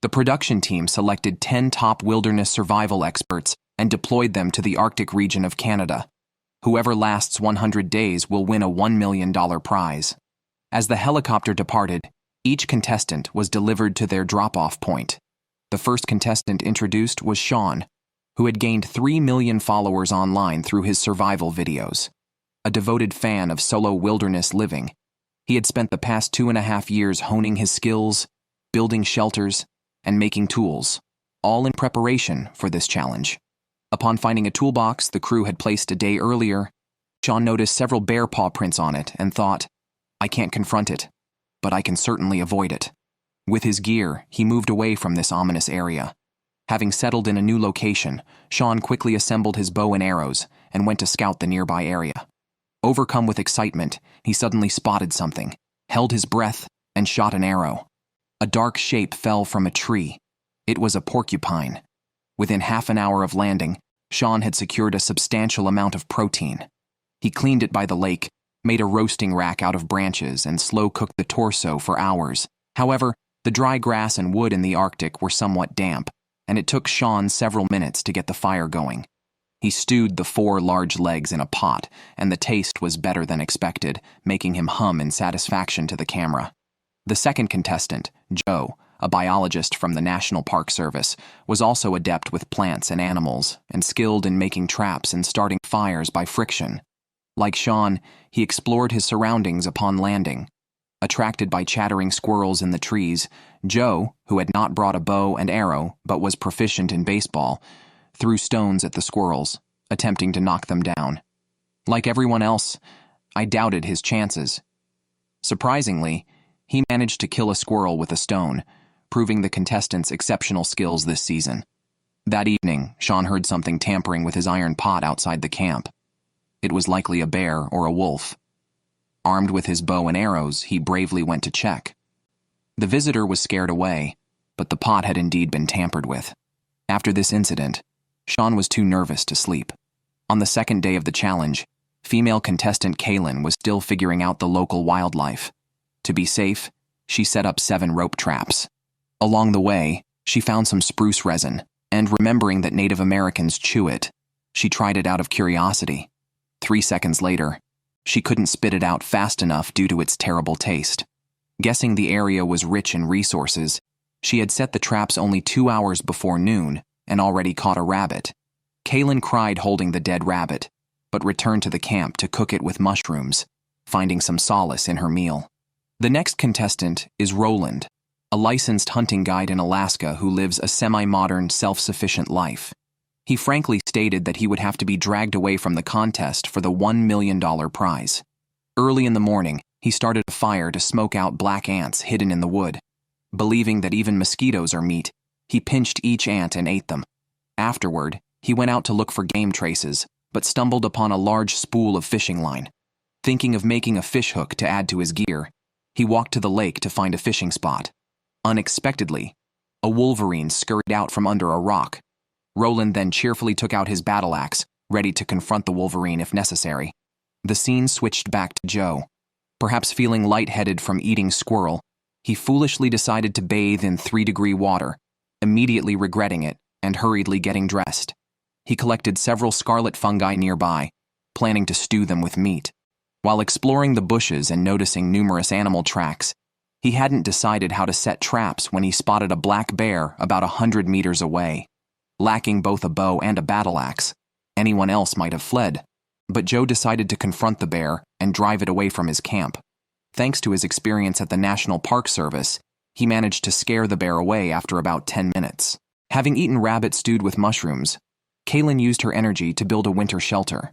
The production team selected 10 top wilderness survival experts and deployed them to the Arctic region of Canada. Whoever lasts 100 days will win a $1 million prize. As the helicopter departed, each contestant was delivered to their drop-off point. The first contestant introduced was Sean, who had gained 3 million followers online through his survival videos. A devoted fan of solo wilderness living, he had spent the past 2.5 years honing his skills, building shelters, and making tools, all in preparation for this challenge. Upon finding a toolbox the crew had placed a day earlier, Sean noticed several bear paw prints on it and thought, "I can't confront it, but I can certainly avoid it." With his gear, he moved away from this ominous area. Having settled in a new location, Sean quickly assembled his bow and arrows and went to scout the nearby area. Overcome with excitement, he suddenly spotted something, held his breath, and shot an arrow. A dark shape fell from a tree. It was a porcupine. Within half an hour of landing, Sean had secured a substantial amount of protein. He cleaned it by the lake, made a roasting rack out of branches, and slow-cooked the torso for hours. However, the dry grass and wood in the Arctic were somewhat damp, and it took Sean several minutes to get the fire going. He stewed the 4 large legs in a pot, and the taste was better than expected, making him hum in satisfaction to the camera. The second contestant, Joe, a biologist from the National Park Service, was also adept with plants and animals, and skilled in making traps and starting fires by friction. Like Sean, he explored his surroundings upon landing. Attracted by chattering squirrels in the trees, Joe, who had not brought a bow and arrow but was proficient in baseball, threw stones at the squirrels, attempting to knock them down. Like everyone else, I doubted his chances. Surprisingly, he managed to kill a squirrel with a stone, proving the contestant's exceptional skills this season. That evening, Sean heard something tampering with his iron pot outside the camp. It was likely a bear or a wolf. Armed with his bow and arrows, he bravely went to check. The visitor was scared away, but the pot had indeed been tampered with. After this incident, Sean was too nervous to sleep. On the second day of the challenge, female contestant Kaylin was still figuring out the local wildlife. To be safe, she set up 7 rope traps. Along the way, she found some spruce resin, and remembering that Native Americans chew it, she tried it out of curiosity. 3 seconds later, she couldn't spit it out fast enough due to its terrible taste. Guessing the area was rich in resources, she had set the traps only 2 hours before noon and already caught a rabbit. Kaylin cried holding the dead rabbit, but returned to the camp to cook it with mushrooms, finding some solace in her meal. The next contestant is Roland, a licensed hunting guide in Alaska who lives a semi-modern, self-sufficient life. He frankly stated that he would have to be dragged away from the contest for the $1 million prize. Early in the morning, he started a fire to smoke out black ants hidden in the wood. Believing that even mosquitoes are meat, he pinched each ant and ate them. Afterward, he went out to look for game traces, but stumbled upon a large spool of fishing line. Thinking of making a fish hook to add to his gear, he walked to the lake to find a fishing spot. Unexpectedly, a wolverine scurried out from under a rock. Roland then cheerfully took out his battle axe, ready to confront the wolverine if necessary. The scene switched back to Joe. Perhaps feeling lightheaded from eating squirrel, he foolishly decided to bathe in 3-degree water, immediately regretting it and hurriedly getting dressed. He collected several scarlet fungi nearby, planning to stew them with meat. While exploring the bushes and noticing numerous animal tracks, he hadn't decided how to set traps when he spotted a black bear about 100 meters away. Lacking both a bow and a battle axe, anyone else might have fled, but Joe decided to confront the bear and drive it away from his camp. Thanks to his experience at the National Park Service, he managed to scare the bear away after about 10 minutes. Having eaten rabbit stewed with mushrooms, Kaylin used her energy to build a winter shelter.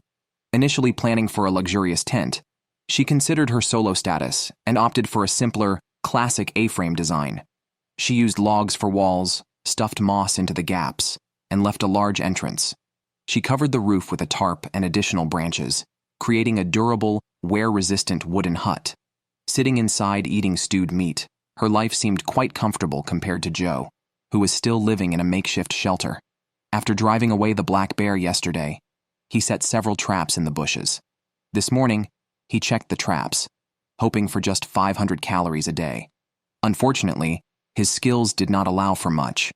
Initially planning for a luxurious tent, she considered her solo status and opted for a simpler, classic A-frame design. She used logs for walls, stuffed moss into the gaps, and left a large entrance. She covered the roof with a tarp and additional branches, creating a durable, wear-resistant wooden hut. Sitting inside eating stewed meat, her life seemed quite comfortable compared to Joe, who was still living in a makeshift shelter. After driving away the black bear yesterday, he set several traps in the bushes. This morning, he checked the traps, hoping for just 500 calories a day. Unfortunately, His skills did not allow for much,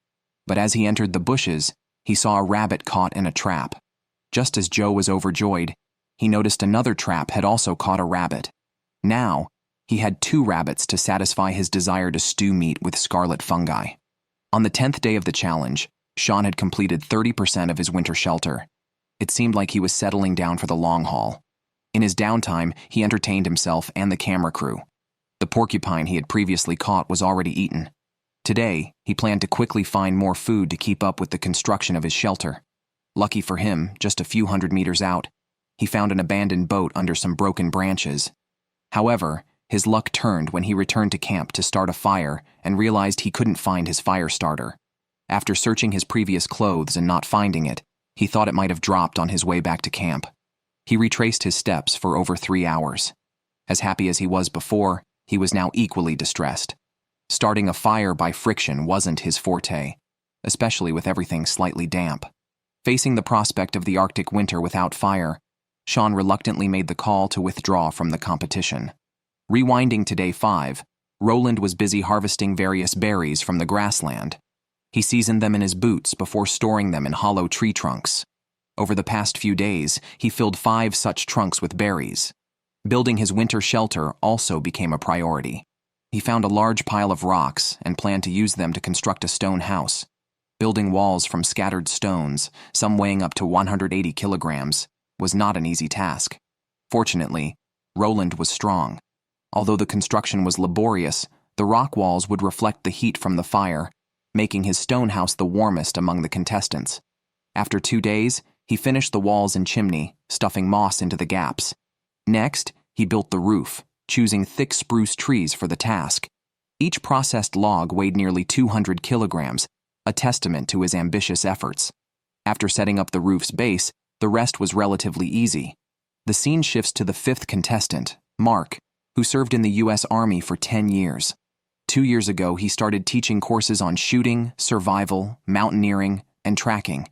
but as he entered the bushes, he saw a rabbit caught in a trap. Just as Joe was overjoyed, he noticed another trap had also caught a rabbit. Now, he had 2 rabbits to satisfy his desire to stew meat with scarlet fungi. On the 10th day of the challenge, Sean had completed 30% of his winter shelter. It seemed like he was settling down for the long haul. In his downtime, he entertained himself and the camera crew. The porcupine he had previously caught was already eaten. Today, he planned to quickly find more food to keep up with the construction of his shelter. Lucky for him, just a few hundred meters out, he found an abandoned boat under some broken branches. However, his luck turned when he returned to camp to start a fire and realized he couldn't find his fire starter. After searching his previous clothes and not finding it, he thought it might have dropped on his way back to camp. He retraced his steps for over 3 hours. As happy as he was before, he was now equally distressed. Starting a fire by friction wasn't his forte, especially with everything slightly damp. Facing the prospect of the Arctic winter without fire, Sean reluctantly made the call to withdraw from the competition. Rewinding to day 5, Roland was busy harvesting various berries from the grassland. He seasoned them in his boots before storing them in hollow tree trunks. Over the past few days, he filled 5 such trunks with berries. Building his winter shelter also became a priority. He found a large pile of rocks and planned to use them to construct a stone house. Building walls from scattered stones, some weighing up to 180 kilograms, was not an easy task. Fortunately, Roland was strong. Although the construction was laborious, the rock walls would reflect the heat from the fire, making his stone house the warmest among the contestants. After 2 days, he finished the walls and chimney, stuffing moss into the gaps. Next, he built the roof, choosing thick spruce trees for the task. Each processed log weighed nearly 200 kilograms, a testament to his ambitious efforts. After setting up the roof's base, the rest was relatively easy. The scene shifts to the 5th contestant, Mark, who served in the U.S. Army for 10 years. 2 years ago, he started teaching courses on shooting, survival, mountaineering, and tracking.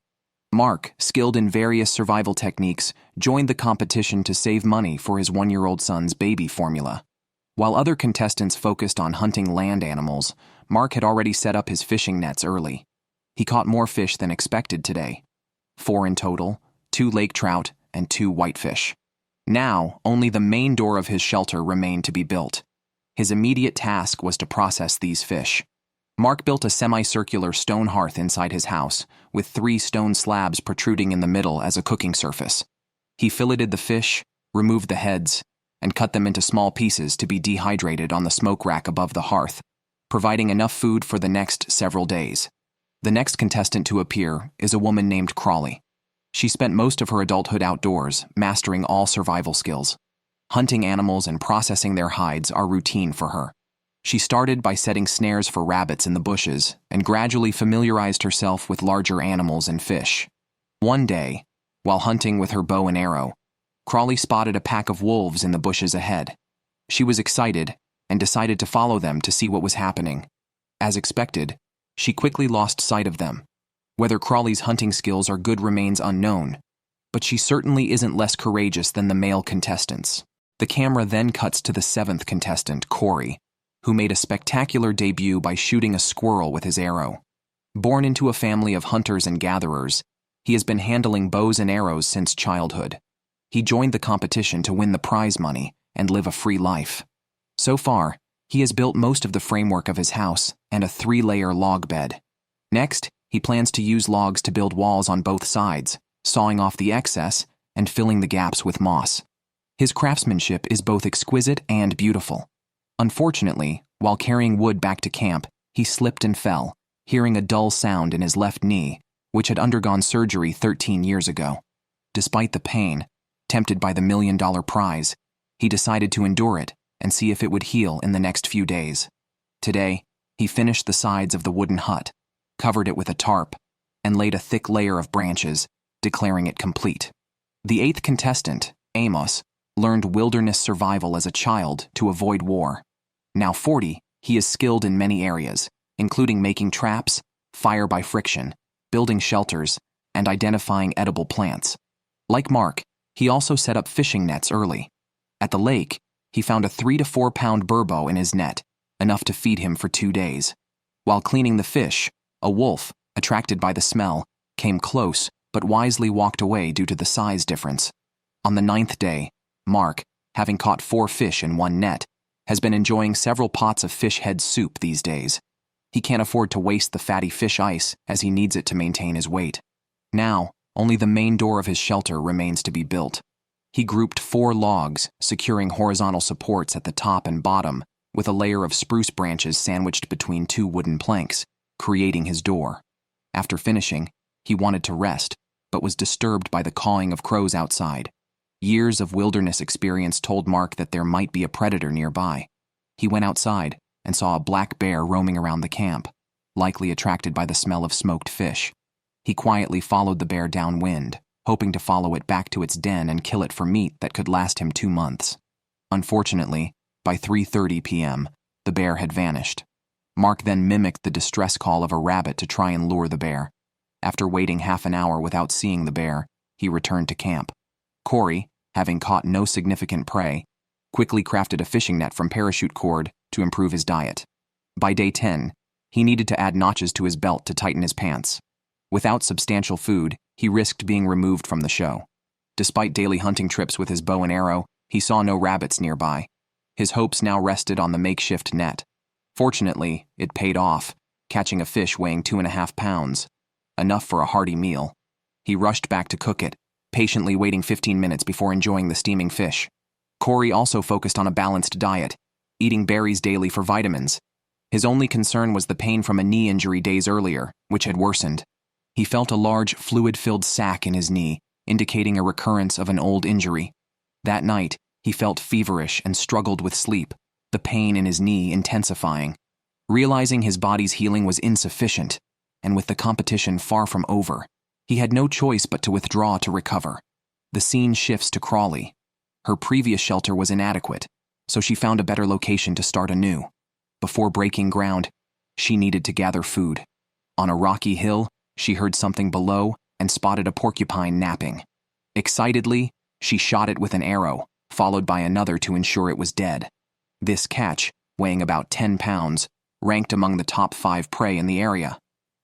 Mark, skilled in various survival techniques, joined the competition to save money for his 1-year-old son's baby formula. While other contestants focused on hunting land animals, Mark had already set up his fishing nets early. He caught more fish than expected today. 4 in total, 2 lake trout, and 2 whitefish. Now, only the main door of his shelter remained to be built. His immediate task was to process these fish. Mark built a semicircular stone hearth inside his house, with 3 stone slabs protruding in the middle as a cooking surface. He filleted the fish, removed the heads, and cut them into small pieces to be dehydrated on the smoke rack above the hearth, providing enough food for the next several days. The next contestant to appear is a woman named Crawley. She spent most of her adulthood outdoors, mastering all survival skills. Hunting animals and processing their hides are routine for her. She started by setting snares for rabbits in the bushes and gradually familiarized herself with larger animals and fish. One day, while hunting with her bow and arrow, Crawley spotted a pack of wolves in the bushes ahead. She was excited and decided to follow them to see what was happening. As expected, she quickly lost sight of them. Whether Crawley's hunting skills are good remains unknown, but she certainly isn't less courageous than the male contestants. The camera then cuts to the 7th contestant, Corey, who made a spectacular debut by shooting a squirrel with his arrow. Born into a family of hunters and gatherers, he has been handling bows and arrows since childhood. He joined the competition to win the prize money and live a free life. So far, he has built most of the framework of his house and a 3-layer log bed. Next, he plans to use logs to build walls on both sides, sawing off the excess and filling the gaps with moss. His craftsmanship is both exquisite and beautiful. Unfortunately, while carrying wood back to camp, he slipped and fell, hearing a dull sound in his left knee, which had undergone surgery 13 years ago. Despite the pain, tempted by the $1 million prize, he decided to endure it and see if it would heal in the next few days. Today, he finished the sides of the wooden hut, covered it with a tarp, and laid a thick layer of branches, declaring it complete. The 8th contestant, Amos, learned wilderness survival as a child to avoid war. Now 40, he is skilled in many areas, including making traps, fire by friction, building shelters, and identifying edible plants. Like Mark, he also set up fishing nets early. At the lake, he found a 3 to 4 pound burbo in his net, enough to feed him for 2 days. While cleaning the fish, a wolf, attracted by the smell, came close but wisely walked away due to the size difference. On the 9th day, Mark, having caught 4 fish in one net, has been enjoying several pots of fish head soup these days. He can't afford to waste the fatty fish ice as he needs it to maintain his weight. Now, only the main door of his shelter remains to be built. He grouped 4 logs, securing horizontal supports at the top and bottom, with a layer of spruce branches sandwiched between 2 wooden planks, creating his door. After finishing, he wanted to rest, but was disturbed by the cawing of crows outside. Years of wilderness experience told Mark that there might be a predator nearby. He went outside and saw a black bear roaming around the camp, likely attracted by the smell of smoked fish. He quietly followed the bear downwind, hoping to follow it back to its den and kill it for meat that could last him 2 months. Unfortunately, by 3:30 p.m., the bear had vanished. Mark then mimicked the distress call of a rabbit to try and lure the bear. After waiting half an hour without seeing the bear, he returned to camp. Corey, having caught no significant prey, quickly crafted a fishing net from parachute cord to improve his diet. By day 10, he needed to add notches to his belt to tighten his pants. Without substantial food, he risked being removed from the show. Despite daily hunting trips with his bow and arrow, he saw no rabbits nearby. His hopes now rested on the makeshift net. Fortunately, it paid off, catching a fish weighing 2.5 pounds, enough for a hearty meal. He rushed back to cook it, patiently waiting 15 minutes before enjoying the steaming fish. Corey also focused on a balanced diet, eating berries daily for vitamins. His only concern was the pain from a knee injury days earlier, which had worsened. He felt a large, fluid-filled sac in his knee, indicating a recurrence of an old injury. That night, he felt feverish and struggled with sleep, the pain in his knee intensifying. Realizing his body's healing was insufficient, and with the competition far from over, he had no choice but to withdraw to recover. The scene shifts to Crawley. Her previous shelter was inadequate, so she found a better location to start anew. Before breaking ground, she needed to gather food. On a rocky hill, she heard something below and spotted a porcupine napping. Excitedly, she shot it with an arrow, followed by another to ensure it was dead. This catch, weighing about 10 pounds, ranked among the top 5 prey in the area.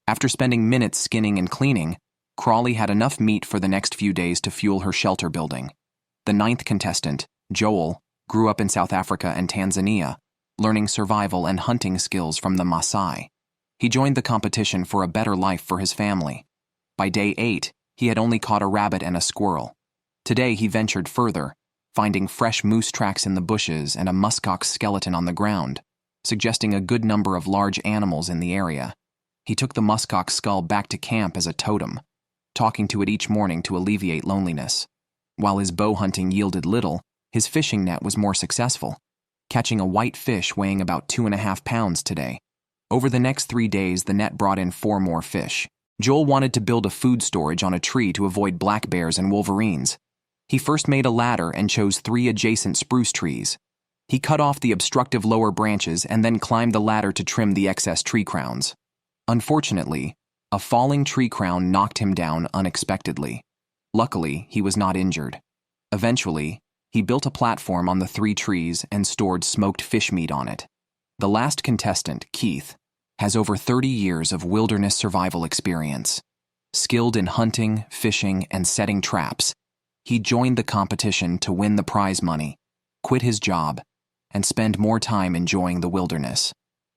After spending minutes skinning and cleaning, Crawley had enough meat for the next few days to fuel her shelter building. The 9th contestant, Joel, grew up in South Africa and Tanzania, learning survival and hunting skills from the Maasai. He joined the competition for a better life for his family. By day 8, he had only caught a rabbit and a squirrel. Today he ventured further, finding fresh moose tracks in the bushes and a muskox skeleton on the ground, suggesting a good number of large animals in the area. He took the muskox skull back to camp as a totem, talking to it each morning to alleviate loneliness. While his bow hunting yielded little, his fishing net was more successful, catching a white fish weighing about 2.5 pounds today. Over the next 3 days, the net brought in 4 more fish. Joel wanted to build a food storage on a tree to avoid black bears and wolverines. He first made a ladder and chose 3 adjacent spruce trees. He cut off the obstructive lower branches and then climbed the ladder to trim the excess tree crowns. Unfortunately, a falling tree crown knocked him down unexpectedly. Luckily, he was not injured. Eventually, he built a platform on the 3 trees and stored smoked fish meat on it. The last contestant, Keith, has over 30 years of wilderness survival experience. Skilled in hunting, fishing, and setting traps, he joined the competition to win the prize money, quit his job, and spend more time enjoying the wilderness.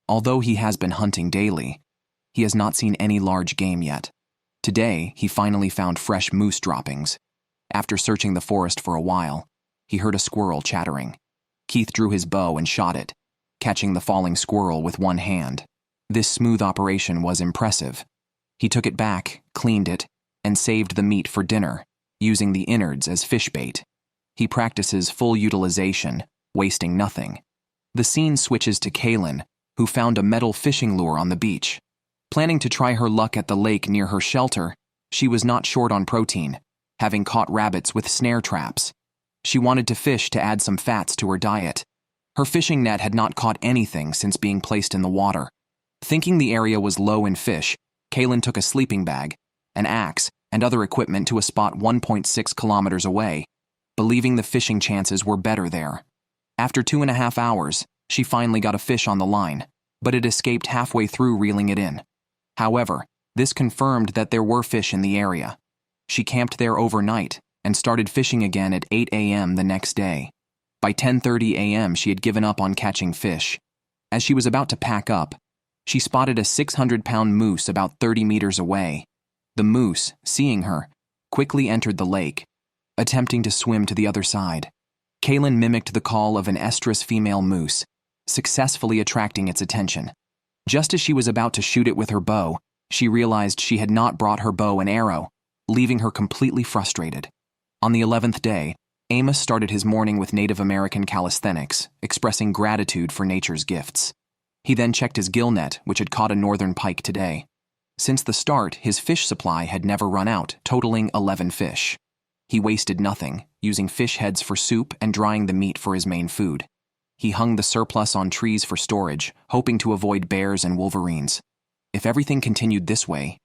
Although he has been hunting daily, he has not seen any large game yet. Today, he finally found fresh moose droppings. After searching the forest for a while, he heard a squirrel chattering. Keith drew his bow and shot it, catching the falling squirrel with one hand. This smooth operation was impressive. He took it back, cleaned it, and saved the meat for dinner, using the innards as fish bait. He practices full utilization, wasting nothing. The scene switches to Kaylin, who found a metal fishing lure on the beach. Planning to try her luck at the lake near her shelter, she was not short on protein, having caught rabbits with snare traps. She wanted to fish to add some fats to her diet. Her fishing net had not caught anything since being placed in the water. Thinking the area was low in fish, Kaylin took a sleeping bag, an axe, and other equipment to a spot 1.6 kilometers away, believing the fishing chances were better there. After 2.5 hours, she finally got a fish on the line, but it escaped halfway through reeling it in. However, this confirmed that there were fish in the area. She camped there overnight and started fishing again at 8 a.m. the next day. By 10:30 a.m., she had given up on catching fish. As she was about to pack up, she spotted a 600-pound moose about 30 meters away. The moose, seeing her, quickly entered the lake, attempting to swim to the other side. Kaylin mimicked the call of an estrus female moose, successfully attracting its attention. Just as she was about to shoot it with her bow, she realized she had not brought her bow and arrow, leaving her completely frustrated. On the 11th day, Amos started his morning with Native American calisthenics, expressing gratitude for nature's gifts. He then checked his gill net, which had caught a northern pike today. Since the start, his fish supply had never run out, totaling 11 fish. He wasted nothing, using fish heads for soup and drying the meat for his main food. He hung the surplus on trees for storage, hoping to avoid bears and wolverines. If everything continued this way,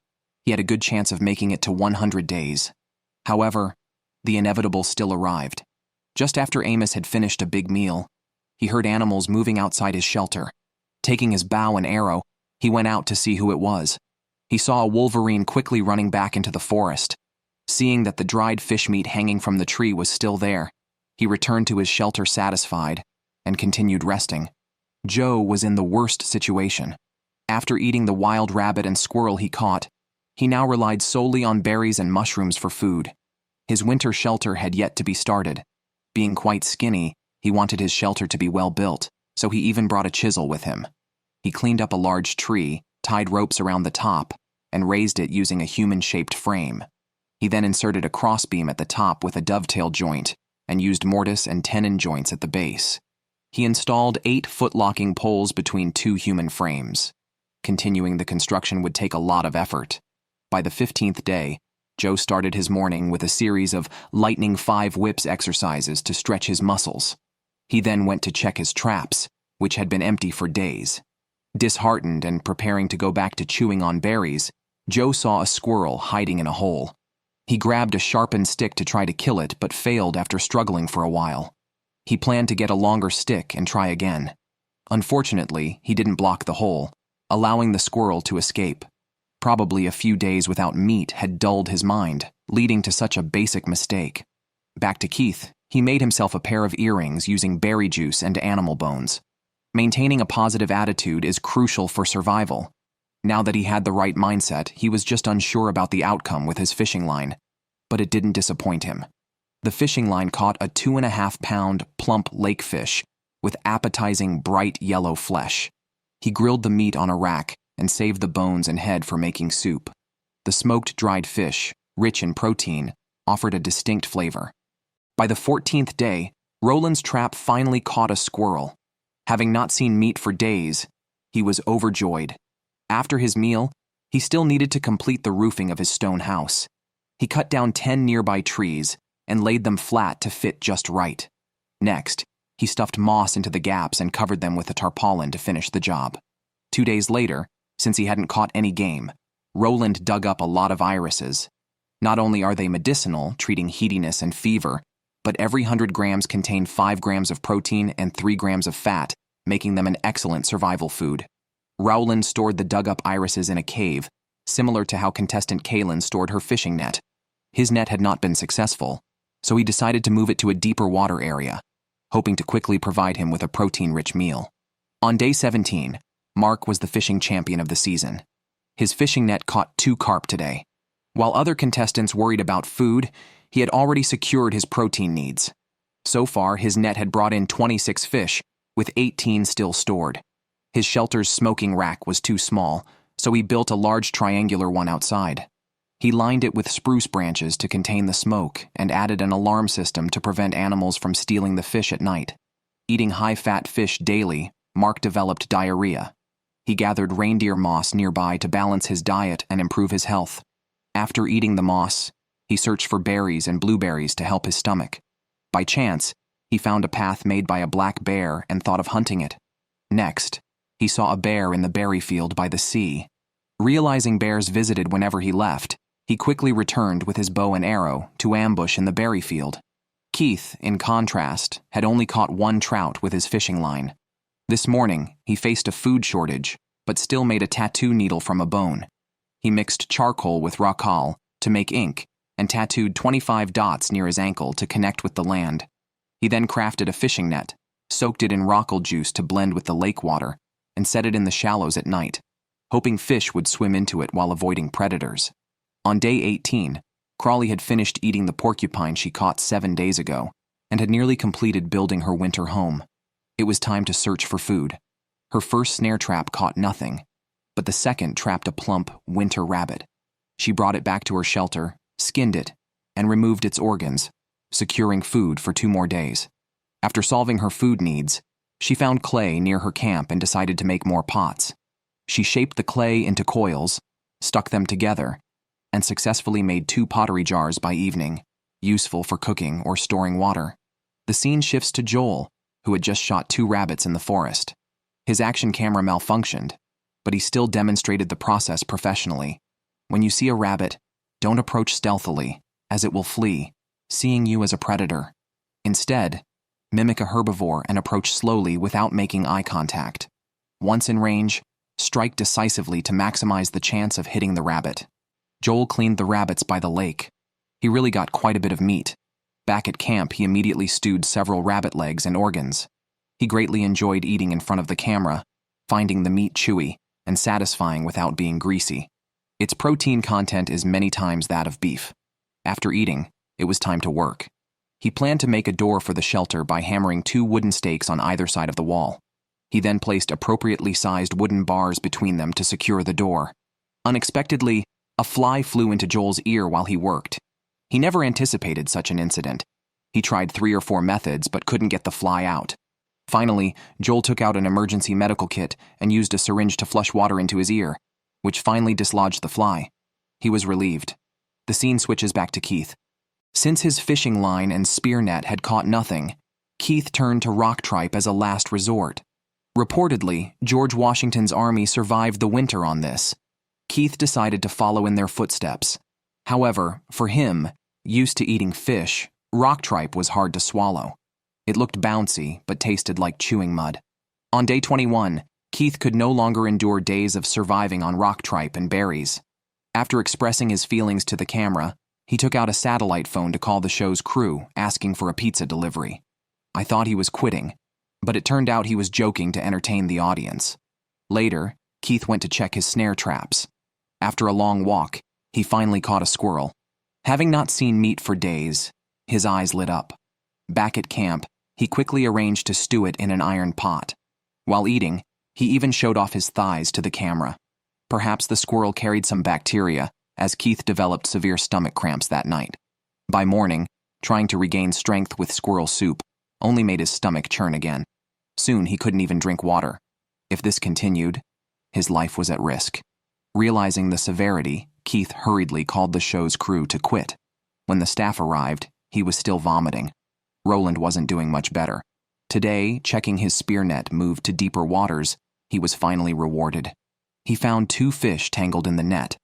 he had a good chance of making it to 100 days. However, the inevitable still arrived. Just after Amos had finished a big meal, he heard animals moving outside his shelter. Taking his bow and arrow, he went out to see who it was. He saw a wolverine quickly running back into the forest. Seeing that the dried fish meat hanging from the tree was still there, he returned to his shelter satisfied and continued resting. Joe was in the worst situation. After eating the wild rabbit and squirrel he caught, he now relied solely on berries and mushrooms for food. His winter shelter had yet to be started. Being quite skinny, he wanted his shelter to be well built, so he even brought a chisel with him. He cleaned up a large tree, tied ropes around the top, and raised it using a human-shaped frame. He then inserted a crossbeam at the top with a dovetail joint and used mortise and tenon joints at the base. He installed 8 foot-locking poles between 2 human frames. Continuing the construction would take a lot of effort. By the 15th day, Joe started his morning with a series of lightning 5 whips exercises to stretch his muscles. He then went to check his traps, which had been empty for days. Disheartened and preparing to go back to chewing on berries, Joe saw a squirrel hiding in a hole. He grabbed a sharpened stick to try to kill it, but failed after struggling for a while. He planned to get a longer stick and try again. Unfortunately, he didn't block the hole, allowing the squirrel to escape. Probably a few days without meat had dulled his mind, leading to such a basic mistake. Back to Keith, he made himself a pair of earrings using berry juice and animal bones. Maintaining a positive attitude is crucial for survival. Now that he had the right mindset, he was just unsure about the outcome with his fishing line. But it didn't disappoint him. The fishing line caught a 2.5-pound plump lakefish with appetizing bright yellow flesh. He grilled the meat on a rack and saved the bones and head for making soup. The smoked dried fish, rich in protein, offered a distinct flavor. By the 14th day, Roland's trap finally caught a squirrel. Having not seen meat for days, he was overjoyed. After his meal, he still needed to complete the roofing of his stone house. He cut down 10 nearby trees and laid them flat to fit just right. Next, he stuffed moss into the gaps and covered them with a tarpaulin to finish the job. 2 days later, since he hadn't caught any game, Roland dug up a lot of irises. Not only are they medicinal, treating heatiness and fever, but every 100 grams contain 5 grams of protein and 3 grams of fat, making them an excellent survival food. Rowland stored the dug-up irises in a cave, similar to how contestant Kaylin stored her fishing net. His net had not been successful, so he decided to move it to a deeper water area, hoping to quickly provide him with a protein-rich meal. On day 17, Mark was the fishing champion of the season. His fishing net caught 2 carp today. While other contestants worried about food, he had already secured his protein needs. So far, his net had brought in 26 fish, with 18 still stored. His shelter's smoking rack was too small, so he built a large triangular one outside. He lined it with spruce branches to contain the smoke and added an alarm system to prevent animals from stealing the fish at night. Eating high-fat fish daily, Mark developed diarrhea. He gathered reindeer moss nearby to balance his diet and improve his health. After eating the moss, he searched for berries and blueberries to help his stomach. By chance, he found a path made by a black bear and thought of hunting it. Next, he saw a bear in the berry field by the sea. Realizing bears visited whenever he left, he quickly returned with his bow and arrow to ambush in the berry field. Keith, in contrast, had only caught 1 trout with his fishing line. This morning, he faced a food shortage, but still made a tattoo needle from a bone. He mixed charcoal with racal to make ink and tattooed 25 dots near his ankle to connect with the land. He then crafted a fishing net, soaked it in racal juice to blend with the lake water, and set it in the shallows at night, hoping fish would swim into it while avoiding predators. On day 18, Crawley had finished eating the porcupine she caught 7 days ago and had nearly completed building her winter home. It was time to search for food. Her first snare trap caught nothing, but the second trapped a plump winter rabbit. She brought it back to her shelter, skinned it, and removed its organs, securing food for 2 more days. After solving her food needs, she found clay near her camp and decided to make more pots. She shaped the clay into coils, stuck them together, and successfully made 2 pottery jars by evening, useful for cooking or storing water. The scene shifts to Joel, who had just shot 2 rabbits in the forest. His action camera malfunctioned, but he still demonstrated the process professionally. When you see a rabbit, don't approach stealthily, as it will flee, seeing you as a predator. Instead, mimic a herbivore and approach slowly without making eye contact. Once in range, strike decisively to maximize the chance of hitting the rabbit. Joel cleaned the rabbits by the lake. He really got quite a bit of meat. Back at camp, he immediately stewed several rabbit legs and organs. He greatly enjoyed eating in front of the camera, finding the meat chewy and satisfying without being greasy. Its protein content is many times that of beef. After eating, it was time to work. He planned to make a door for the shelter by hammering 2 wooden stakes on either side of the wall. He then placed appropriately sized wooden bars between them to secure the door. Unexpectedly, a fly flew into Joel's ear while he worked. He never anticipated such an incident. He tried 3 or 4 methods but couldn't get the fly out. Finally, Joel took out an emergency medical kit and used a syringe to flush water into his ear, which finally dislodged the fly. He was relieved. The scene switches back to Keith. Since his fishing line and spear net had caught nothing, Keith turned to rock tripe as a last resort. Reportedly, George Washington's army survived the winter on this. Keith decided to follow in their footsteps. However, for him, used to eating fish, rock tripe was hard to swallow. It looked bouncy, but tasted like chewing mud. On day 21, Keith could no longer endure days of surviving on rock tripe and berries. After expressing his feelings to the camera, he took out a satellite phone to call the show's crew, asking for a pizza delivery. I thought he was quitting, but it turned out he was joking to entertain the audience. Later, Keith went to check his snare traps. After a long walk, he finally caught a squirrel. Having not seen meat for days, his eyes lit up. Back at camp, he quickly arranged to stew it in an iron pot. While eating, he even showed off his thighs to the camera. Perhaps the squirrel carried some bacteria, as Keith developed severe stomach cramps that night. By morning, trying to regain strength with squirrel soup only made his stomach churn again. Soon he couldn't even drink water. If this continued, his life was at risk. Realizing the severity, Keith hurriedly called the show's crew to quit. When the staff arrived, he was still vomiting. Roland wasn't doing much better. Today, checking his spear net moved to deeper waters, he was finally rewarded. He found 2 fish tangled in the net,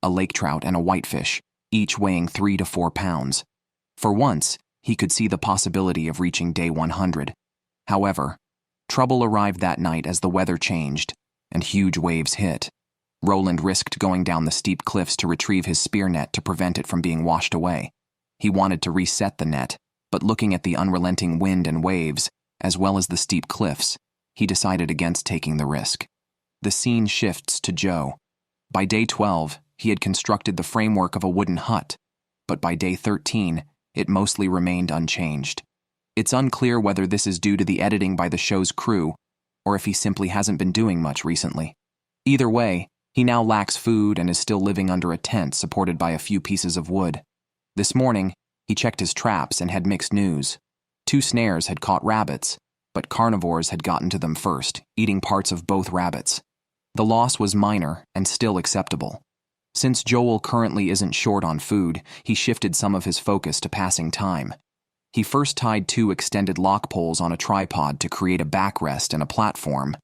a lake trout and a whitefish, each weighing 3 to 4 pounds. For once, he could see the possibility of reaching day 100. However, trouble arrived that night as the weather changed, and huge waves hit. Roland risked going down the steep cliffs to retrieve his spear net to prevent it from being washed away. He wanted to reset the net, but looking at the unrelenting wind and waves, as well as the steep cliffs, he decided against taking the risk. The scene shifts to Joe. By day 12, he had constructed the framework of a wooden hut, but by day 13, it mostly remained unchanged. It's unclear whether this is due to the editing by the show's crew, or if he simply hasn't been doing much recently. Either way, he now lacks food and is still living under a tent supported by a few pieces of wood. This morning, he checked his traps and had mixed news. 2 snares had caught rabbits, but carnivores had gotten to them first, eating parts of both rabbits. The loss was minor and still acceptable. Since Joel currently isn't short on food, he shifted some of his focus to passing time. He first tied 2 extended lock poles on a tripod to create a backrest and a platform,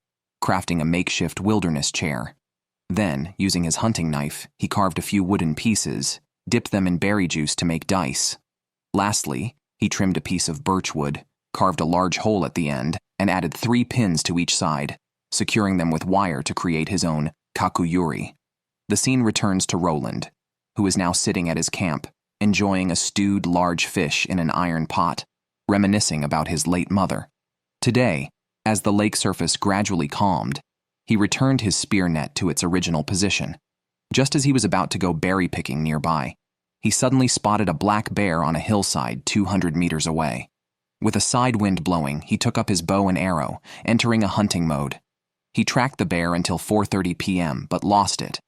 crafting a makeshift wilderness chair. Then, using his hunting knife, he carved a few wooden pieces, dipped them in berry juice to make dice. Lastly, he trimmed a piece of birch wood, carved a large hole at the end, and added 3 pins to each side, securing them with wire to create his own kakuyuri. The scene returns to Roland, who is now sitting at his camp, enjoying a stewed large fish in an iron pot, reminiscing about his late mother. Today, as the lake surface gradually calmed, he returned his spear net to its original position. Just as he was about to go berry picking nearby, he suddenly spotted a black bear on a hillside 200 meters away. With a side wind blowing, he took up his bow and arrow, entering a hunting mode. He tracked the bear until 4:30 p.m. but lost it,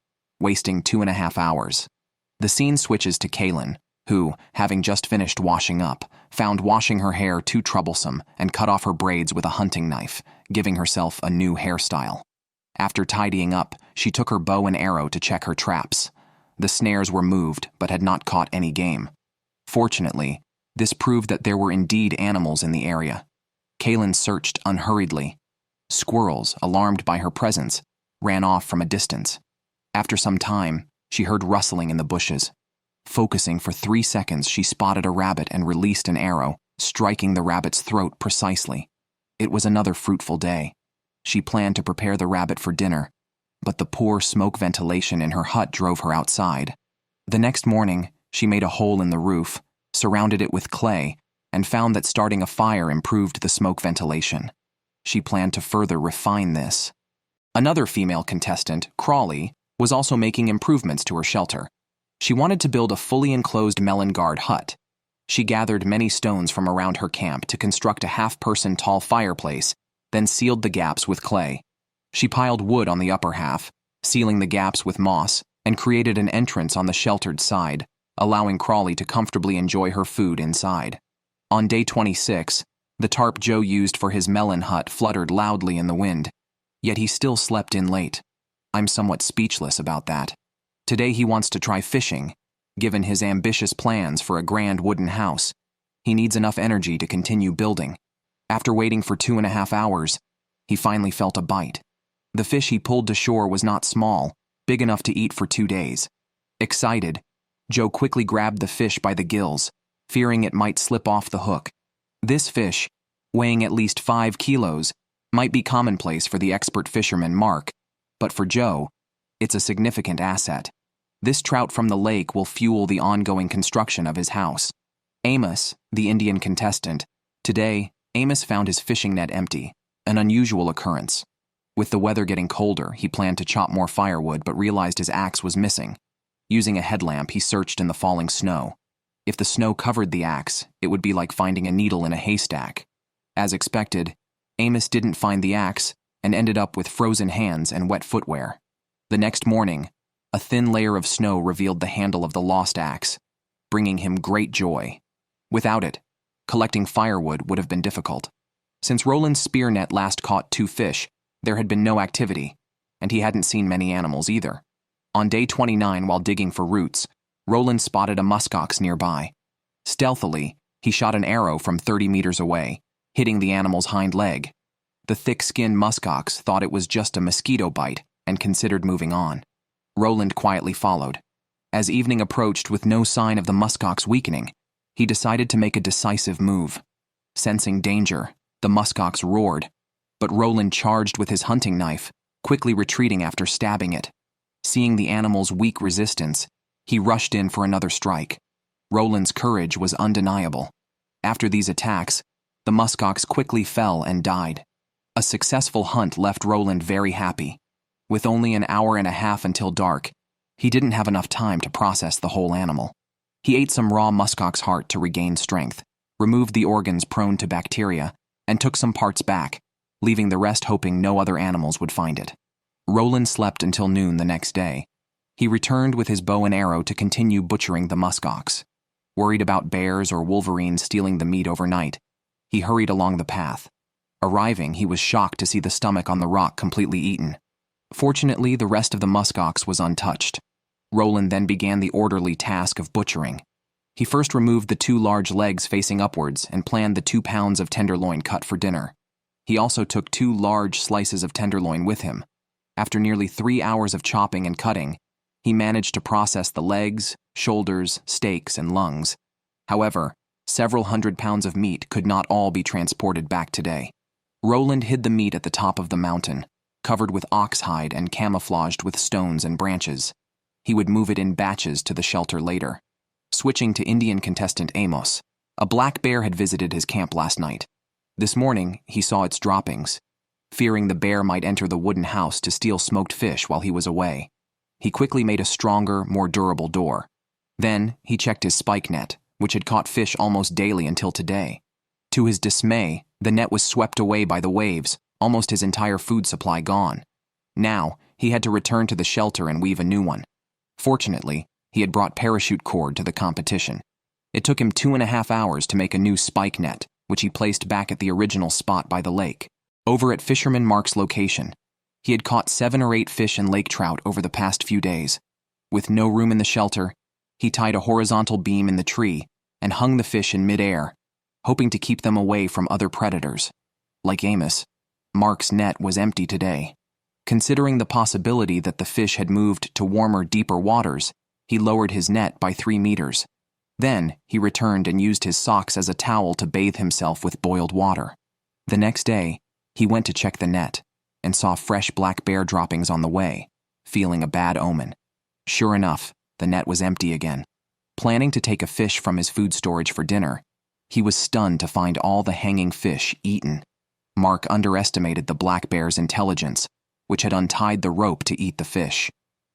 wasting 2.5 hours. The scene switches to Kaylin, who, having just finished washing up, found washing her hair too troublesome and cut off her braids with a hunting knife, giving herself a new hairstyle. After tidying up, she took her bow and arrow to check her traps. The snares were moved but had not caught any game. Fortunately, this proved that there were indeed animals in the area. Kaylin searched unhurriedly. Squirrels, alarmed by her presence, ran off from a distance. After some time, she heard rustling in the bushes. Focusing for 3 seconds, she spotted a rabbit and released an arrow, striking the rabbit's throat precisely. It was another fruitful day. She planned to prepare the rabbit for dinner, but the poor smoke ventilation in her hut drove her outside. The next morning, she made a hole in the roof, surrounded it with clay, and found that starting a fire improved the smoke ventilation. She planned to further refine this. Another female contestant, Crawley, was also making improvements to her shelter. She wanted to build a fully enclosed melon guard hut. She gathered many stones from around her camp to construct a half-person tall fireplace, then sealed the gaps with clay. She piled wood on the upper half, sealing the gaps with moss, and created an entrance on the sheltered side, allowing Crawley to comfortably enjoy her food inside. On day 26, the tarp Joe used for his melon hut fluttered loudly in the wind, yet he still slept in late. I'm somewhat speechless about that. Today he wants to try fishing. Given his ambitious plans for a grand wooden house, he needs enough energy to continue building. After waiting for 2.5 hours, he finally felt a bite. The fish he pulled to shore was not small, big enough to eat for 2 days. Excited, Joe quickly grabbed the fish by the gills, fearing it might slip off the hook. This fish, weighing at least 5 kilos, might be commonplace for the expert fisherman Mark, but for Joe, it's a significant asset. This trout from the lake will fuel the ongoing construction of his house. Amos, the Indian contestant. Today, Amos found his fishing net empty, an unusual occurrence. With the weather getting colder, he planned to chop more firewood but realized his axe was missing. Using a headlamp, he searched in the falling snow. If the snow covered the axe, it would be like finding a needle in a haystack. As expected, Amos didn't find the axe and ended up with frozen hands and wet footwear. The next morning, a thin layer of snow revealed the handle of the lost axe, bringing him great joy. Without it, collecting firewood would have been difficult. Since Roland's spear net last caught 2 fish, there had been no activity, and he hadn't seen many animals either. On day 29, while digging for roots, Roland spotted a muskox nearby. Stealthily, he shot an arrow from 30 meters away, hitting the animal's hind leg. The thick-skinned muskox thought it was just a mosquito bite and considered moving on. Roland quietly followed. As evening approached with no sign of the muskox weakening, he decided to make a decisive move. Sensing danger, the muskox roared, but Roland charged with his hunting knife, quickly retreating after stabbing it. Seeing the animal's weak resistance, he rushed in for another strike. Roland's courage was undeniable. After these attacks, the muskox quickly fell and died. A successful hunt left Roland very happy. With only an hour and a half until dark, he didn't have enough time to process the whole animal. He ate some raw muskox heart to regain strength, removed the organs prone to bacteria, and took some parts back, leaving the rest hoping no other animals would find it. Roland slept until noon the next day. He returned with his bow and arrow to continue butchering the muskox. Worried about bears or wolverines stealing the meat overnight, he hurried along the path. Arriving, he was shocked to see the stomach on the rock completely eaten. Fortunately, the rest of the muskox was untouched. Roland then began the orderly task of butchering. He first removed the 2 large legs facing upwards and planned the 2 pounds of tenderloin cut for dinner. He also took 2 large slices of tenderloin with him. After nearly 3 hours of chopping and cutting, he managed to process the legs, shoulders, steaks, and lungs. However, several hundred pounds of meat could not all be transported back today. Roland hid the meat at the top of the mountain, covered with ox hide and camouflaged with stones and branches. He would move it in batches to the shelter later. Switching to Indian contestant Amos, a black bear had visited his camp last night. This morning, he saw its droppings. Fearing the bear might enter the wooden house to steal smoked fish while he was away, he quickly made a stronger, more durable door. Then, he checked his spike net, which had caught fish almost daily until today. To his dismay, the net was swept away by the waves, almost his entire food supply gone. Now, he had to return to the shelter and weave a new one. Fortunately, he had brought parachute cord to the competition. It took him 2.5 hours to make a new spike net, which he placed back at the original spot by the lake. Over at Fisherman Mark's location, he had caught 7 or 8 fish and lake trout over the past few days. With no room in the shelter, he tied a horizontal beam in the tree and hung the fish in midair, hoping to keep them away from other predators. Like Amos, Mark's net was empty today. Considering the possibility that the fish had moved to warmer, deeper waters, he lowered his net by 3 meters. Then, he returned and used his socks as a towel to bathe himself with boiled water. The next day, he went to check the net and saw fresh black bear droppings on the way, feeling a bad omen. Sure enough, the net was empty again. Planning to take a fish from his food storage for dinner, he was stunned to find all the hanging fish eaten. Mark underestimated the black bear's intelligence, which had untied the rope to eat the fish.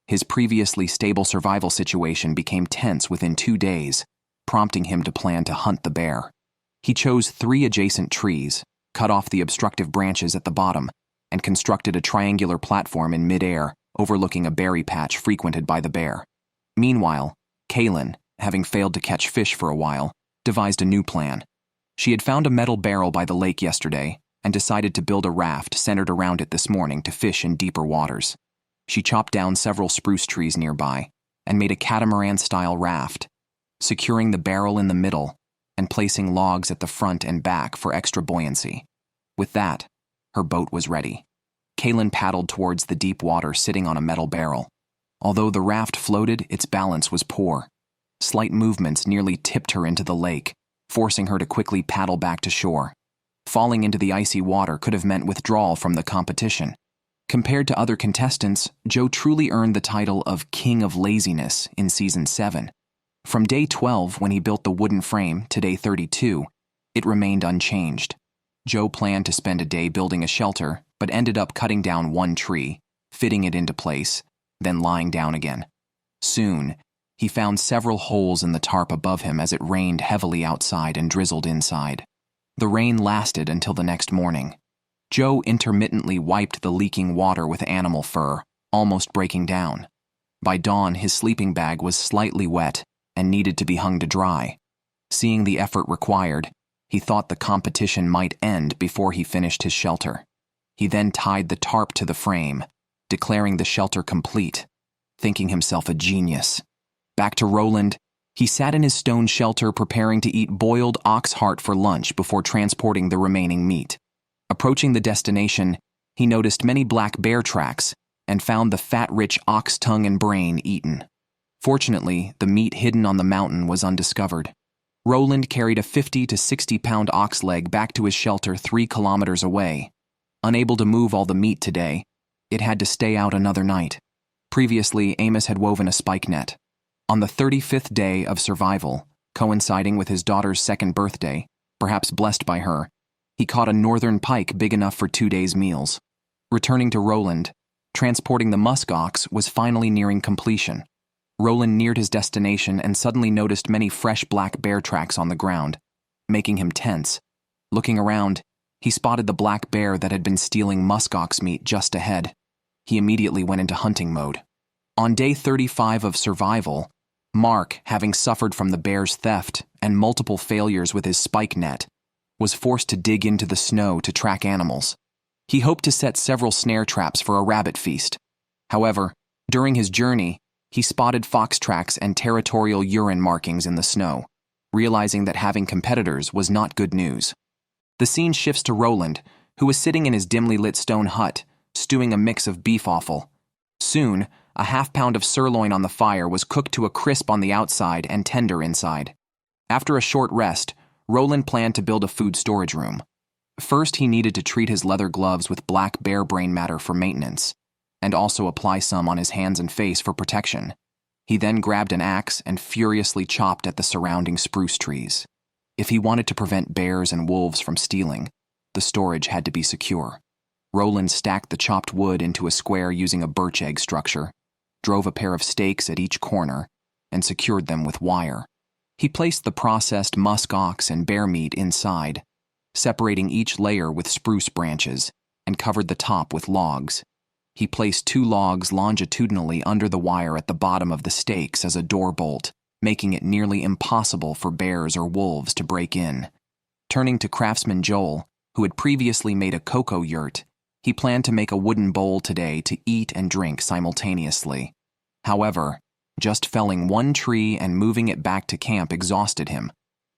His previously stable survival situation became tense within 2 days, prompting him to plan to hunt the bear. He chose 3 adjacent trees, cut off the obstructive branches at the bottom, and constructed a triangular platform in midair overlooking a berry patch frequented by the bear. Meanwhile, Kaylin, having failed to catch fish for a while, devised a new plan. She had found a metal barrel by the lake yesterday and decided to build a raft centered around it this morning to fish in deeper waters. She chopped down several spruce trees nearby and made a catamaran-style raft, securing the barrel in the middle and placing logs at the front and back for extra buoyancy. With that, her boat was ready. Kaylin paddled towards the deep water sitting on a metal barrel. Although the raft floated, its balance was poor. Slight movements nearly tipped her into the lake, forcing her to quickly paddle back to shore. Falling into the icy water could have meant withdrawal from the competition. Compared to other contestants, Joe truly earned the title of King of Laziness in Season 7. From day 12, when he built the wooden frame, to day 32, it remained unchanged. Joe planned to spend a day building a shelter, but ended up cutting down 1 tree, fitting it into place, then lying down again. Soon, he found several holes in the tarp above him as it rained heavily outside and drizzled inside. The rain lasted until the next morning. Joe intermittently wiped the leaking water with animal fur, almost breaking down. By dawn, his sleeping bag was slightly wet and needed to be hung to dry. Seeing the effort required, he thought the competition might end before he finished his shelter. He then tied the tarp to the frame, declaring the shelter complete, thinking himself a genius. Back to Roland, he sat in his stone shelter preparing to eat boiled ox heart for lunch before transporting the remaining meat. Approaching the destination, he noticed many black bear tracks and found the fat-rich ox tongue and brain eaten. Fortunately, the meat hidden on the mountain was undiscovered. Roland carried a 50 to 60-pound ox leg back to his shelter 3 kilometers away. Unable to move all the meat today, it had to stay out another night. Previously, Amos had woven a spike net. On the 35th day of survival, coinciding with his daughter's 2nd birthday, perhaps blessed by her, he caught a northern pike big enough for 2 days' meals. Returning to Roland, transporting the musk ox was finally nearing completion. Roland neared his destination and suddenly noticed many fresh black bear tracks on the ground, making him tense. Looking around, he spotted the black bear that had been stealing muskox meat just ahead. He immediately went into hunting mode. On day 35 of survival, Mark, having suffered from the bear's theft and multiple failures with his spike net, was forced to dig into the snow to track animals. He hoped to set several snare traps for a rabbit feast. However, during his journey, he spotted fox tracks and territorial urine markings in the snow, realizing that having competitors was not good news. The scene shifts to Roland, who was sitting in his dimly lit stone hut, stewing a mix of beef offal. Soon, a half-pound of sirloin on the fire was cooked to a crisp on the outside and tender inside. After a short rest, Roland planned to build a food storage room. First, he needed to treat his leather gloves with black bear brain matter for maintenance, and also apply some on his hands and face for protection. He then grabbed an axe and furiously chopped at the surrounding spruce trees. If he wanted to prevent bears and wolves from stealing, the storage had to be secure. Roland stacked the chopped wood into a square using a birch egg structure, drove a pair of stakes at each corner, and secured them with wire. He placed the processed musk ox and bear meat inside, separating each layer with spruce branches, and covered the top with logs. He placed 2 logs longitudinally under the wire at the bottom of the stakes as a door bolt, making it nearly impossible for bears or wolves to break in. Turning to craftsman Joel, who had previously made a cocoa yurt, he planned to make a wooden bowl today to eat and drink simultaneously. However, just felling one tree and moving it back to camp exhausted him.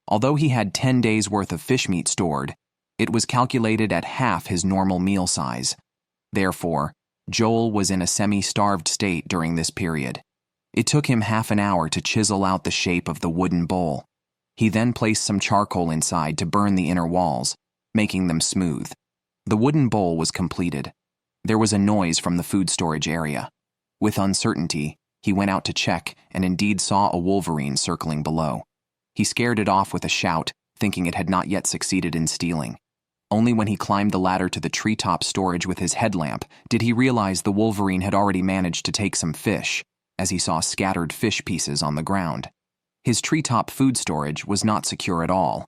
Although he had 10 days' worth of fish meat stored, it was calculated at half his normal meal size. Therefore, Joel was in a semi-starved state during this period. It took him half an hour to chisel out the shape of the wooden bowl. He then placed some charcoal inside to burn the inner walls, making them smooth. The wooden bowl was completed. There was a noise from the food storage area. With uncertainty, he went out to check and indeed saw a wolverine circling below. He scared it off with a shout, thinking it had not yet succeeded in stealing. Only when he climbed the ladder to the treetop storage with his headlamp did he realize the wolverine had already managed to take some fish, as he saw scattered fish pieces on the ground. His treetop food storage was not secure at all.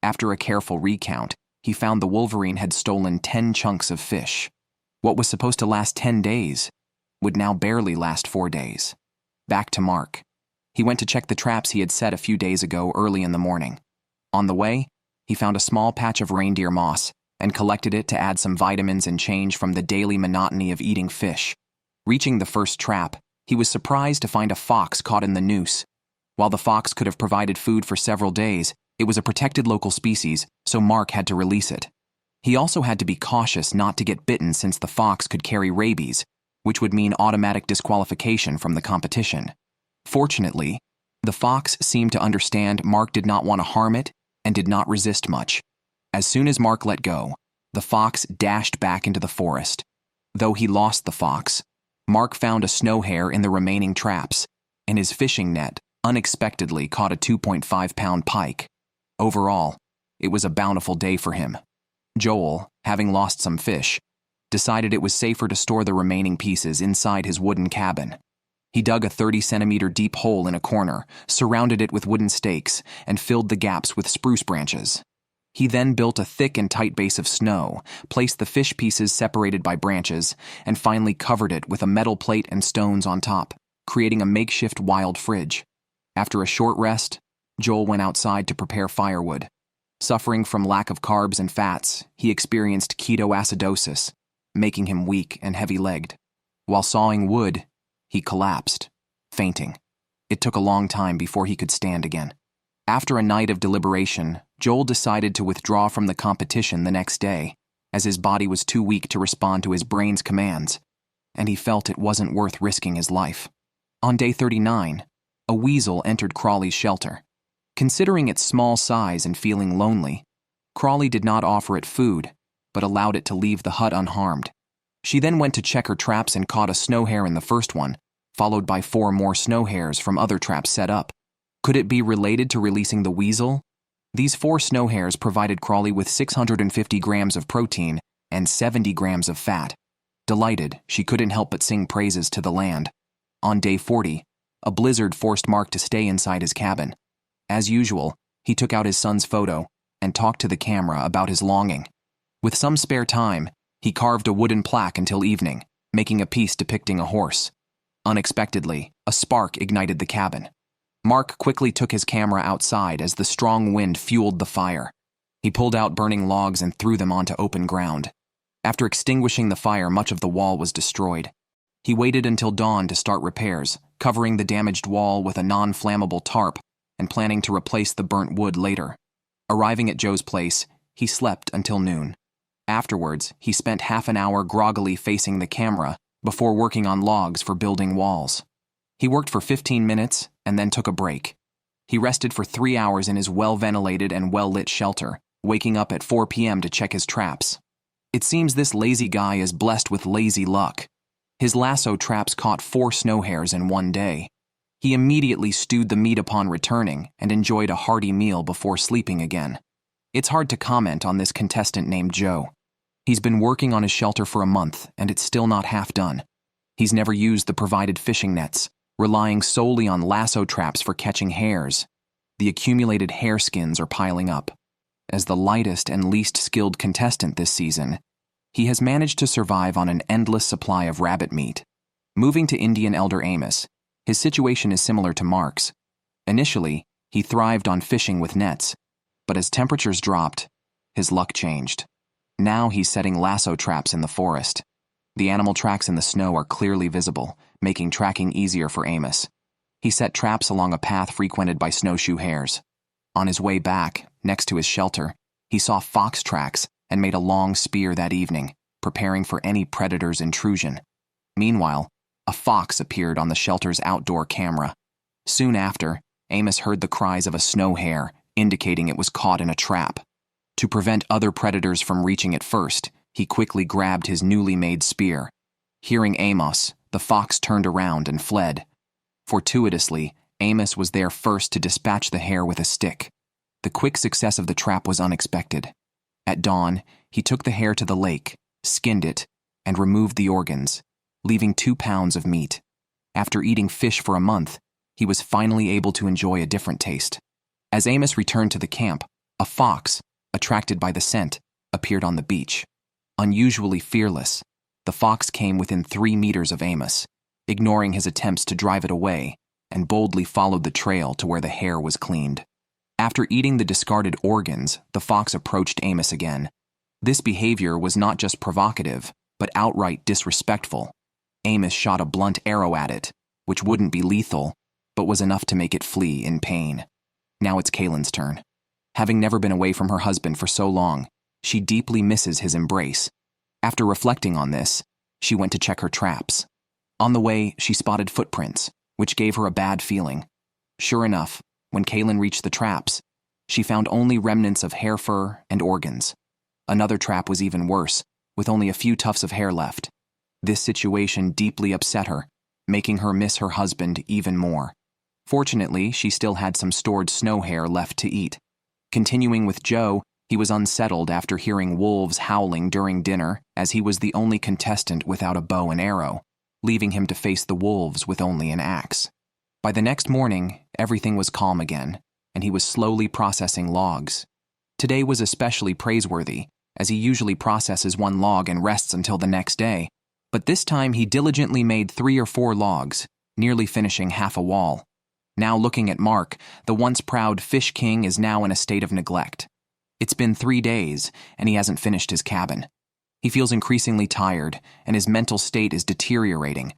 After a careful recount, he found the wolverine had stolen 10 chunks of fish. What was supposed to last 10 days would now barely last 4 days. Back to Mark. He went to check the traps he had set a few days ago early in the morning. On the way, he found a small patch of reindeer moss and collected it to add some vitamins and change from the daily monotony of eating fish. Reaching the first trap, he was surprised to find a fox caught in the noose. While the fox could have provided food for several days, it was a protected local species, so Mark had to release it. He also had to be cautious not to get bitten since the fox could carry rabies, which would mean automatic disqualification from the competition. Fortunately, the fox seemed to understand Mark did not want to harm it and did not resist much. As soon as Mark let go, the fox dashed back into the forest. Though he lost the fox, Mark found a snow hare in the remaining traps, and his fishing net unexpectedly caught a 2.5-pound pike. Overall, it was a bountiful day for him. Joel, having lost some fish, decided it was safer to store the remaining pieces inside his wooden cabin. He dug a 30-centimeter deep hole in a corner, surrounded it with wooden stakes, and filled the gaps with spruce branches. He then built a thick and tight base of snow, placed the fish pieces separated by branches, and finally covered it with a metal plate and stones on top, creating a makeshift wild fridge. After a short rest, Joel went outside to prepare firewood. Suffering from lack of carbs and fats, he experienced ketoacidosis, making him weak and heavy-legged. While sawing wood, he collapsed, fainting. It took a long time before he could stand again. After a night of deliberation, Joel decided to withdraw from the competition the next day, as his body was too weak to respond to his brain's commands, and he felt it wasn't worth risking his life. On day 39, a weasel entered Crawley's shelter. Considering its small size and feeling lonely, Crawley did not offer it food, but allowed it to leave the hut unharmed. She then went to check her traps and caught a snow hare in the first one, followed by 4 more snow hares from other traps set up. Could it be related to releasing the weasel? These 4 snow hares provided Crawley with 650 grams of protein and 70 grams of fat. Delighted, she couldn't help but sing praises to the land. On day 40, a blizzard forced Mark to stay inside his cabin. As usual, he took out his son's photo and talked to the camera about his longing. With some spare time, he carved a wooden plaque until evening, making a piece depicting a horse. Unexpectedly, a spark ignited the cabin. Mark quickly took his camera outside as the strong wind fueled the fire. He pulled out burning logs and threw them onto open ground. After extinguishing the fire, much of the wall was destroyed. He waited until dawn to start repairs, covering the damaged wall with a non-flammable tarp and planning to replace the burnt wood later. Arriving at Joe's place, he slept until noon. Afterwards, he spent half an hour groggily facing the camera before working on logs for building walls. He worked for 15 minutes and then took a break. He rested for 3 hours in his well-ventilated and well-lit shelter, waking up at 4 p.m. to check his traps. It seems this lazy guy is blessed with lazy luck. His lasso traps caught 4 snow hares in one day. He immediately stewed the meat upon returning and enjoyed a hearty meal before sleeping again. It's hard to comment on this contestant named Joe. He's been working on his shelter for a month and it's still not half done. He's never used the provided fishing nets, relying solely on lasso traps for catching hares. The accumulated hare skins are piling up. As the lightest and least skilled contestant this season, he has managed to survive on an endless supply of rabbit meat. Moving to Indian Elder Amos, his situation is similar to Mark's. Initially, he thrived on fishing with nets, but as temperatures dropped, his luck changed. Now he's setting lasso traps in the forest. The animal tracks in the snow are clearly visible, making tracking easier for Amos. He set traps along a path frequented by snowshoe hares. On his way back, next to his shelter, he saw fox tracks and made a long spear that evening, preparing for any predator's intrusion. Meanwhile, a fox appeared on the shelter's outdoor camera. Soon after, Amos heard the cries of a snow hare, indicating it was caught in a trap. To prevent other predators from reaching it first, he quickly grabbed his newly made spear. Hearing Amos, the fox turned around and fled. Fortuitously, Amos was there first to dispatch the hare with a stick. The quick success of the trap was unexpected. At dawn, he took the hare to the lake, skinned it, and removed the organs, leaving 2 pounds of meat. After eating fish for a month, he was finally able to enjoy a different taste. As Amos returned to the camp, a fox, attracted by the scent, appeared on the beach. Unusually fearless, the fox came within 3 meters of Amos, ignoring his attempts to drive it away, and boldly followed the trail to where the hare was cleaned. After eating the discarded organs, the fox approached Amos again. This behavior was not just provocative, but outright disrespectful. Amos shot a blunt arrow at it, which wouldn't be lethal, but was enough to make it flee in pain. Now it's Kaylin's turn. Having never been away from her husband for so long, she deeply misses his embrace. After reflecting on this, she went to check her traps. On the way, she spotted footprints, which gave her a bad feeling. Sure enough, when Kaylin reached the traps, she found only remnants of hare fur and organs. Another trap was even worse, with only a few tufts of hair left. This situation deeply upset her, making her miss her husband even more. Fortunately, she still had some stored snow hare left to eat. Continuing with Joe, he was unsettled after hearing wolves howling during dinner, as he was the only contestant without a bow and arrow, leaving him to face the wolves with only an axe. By the next morning, everything was calm again, and he was slowly processing logs. Today was especially praiseworthy, as he usually processes 1 log and rests until the next day, but this time he diligently made 3 or 4 logs, nearly finishing half a wall. Now looking at Mark, the once proud fish king is now in a state of neglect. It's been 3 days, and he hasn't finished his cabin. He feels increasingly tired, and his mental state is deteriorating,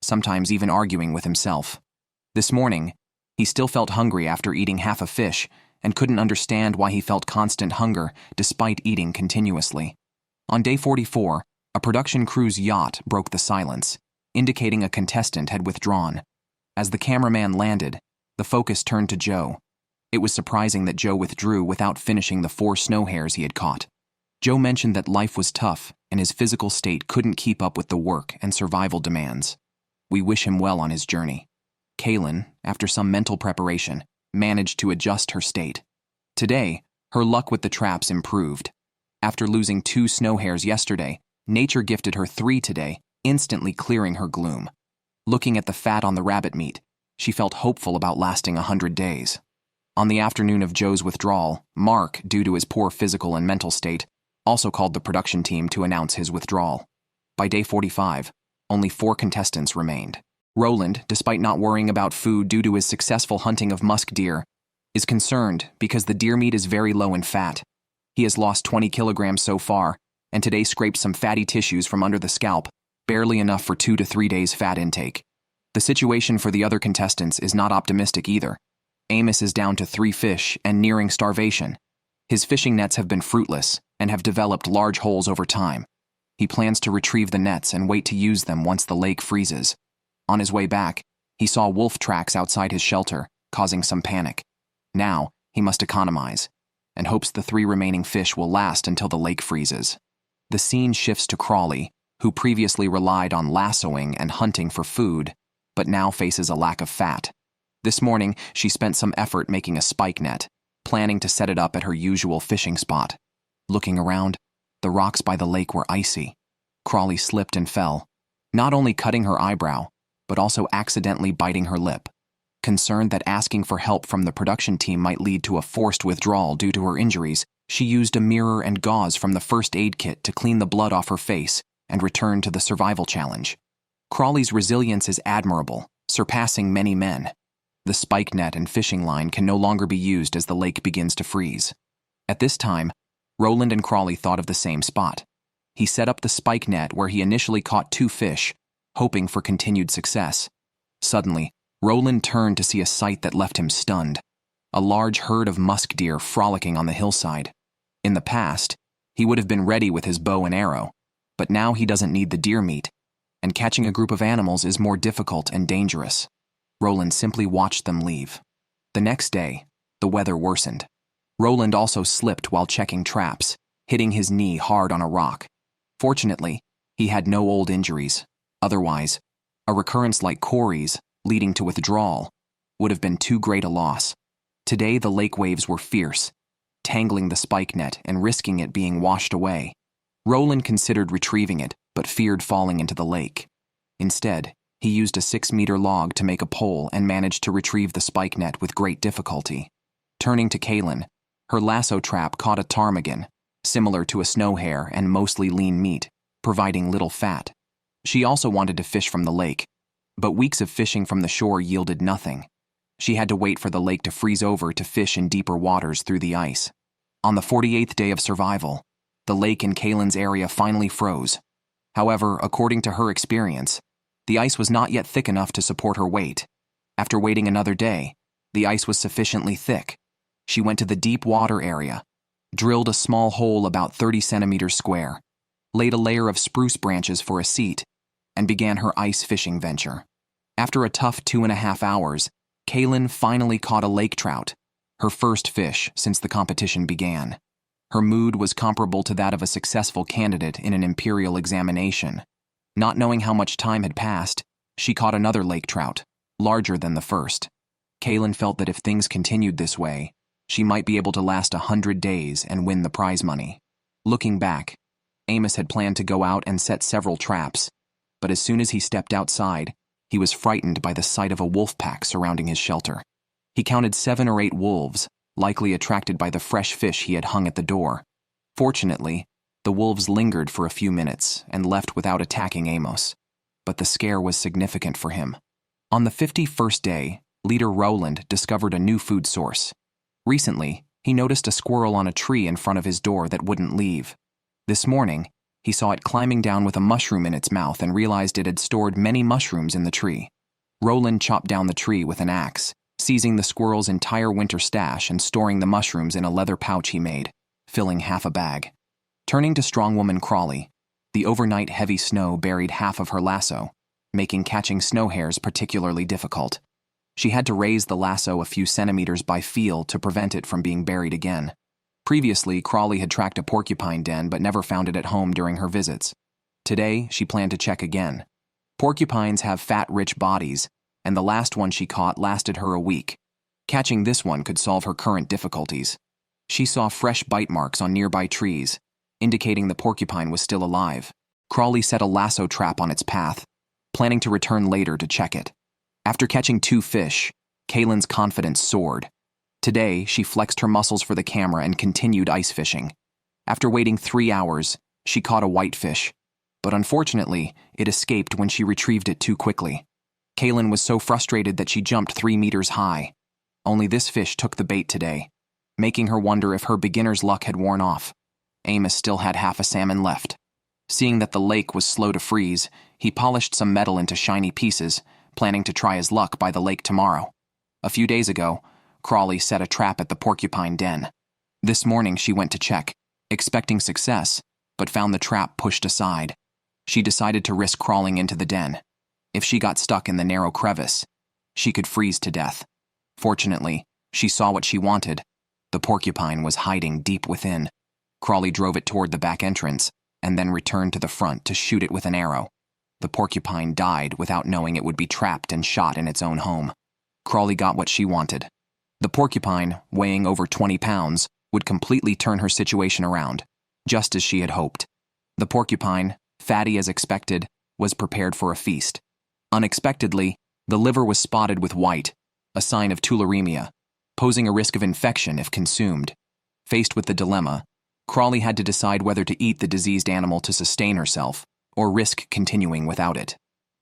sometimes even arguing with himself. This morning, he still felt hungry after eating half a fish, and couldn't understand why he felt constant hunger despite eating continuously. On day 44, a production crew's yacht broke the silence, indicating a contestant had withdrawn. As the cameraman landed, the focus turned to Joe. It was surprising that Joe withdrew without finishing the 4 snow hares he had caught. Joe mentioned that life was tough and his physical state couldn't keep up with the work and survival demands. We wish him well on his journey. Kaylin, after some mental preparation, managed to adjust her state. Today, her luck with the traps improved. After losing 2 snow hares yesterday, nature gifted her 3 today, instantly clearing her gloom. Looking at the fat on the rabbit meat, she felt hopeful about lasting 100 days. On the afternoon of Joe's withdrawal, Mark, due to his poor physical and mental state, also called the production team to announce his withdrawal. By day 45, only 4 contestants remained. Roland, despite not worrying about food due to his successful hunting of musk deer, is concerned because the deer meat is very low in fat. He has lost 20 kilograms so far, and today scraped some fatty tissues from under the scalp, barely enough for 2 to 3 days fat intake. The situation for the other contestants is not optimistic either. Amos is down to 3 fish and nearing starvation. His fishing nets have been fruitless and have developed large holes over time. He plans to retrieve the nets and wait to use them once the lake freezes. On his way back, he saw wolf tracks outside his shelter, causing some panic. Now, he must economize. and hopes the 3 remaining fish will last until the lake freezes. The scene shifts to Crawley, who previously relied on lassoing and hunting for food, but now faces a lack of fat. This morning, she spent some effort making a spike net, planning to set it up at her usual fishing spot. Looking around, the rocks by the lake were icy. Crawley slipped and fell, not only cutting her eyebrow, but also accidentally biting her lip. Concerned that asking for help from the production team might lead to a forced withdrawal due to her injuries, she used a mirror and gauze from the first aid kit to clean the blood off her face and return to the survival challenge. Crawley's resilience is admirable, surpassing many men. The spike net and fishing line can no longer be used as the lake begins to freeze. At this time, Roland and Crawley thought of the same spot. He set up the spike net where he initially caught 2 fish, hoping for continued success. Suddenly, Roland turned to see a sight that left him stunned. A large herd of musk deer frolicking on the hillside. In the past, he would have been ready with his bow and arrow, but now he doesn't need the deer meat, and catching a group of animals is more difficult and dangerous. Roland simply watched them leave. The next day, the weather worsened. Roland also slipped while checking traps, hitting his knee hard on a rock. Fortunately, he had no old injuries. Otherwise, a recurrence like Corey's, leading to withdrawal, would have been too great a loss. Today, the lake waves were fierce, tangling the spike net and risking it being washed away. Roland considered retrieving it, but feared falling into the lake. Instead, he used a 6-meter log to make a pole and managed to retrieve the spike net with great difficulty. Turning to Kaylin, her lasso trap caught a ptarmigan, similar to a snow hare and mostly lean meat, providing little fat. She also wanted to fish from the lake, but weeks of fishing from the shore yielded nothing. She had to wait for the lake to freeze over to fish in deeper waters through the ice. On the 48th day of survival, the lake in Kaylin's area finally froze. However, according to her experience, the ice was not yet thick enough to support her weight. After waiting another day, the ice was sufficiently thick. She went to the deep water area, drilled a small hole about 30 centimeters square, laid a layer of spruce branches for a seat, and began her ice fishing venture. After a tough 2.5 hours, Kaylin finally caught a lake trout, her first fish since the competition began. Her mood was comparable to that of a successful candidate in an imperial examination. Not knowing how much time had passed, she caught another lake trout, larger than the first. Kaylin felt that if things continued this way, she might be able to last 100 days and win the prize money. Looking back, Amos had planned to go out and set several traps, but as soon as he stepped outside, he was frightened by the sight of a wolf pack surrounding his shelter. He counted 7 or 8 wolves, likely attracted by the fresh fish he had hung at the door. Fortunately, the wolves lingered for a few minutes and left without attacking Amos, but the scare was significant for him. On the 51st day, leader Roland discovered a new food source. Recently, he noticed a squirrel on a tree in front of his door that wouldn't leave. This morning, he saw it climbing down with a mushroom in its mouth and realized it had stored many mushrooms in the tree. Roland chopped down the tree with an axe, seizing the squirrel's entire winter stash and storing the mushrooms in a leather pouch he made, filling half a bag. Turning to strongwoman Crawley, the overnight heavy snow buried half of her lasso, making catching snow hares particularly difficult. She had to raise the lasso a few centimeters by feel to prevent it from being buried again. Previously, Crawley had tracked a porcupine den but never found it at home during her visits. Today, she planned to check again. Porcupines have fat-rich bodies, and the last one she caught lasted her a week. Catching this one could solve her current difficulties. She saw fresh bite marks on nearby trees, indicating the porcupine was still alive. Crawley set a lasso trap on its path, planning to return later to check it. After catching 2 fish, Kaylin's confidence soared. Today, she flexed her muscles for the camera and continued ice fishing. After waiting 3 hours, she caught a whitefish, but unfortunately, it escaped when she retrieved it too quickly. Kaylin was so frustrated that she jumped 3 meters high. Only this fish took the bait today, making her wonder if her beginner's luck had worn off. Amos still had half a salmon left. Seeing that the lake was slow to freeze, he polished some metal into shiny pieces, planning to try his luck by the lake tomorrow. A few days ago, Crawley set a trap at the porcupine den. This morning she went to check, expecting success, but found the trap pushed aside. She decided to risk crawling into the den. If she got stuck in the narrow crevice, she could freeze to death. Fortunately, she saw what she wanted, The porcupine was hiding deep within. Crawley drove it toward the back entrance, and then returned to the front to shoot it with an arrow. The porcupine died without knowing it would be trapped and shot in its own home. Crawley got what she wanted. The porcupine, weighing over 20 pounds, would completely turn her situation around, just as she had hoped. The porcupine, fatty as expected, was prepared for a feast. Unexpectedly, the liver was spotted with white, a sign of tularemia, posing a risk of infection if consumed. Faced with the dilemma, Crawley had to decide whether to eat the diseased animal to sustain herself, or risk continuing without it.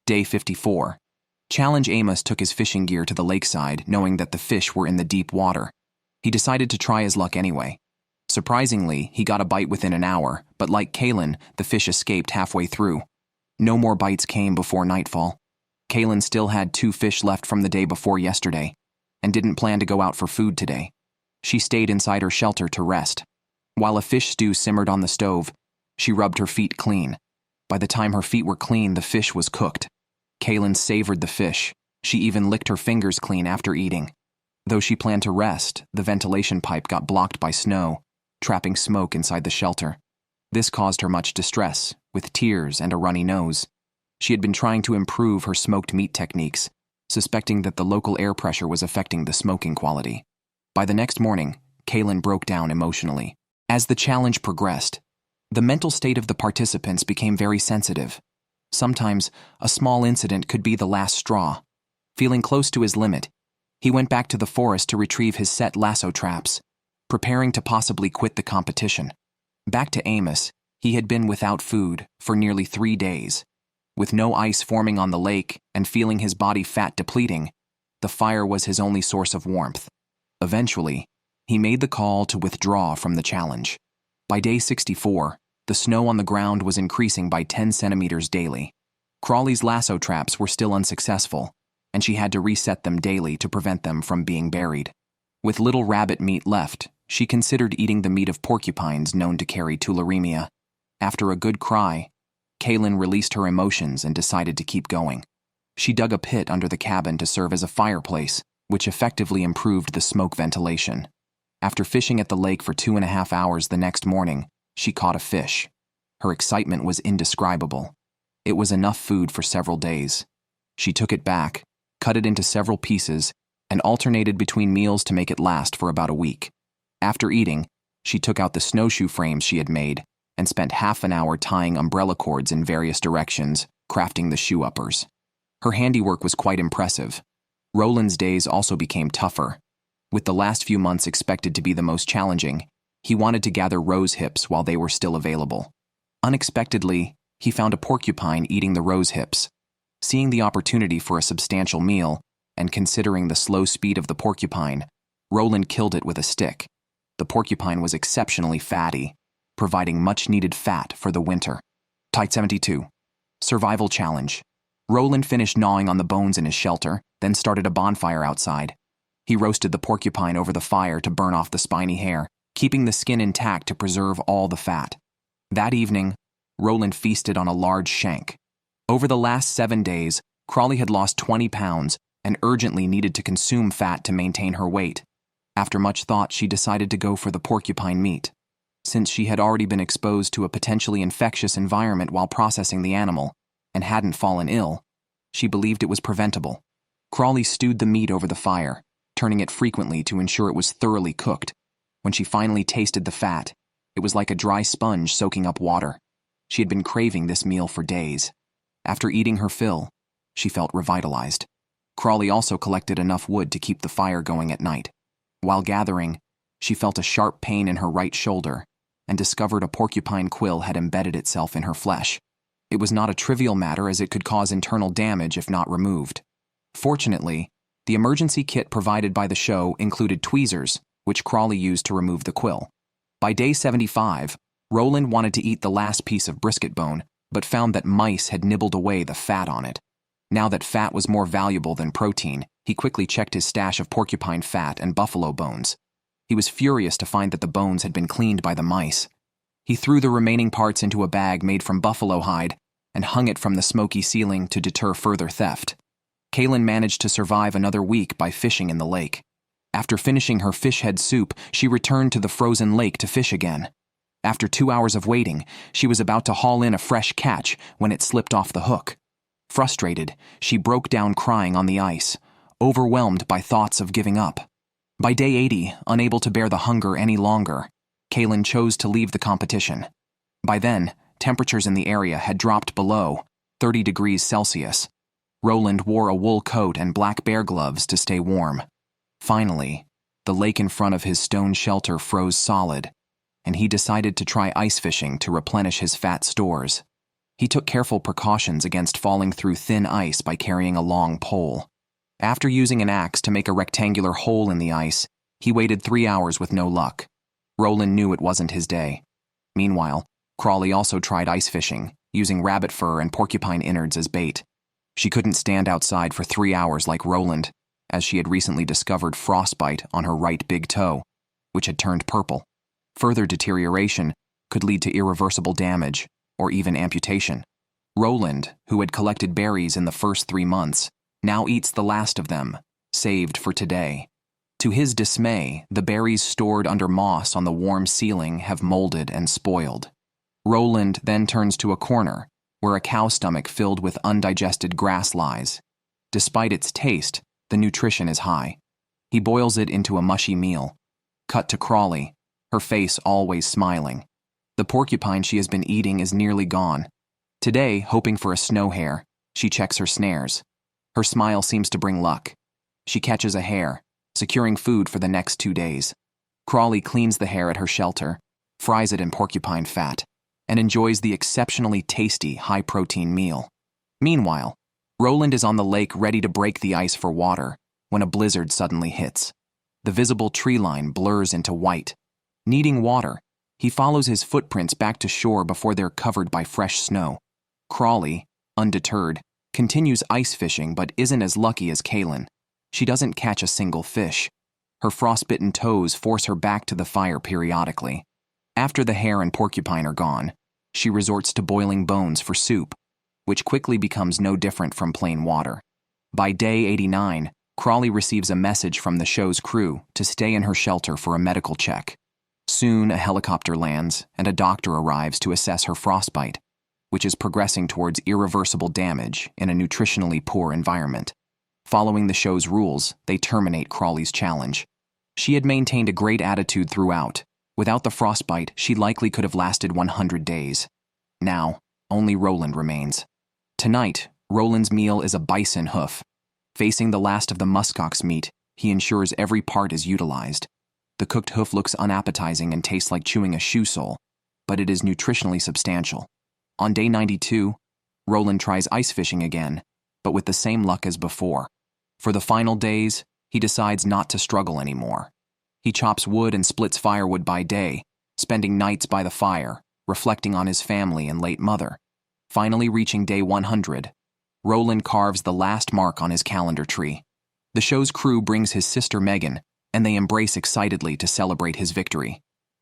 Day 54. Challenge Amos took his fishing gear to the lakeside, knowing that the fish were in the deep water. He decided to try his luck anyway. Surprisingly, he got a bite within an hour, but like Kalen, the fish escaped halfway through. No more bites came before nightfall. Kalen still had 2 fish left from the day before yesterday, and didn't plan to go out for food today. She stayed inside her shelter to rest. While a fish stew simmered on the stove, she rubbed her feet clean. By the time her feet were clean, the fish was cooked. Kalen savored the fish. She even licked her fingers clean after eating. Though she planned to rest, the ventilation pipe got blocked by snow, trapping smoke inside the shelter. This caused her much distress, with tears and a runny nose. She had been trying to improve her smoked meat techniques, suspecting that the local air pressure was affecting the smoking quality. By the next morning, Kalen broke down emotionally. As the challenge progressed, the mental state of the participants became very sensitive. Sometimes, a small incident could be the last straw. Feeling close to his limit, he went back to the forest to retrieve his set lasso traps, preparing to possibly quit the competition. Back to Amos, he had been without food for nearly 3 days. With no ice forming on the lake and feeling his body fat depleting, the fire was his only source of warmth. Eventually, he made the call to withdraw from the challenge. By day 64, the snow on the ground was increasing by 10 centimeters daily. Crawley's lasso traps were still unsuccessful, and she had to reset them daily to prevent them from being buried. With little rabbit meat left, she considered eating the meat of porcupines known to carry tularemia. After a good cry, Kalen released her emotions and decided to keep going. She dug a pit under the cabin to serve as a fireplace, which effectively improved the smoke ventilation. After fishing at the lake for 2.5 hours the next morning, she caught a fish. Her excitement was indescribable. It was enough food for several days. She took it back, cut it into several pieces, and alternated between meals to make it last for about a week. After eating, she took out the snowshoe frames she had made and spent half an hour tying umbrella cords in various directions, crafting the shoe uppers. Her handiwork was quite impressive. Roland's days also became tougher. With the last few months expected to be the most challenging, he wanted to gather rose hips while they were still available. Unexpectedly, he found a porcupine eating the rose hips. Seeing the opportunity for a substantial meal, and considering the slow speed of the porcupine, Roland killed it with a stick. The porcupine was exceptionally fatty, providing much-needed fat for the winter. Type 72. Survival Challenge. Roland finished gnawing on the bones in his shelter, then started a bonfire outside. He roasted the porcupine over the fire to burn off the spiny hair, keeping the skin intact to preserve all the fat. That evening, Roland feasted on a large shank. Over the last 7 days, Crawley had lost 20 pounds and urgently needed to consume fat to maintain her weight. After much thought, she decided to go for the porcupine meat. Since she had already been exposed to a potentially infectious environment while processing the animal and hadn't fallen ill, she believed it was preventable. Crawley stewed the meat over the fire, turning it frequently to ensure it was thoroughly cooked. When she finally tasted the fat, it was like a dry sponge soaking up water. She had been craving this meal for days. After eating her fill, she felt revitalized. Crawley also collected enough wood to keep the fire going at night. While gathering, she felt a sharp pain in her right shoulder and discovered a porcupine quill had embedded itself in her flesh. It was not a trivial matter as it could cause internal damage if not removed. Fortunately, the emergency kit provided by the show included tweezers, which Crawley used to remove the quill. By day 75, Roland wanted to eat the last piece of brisket bone, but found that mice had nibbled away the fat on it. Now that fat was more valuable than protein, he quickly checked his stash of porcupine fat and buffalo bones. He was furious to find that the bones had been cleaned by the mice. He threw the remaining parts into a bag made from buffalo hide and hung it from the smoky ceiling to deter further theft. Kalen managed to survive another week by fishing in the lake. After finishing her fish head soup, she returned to the frozen lake to fish again. After 2 hours of waiting, she was about to haul in a fresh catch when it slipped off the hook. Frustrated, she broke down crying on the ice, overwhelmed by thoughts of giving up. By day 80, unable to bear the hunger any longer, Kaylin chose to leave the competition. By then, temperatures in the area had dropped below 30 degrees Celsius. Roland wore a wool coat and black bear gloves to stay warm. Finally, the lake in front of his stone shelter froze solid, and he decided to try ice fishing to replenish his fat stores. He took careful precautions against falling through thin ice by carrying a long pole. After using an axe to make a rectangular hole in the ice, he waited 3 hours with no luck. Roland knew it wasn't his day. Meanwhile, Crawley also tried ice fishing, using rabbit fur and porcupine innards as bait. She couldn't stand outside for 3 hours like Roland, as she had recently discovered frostbite on her right big toe, which had turned purple. Further deterioration could lead to irreversible damage, or even amputation. Roland, who had collected berries in the first 3 months, now eats the last of them, saved for today. To his dismay, the berries stored under moss on the warm ceiling have molded and spoiled. Roland then turns to a corner, where a cow stomach filled with undigested grass lies. Despite its taste, the nutrition is high. He boils it into a mushy meal. Cut to Crawley, her face always smiling. The porcupine she has been eating is nearly gone. Today, hoping for a snow hare, she checks her snares. Her smile seems to bring luck. She catches a hare, securing food for the next 2 days. Crawley cleans the hare at her shelter, fries it in porcupine fat, and enjoys the exceptionally tasty, high-protein meal. Meanwhile, Roland is on the lake ready to break the ice for water when a blizzard suddenly hits. The visible tree line blurs into white. Needing water, he follows his footprints back to shore before they're covered by fresh snow. Crawley, undeterred, continues ice fishing but isn't as lucky as Kaylin. She doesn't catch a single fish. Her frostbitten toes force her back to the fire periodically. After the hare and porcupine are gone, she resorts to boiling bones for soup, which quickly becomes no different from plain water. By day 89, Crawley receives a message from the show's crew to stay in her shelter for a medical check. Soon, a helicopter lands and a doctor arrives to assess her frostbite, which is progressing towards irreversible damage in a nutritionally poor environment. Following the show's rules, they terminate Crawley's challenge. She had maintained a great attitude throughout. Without the frostbite, she likely could have lasted 100 days. Now, only Roland remains. Tonight, Roland's meal is a bison hoof. Facing the last of the muskox meat, he ensures every part is utilized. The cooked hoof looks unappetizing and tastes like chewing a shoe sole, but it is nutritionally substantial. On day 92, Roland tries ice fishing again, but with the same luck as before. For the final days, he decides not to struggle anymore. He chops wood and splits firewood by day, spending nights by the fire, reflecting on his family and late mother. Finally reaching day 100, Roland carves the last mark on his calendar tree. The show's crew brings his sister Megan, and they embrace excitedly to celebrate his victory.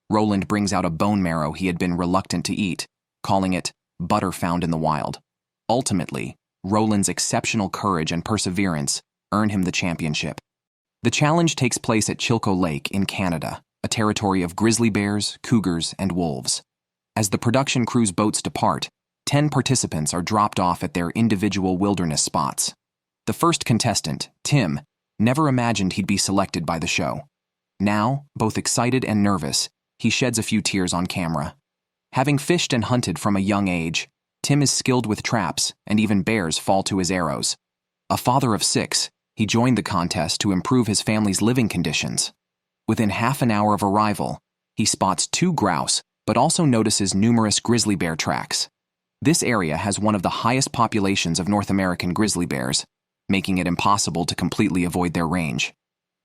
Roland brings out a bone marrow he had been reluctant to eat, calling it butter found in the wild. Ultimately, Roland's exceptional courage and perseverance earn him the championship. The challenge takes place at Chilko Lake in Canada, a territory of grizzly bears, cougars, and wolves. As the production crew's boats depart, 10 participants are dropped off at their individual wilderness spots. The first contestant, Tim, never imagined he'd be selected by the show. Now, both excited and nervous, he sheds a few tears on camera. Having fished and hunted from a young age, Tim is skilled with traps, and even bears fall to his arrows. A father of 6, he joined the contest to improve his family's living conditions. Within half an hour of arrival, he spots 2 grouse, but also notices numerous grizzly bear tracks. This area has one of the highest populations of North American grizzly bears, making it impossible to completely avoid their range.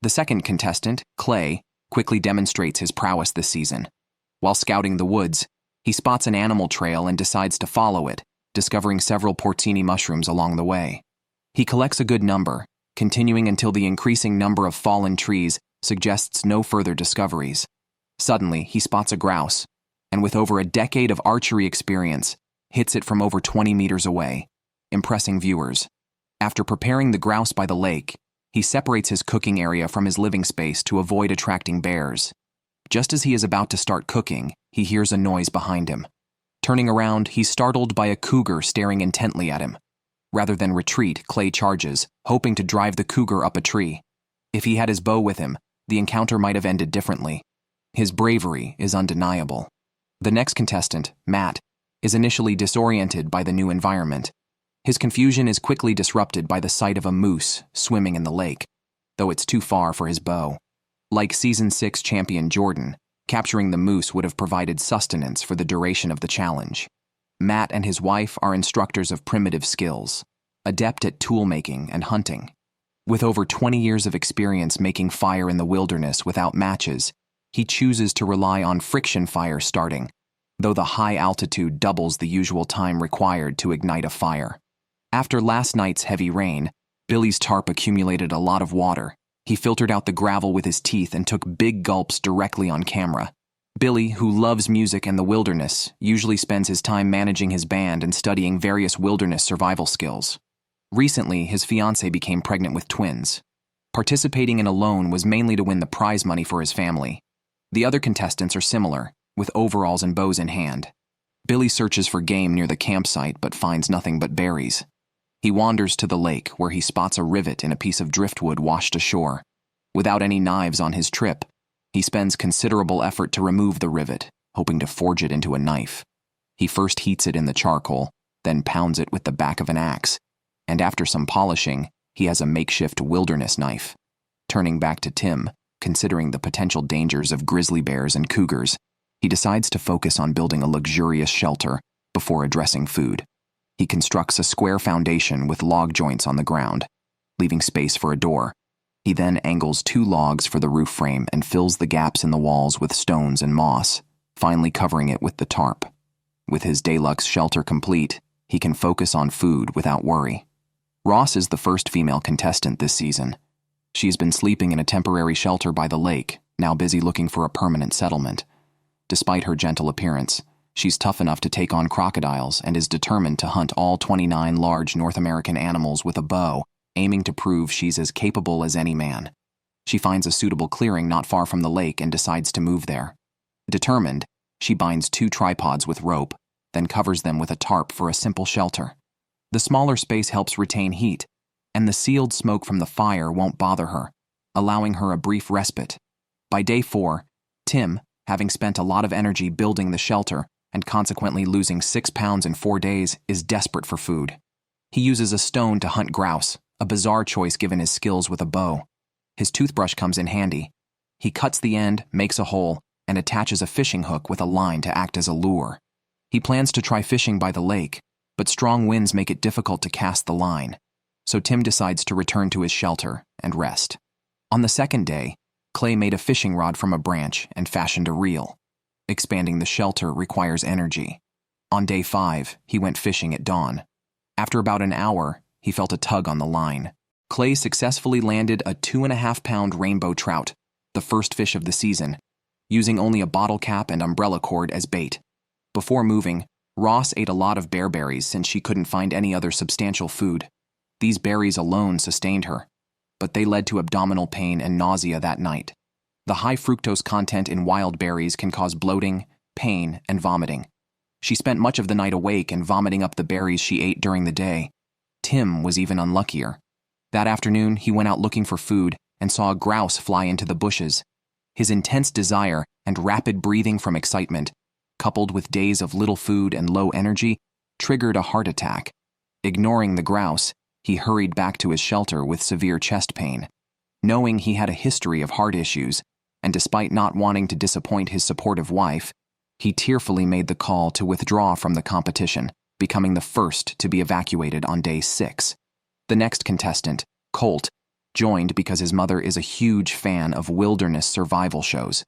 The second contestant, Clay, quickly demonstrates his prowess this season. While scouting the woods, he spots an animal trail and decides to follow it, discovering several porcini mushrooms along the way. He collects a good number, continuing until the increasing number of fallen trees suggests no further discoveries. Suddenly, he spots a grouse, and with over a decade of archery experience, hits it from over 20 meters away, impressing viewers. After preparing the grouse by the lake, He separates his cooking area from his living space to avoid attracting bears. Just as he is about to start cooking, he hears a noise behind him. Turning around, he's startled by a cougar staring intently at him. Rather than retreat, Clay charges, hoping to drive the cougar up a tree. If he had his bow with him, the encounter might have ended differently. His bravery is undeniable. The next contestant, Matt, is initially disoriented by the new environment. His confusion is quickly disrupted by the sight of a moose swimming in the lake, though it's too far for his bow. Like Season 6 champion Jordan, capturing the moose would have provided sustenance for the duration of the challenge. Matt and his wife are instructors of primitive skills, adept at tool-making and hunting. With over 20 years of experience making fire in the wilderness without matches, he chooses to rely on friction fire starting, though the high altitude doubles the usual time required to ignite a fire. After last night's heavy rain, Billy's tarp accumulated a lot of water. He filtered out the gravel with his teeth and took big gulps directly on camera. Billy, who loves music and the wilderness, usually spends his time managing his band and studying various wilderness survival skills. Recently, his fiancée became pregnant with twins. Participating in Alone was mainly to win the prize money for his family. The other contestants are similar, with overalls and bows in hand. Billy searches for game near the campsite but finds nothing but berries. He wanders to the lake where he spots a rivet in a piece of driftwood washed ashore. Without any knives on his trip, he spends considerable effort to remove the rivet, hoping to forge it into a knife. He first heats it in the charcoal, then pounds it with the back of an axe, and after some polishing, he has a makeshift wilderness knife. Turning back to Tim, considering the potential dangers of grizzly bears and cougars, he decides to focus on building a luxurious shelter before addressing food. He constructs a square foundation with log joints on the ground, leaving space for a door. He then angles 2 logs for the roof frame and fills the gaps in the walls with stones and moss, finally covering it with the tarp. With his deluxe shelter complete, he can focus on food without worry. Ross is the first female contestant this season. She's been sleeping in a temporary shelter by the lake, now busy looking for a permanent settlement. Despite her gentle appearance, she's tough enough to take on crocodiles and is determined to hunt all 29 large North American animals with a bow, aiming to prove she's as capable as any man. She finds a suitable clearing not far from the lake and decides to move there. Determined, she binds 2 tripods with rope, then covers them with a tarp for a simple shelter. The smaller space helps retain heat, and the sealed smoke from the fire won't bother her, allowing her a brief respite. By day 4, Tim, having spent a lot of energy building the shelter and consequently losing 6 pounds in 4 days, is desperate for food. He uses a stone to hunt grouse, a bizarre choice given his skills with a bow. His toothbrush comes in handy. He cuts the end, makes a hole, and attaches a fishing hook with a line to act as a lure. He plans to try fishing by the lake, but strong winds make it difficult to cast the line, so Tim decides to return to his shelter and rest. On the second day, Clay made a fishing rod from a branch and fashioned a reel. Expanding the shelter requires energy. On day 5, he went fishing at dawn. After about an hour, he felt a tug on the line. Clay successfully landed a 2.5-pound rainbow trout, the first fish of the season, using only a bottle cap and umbrella cord as bait. Before moving, Ross ate a lot of bearberries since she couldn't find any other substantial food. These berries alone sustained her, but they led to abdominal pain and nausea that night. The high fructose content in wild berries can cause bloating, pain, and vomiting. She spent much of the night awake and vomiting up the berries she ate during the day. Tim was even unluckier. That afternoon, he went out looking for food and saw a grouse fly into the bushes. His intense desire and rapid breathing from excitement, coupled with days of little food and low energy, triggered a heart attack. Ignoring the grouse, he hurried back to his shelter with severe chest pain. Knowing he had a history of heart issues, and despite not wanting to disappoint his supportive wife, he tearfully made the call to withdraw from the competition, becoming the first to be evacuated on day 6. The next contestant, Colt, joined because his mother is a huge fan of wilderness survival shows.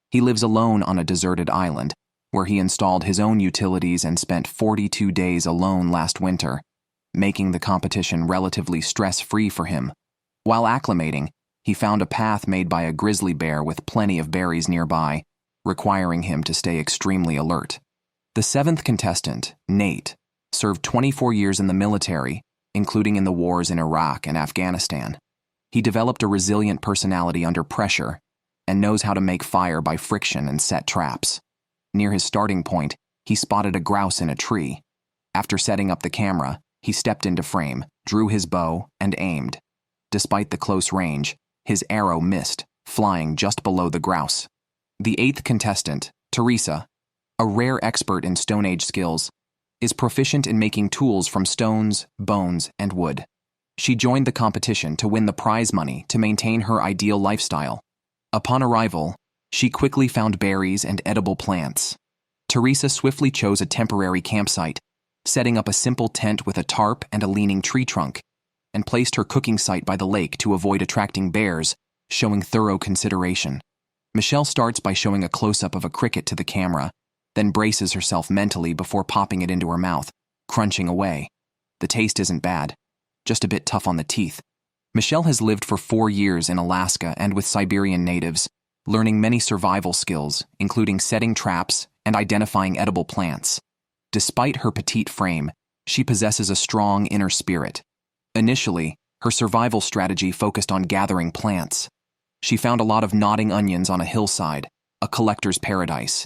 He lives alone on a deserted island, where he installed his own utilities and spent 42 days alone last winter, making the competition relatively stress-free for him. While acclimating, he found a path made by a grizzly bear with plenty of berries nearby, requiring him to stay extremely alert. The 7th contestant, Nate, served 24 years in the military, including in the wars in Iraq and Afghanistan. He developed a resilient personality under pressure and knows how to make fire by friction and set traps. Near his starting point, he spotted a grouse in a tree. After setting up the camera, he stepped into frame, drew his bow, and aimed. Despite the close range, his arrow missed, flying just below the grouse. The eighth contestant, Teresa, a rare expert in Stone Age skills, is proficient in making tools from stones, bones, and wood. She joined the competition to win the prize money to maintain her ideal lifestyle. Upon arrival, she quickly found berries and edible plants. Teresa swiftly chose a temporary campsite, setting up a simple tent with a tarp and a leaning tree trunk, and placed her cooking site by the lake to avoid attracting bears, showing thorough consideration. Michelle starts by showing a close-up of a cricket to the camera, then braces herself mentally before popping it into her mouth, crunching away. The taste isn't bad, just a bit tough on the teeth. Michelle has lived for 4 years in Alaska and with Siberian natives, learning many survival skills, including setting traps and identifying edible plants. Despite her petite frame, she possesses a strong inner spirit. Initially, her survival strategy focused on gathering plants. She found a lot of nodding onions on a hillside, a collector's paradise.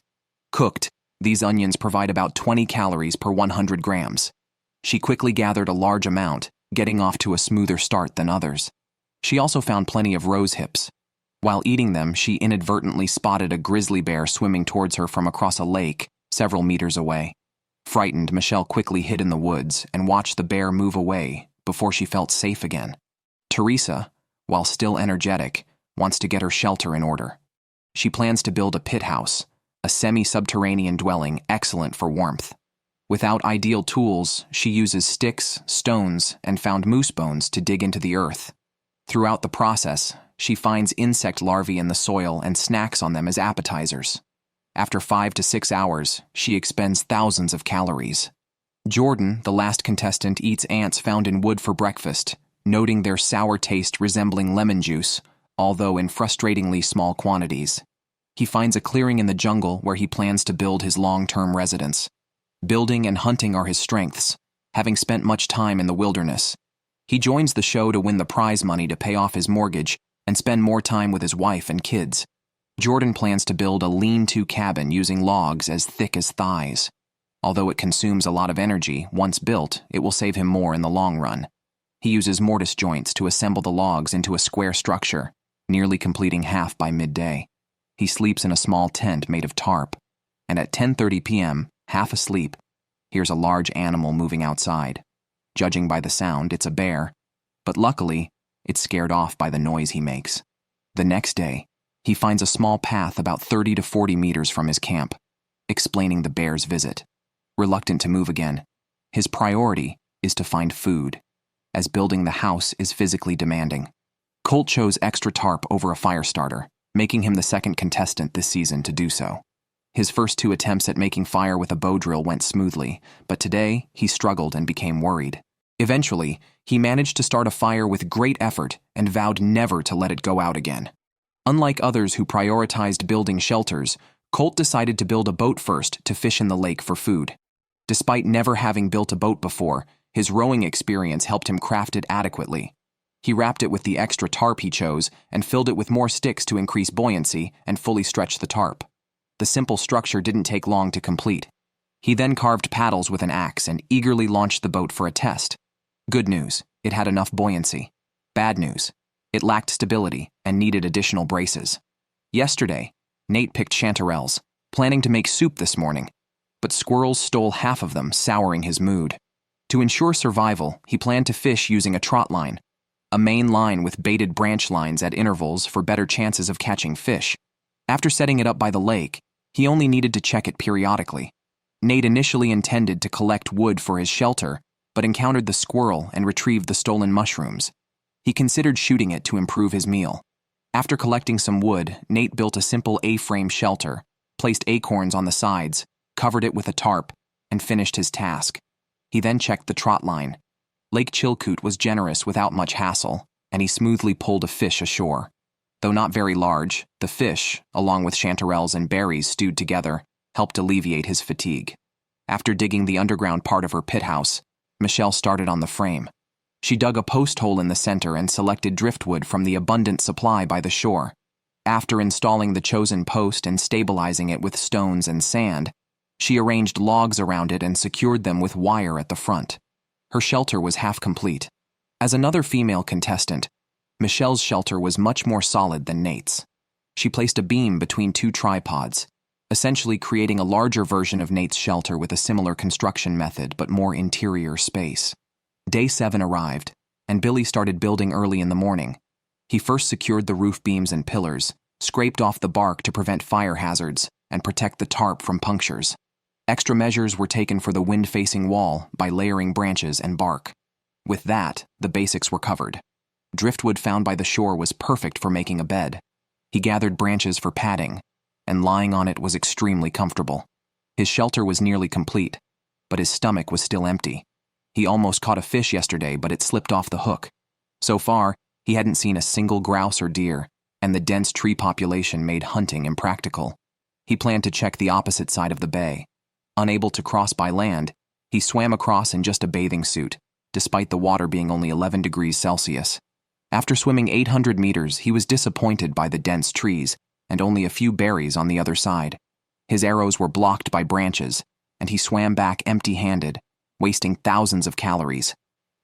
Cooked, these onions provide about 20 calories per 100 grams. She quickly gathered a large amount, getting off to a smoother start than others. She also found plenty of rose hips. While eating them, she inadvertently spotted a grizzly bear swimming towards her from across a lake, several meters away. Frightened, Michelle quickly hid in the woods and watched the bear move away before she felt safe again. Teresa, while still energetic, wants to get her shelter in order. She plans to build a pit house, a semi-subterranean dwelling excellent for warmth. Without ideal tools, she uses sticks, stones, and found moose bones to dig into the earth. Throughout the process, she finds insect larvae in the soil and snacks on them as appetizers. After 5 to 6 hours, she expends thousands of calories. Jordan, the last contestant, eats ants found in wood for breakfast, noting their sour taste resembling lemon juice, although in frustratingly small quantities. He finds a clearing in the jungle where he plans to build his long-term residence. Building and hunting are his strengths, having spent much time in the wilderness. He joins the show to win the prize money to pay off his mortgage and spend more time with his wife and kids. Jordan plans to build a lean-to cabin using logs as thick as thighs. Although it consumes a lot of energy, once built, it will save him more in the long run. He uses mortise joints to assemble the logs into a square structure, nearly completing half by midday. He sleeps in a small tent made of tarp, and at 10:30 p.m., half asleep, hears a large animal moving outside. Judging by the sound, it's a bear, but luckily, it's scared off by the noise he makes. The next day, he finds a small path about 30 to 40 meters from his camp, explaining the bear's visit. Reluctant to move again, his priority is to find food, as building the house is physically demanding. Colt chose extra tarp over a fire starter, making him the second contestant this season to do so. His first 2 attempts at making fire with a bow drill went smoothly, but today he struggled and became worried. Eventually, he managed to start a fire with great effort and vowed never to let it go out again. Unlike others who prioritized building shelters, Colt decided to build a boat first to fish in the lake for food. Despite never having built a boat before, his rowing experience helped him craft it adequately. He wrapped it with the extra tarp he chose and filled it with more sticks to increase buoyancy and fully stretch the tarp. The simple structure didn't take long to complete. He then carved paddles with an axe and eagerly launched the boat for a test. Good news, it had enough buoyancy. Bad news, it lacked stability and needed additional braces. Yesterday, Nate picked chanterelles, planning to make soup this morning, but squirrels stole half of them, souring his mood. To ensure survival, he planned to fish using a trot line, a main line with baited branch lines at intervals for better chances of catching fish. After setting it up by the lake, he only needed to check it periodically. Nate initially intended to collect wood for his shelter, but encountered the squirrel and retrieved the stolen mushrooms. He considered shooting it to improve his meal. After collecting some wood, Nate built a simple A-frame shelter, placed acorns on the sides, covered it with a tarp, and finished his task. He then checked the trot line. Lake Chilkoot was generous without much hassle, and he smoothly pulled a fish ashore. Though not very large, the fish, along with chanterelles and berries stewed together, helped alleviate his fatigue. After digging the underground part of her pit house, Michelle started on the frame. She dug a post hole in the center and selected driftwood from the abundant supply by the shore. After installing the chosen post and stabilizing it with stones and sand, she arranged logs around it and secured them with wire at the front. Her shelter was half complete. As another female contestant, Michelle's shelter was much more solid than Nate's. She placed a beam between two tripods, essentially creating a larger version of Nate's shelter with a similar construction method but more interior space. Day 7 arrived, and Billy started building early in the morning. He first secured the roof beams and pillars, scraped off the bark to prevent fire hazards, and protect the tarp from punctures. Extra measures were taken for the wind-facing wall by layering branches and bark. With that, the basics were covered. Driftwood found by the shore was perfect for making a bed. He gathered branches for padding, and lying on it was extremely comfortable. His shelter was nearly complete, but his stomach was still empty. He almost caught a fish yesterday, but it slipped off the hook. So far, he hadn't seen a single grouse or deer, and the dense tree population made hunting impractical. He planned to check the opposite side of the bay. Unable to cross by land, he swam across in just a bathing suit, despite the water being only 11 degrees Celsius. After swimming 800 meters, he was disappointed by the dense trees and only a few berries on the other side. His arrows were blocked by branches, and he swam back empty-handed, wasting thousands of calories.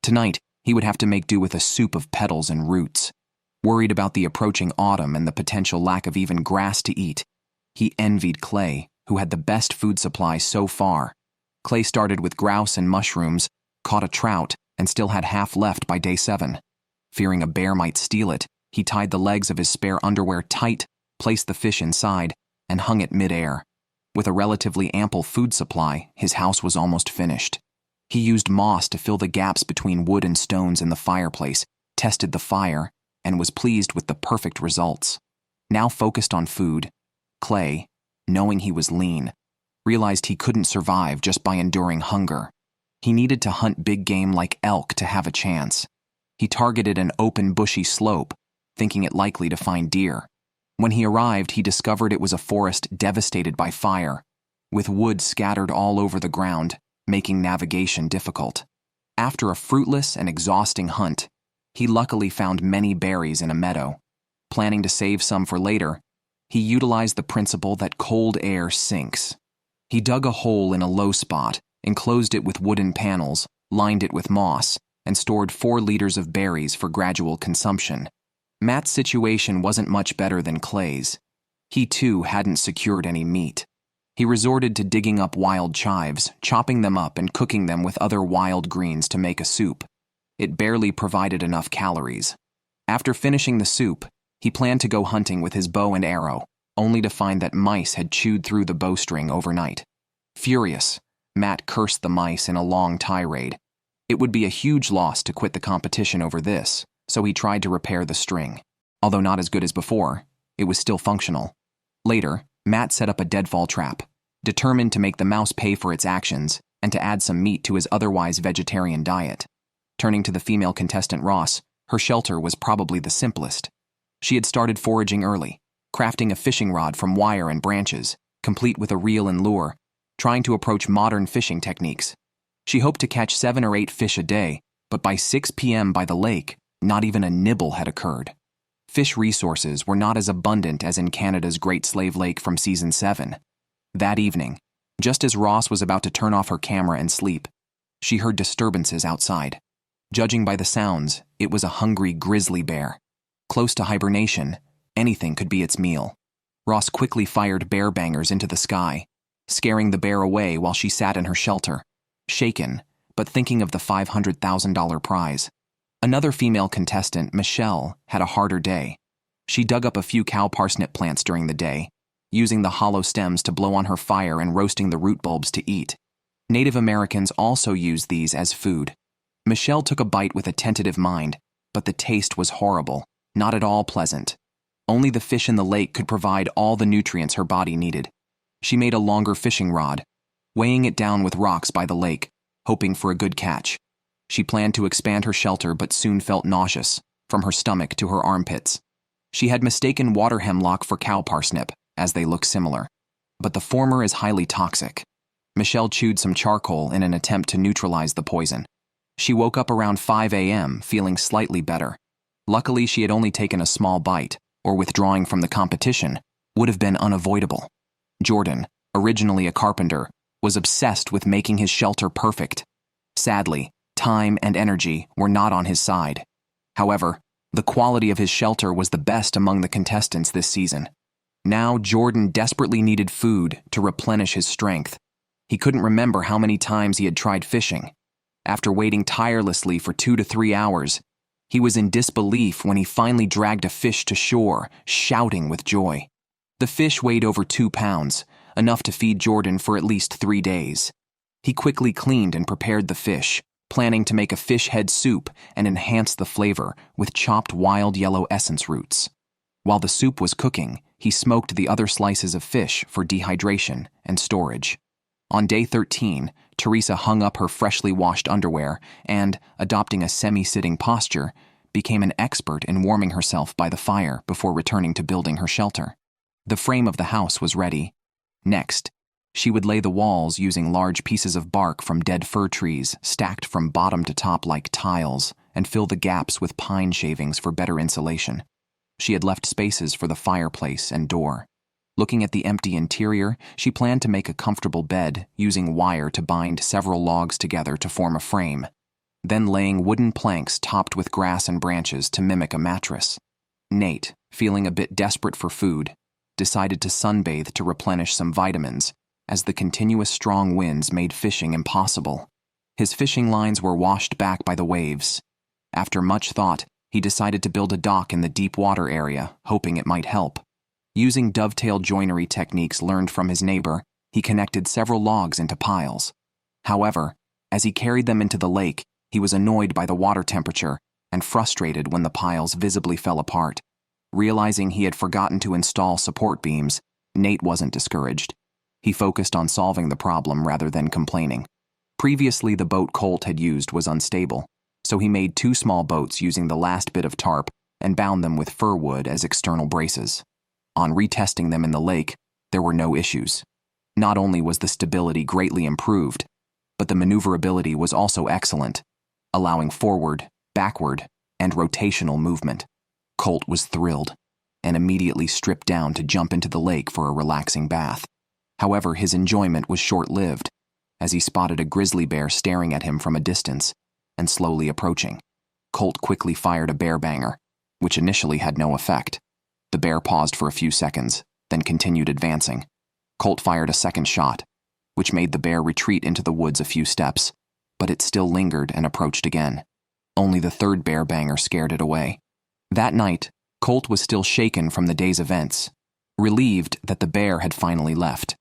Tonight, he would have to make do with a soup of petals and roots. Worried about the approaching autumn and the potential lack of even grass to eat, he envied Clay, who had the best food supply so far. Clay started with grouse and mushrooms, caught a trout, and still had half left by day 7. Fearing a bear might steal it, he tied the legs of his spare underwear tight, placed the fish inside, and hung it mid-air. With a relatively ample food supply, his house was almost finished. He used moss to fill the gaps between wood and stones in the fireplace, tested the fire, and was pleased with the perfect results. Now focused on food, Clay, knowing he was lean, realized he couldn't survive just by enduring hunger. He needed to hunt big game like elk to have a chance. He targeted an open, bushy slope, thinking it likely to find deer. When he arrived, he discovered it was a forest devastated by fire, with wood scattered all over the ground, making navigation difficult. After a fruitless and exhausting hunt, he luckily found many berries in a meadow. Planning to save some for later, he utilized the principle that cold air sinks. He dug a hole in a low spot, enclosed it with wooden panels, lined it with moss, and stored 4 liters of berries for gradual consumption. Matt's situation wasn't much better than Clay's. He too hadn't secured any meat. He resorted to digging up wild chives, chopping them up and cooking them with other wild greens to make a soup. It barely provided enough calories. After finishing the soup, he planned to go hunting with his bow and arrow, only to find that mice had chewed through the bowstring overnight. Furious, Matt cursed the mice in a long tirade. It would be a huge loss to quit the competition over this, so he tried to repair the string. Although not as good as before, it was still functional. Later, Matt set up a deadfall trap, determined to make the mouse pay for its actions and to add some meat to his otherwise vegetarian diet. Turning to the female contestant Ross, her shelter was probably the simplest. She had started foraging early, crafting a fishing rod from wire and branches, complete with a reel and lure, trying to approach modern fishing techniques. She hoped to catch 7 or 8 fish a day, but by 6 p.m. by the lake, not even a nibble had occurred. Fish resources were not as abundant as in Canada's Great Slave Lake from Season 7. That evening, just as Ross was about to turn off her camera and sleep, she heard disturbances outside. Judging by the sounds, it was a hungry grizzly bear. Close to hibernation, anything could be its meal. Ross quickly fired bear bangers into the sky, scaring the bear away while she sat in her shelter, shaken, but thinking of the $500,000 prize. Another female contestant, Michelle, had a harder day. She dug up a few cow parsnip plants during the day, using the hollow stems to blow on her fire and roasting the root bulbs to eat. Native Americans also used these as food. Michelle took a bite with a tentative mind, but the taste was horrible, not at all pleasant. Only the fish in the lake could provide all the nutrients her body needed. She made a longer fishing rod, weighing it down with rocks by the lake, hoping for a good catch. She planned to expand her shelter but soon felt nauseous, from her stomach to her armpits. She had mistaken water hemlock for cow parsnip, as they look similar. But the former is highly toxic. Michelle chewed some charcoal in an attempt to neutralize the poison. She woke up around 5 a.m. feeling slightly better. Luckily, she had only taken a small bite, or withdrawing from the competition would have been unavoidable. Jordan, originally a carpenter, was obsessed with making his shelter perfect. Sadly, time and energy were not on his side. However, the quality of his shelter was the best among the contestants this season. Now Jordan desperately needed food to replenish his strength. He couldn't remember how many times he had tried fishing. After waiting tirelessly for 2 to 3 hours, he was in disbelief when he finally dragged a fish to shore, shouting with joy. The fish weighed over 2 pounds, enough to feed Jordan for at least 3 days. He quickly cleaned and prepared the fish, planning to make a fish head soup and enhance the flavor with chopped wild yellow essence roots. While the soup was cooking, he smoked the other slices of fish for dehydration and storage. On day 13, Teresa hung up her freshly washed underwear and, adopting a semi-sitting posture, became an expert in warming herself by the fire before returning to building her shelter. The frame of the house was ready. Next, she would lay the walls using large pieces of bark from dead fir trees stacked from bottom to top like tiles and fill the gaps with pine shavings for better insulation. She had left spaces for the fireplace and door. Looking at the empty interior, she planned to make a comfortable bed using wire to bind several logs together to form a frame, then laying wooden planks topped with grass and branches to mimic a mattress. Nate, feeling a bit desperate for food, decided to sunbathe to replenish some vitamins, as the continuous strong winds made fishing impossible. His fishing lines were washed back by the waves. After much thought, he decided to build a dock in the deep water area, hoping it might help. Using dovetail joinery techniques learned from his neighbor, he connected several logs into piles. However, as he carried them into the lake, he was annoyed by the water temperature and frustrated when the piles visibly fell apart. Realizing he had forgotten to install support beams, Nate wasn't discouraged. He focused on solving the problem rather than complaining. Previously, the boat Colt had used was unstable, so he made 2 small boats using the last bit of tarp and bound them with fir wood as external braces. On retesting them in the lake, there were no issues. Not only was the stability greatly improved, but the maneuverability was also excellent, allowing forward, backward, and rotational movement. Colt was thrilled and immediately stripped down to jump into the lake for a relaxing bath. However, his enjoyment was short-lived, as he spotted a grizzly bear staring at him from a distance and slowly approaching. Colt quickly fired a bear banger, which initially had no effect. The bear paused for a few seconds, then continued advancing. Colt fired a second shot, which made the bear retreat into the woods a few steps, but it still lingered and approached again. Only the third bear banger scared it away. That night, Colt was still shaken from the day's events, relieved that the bear had finally left.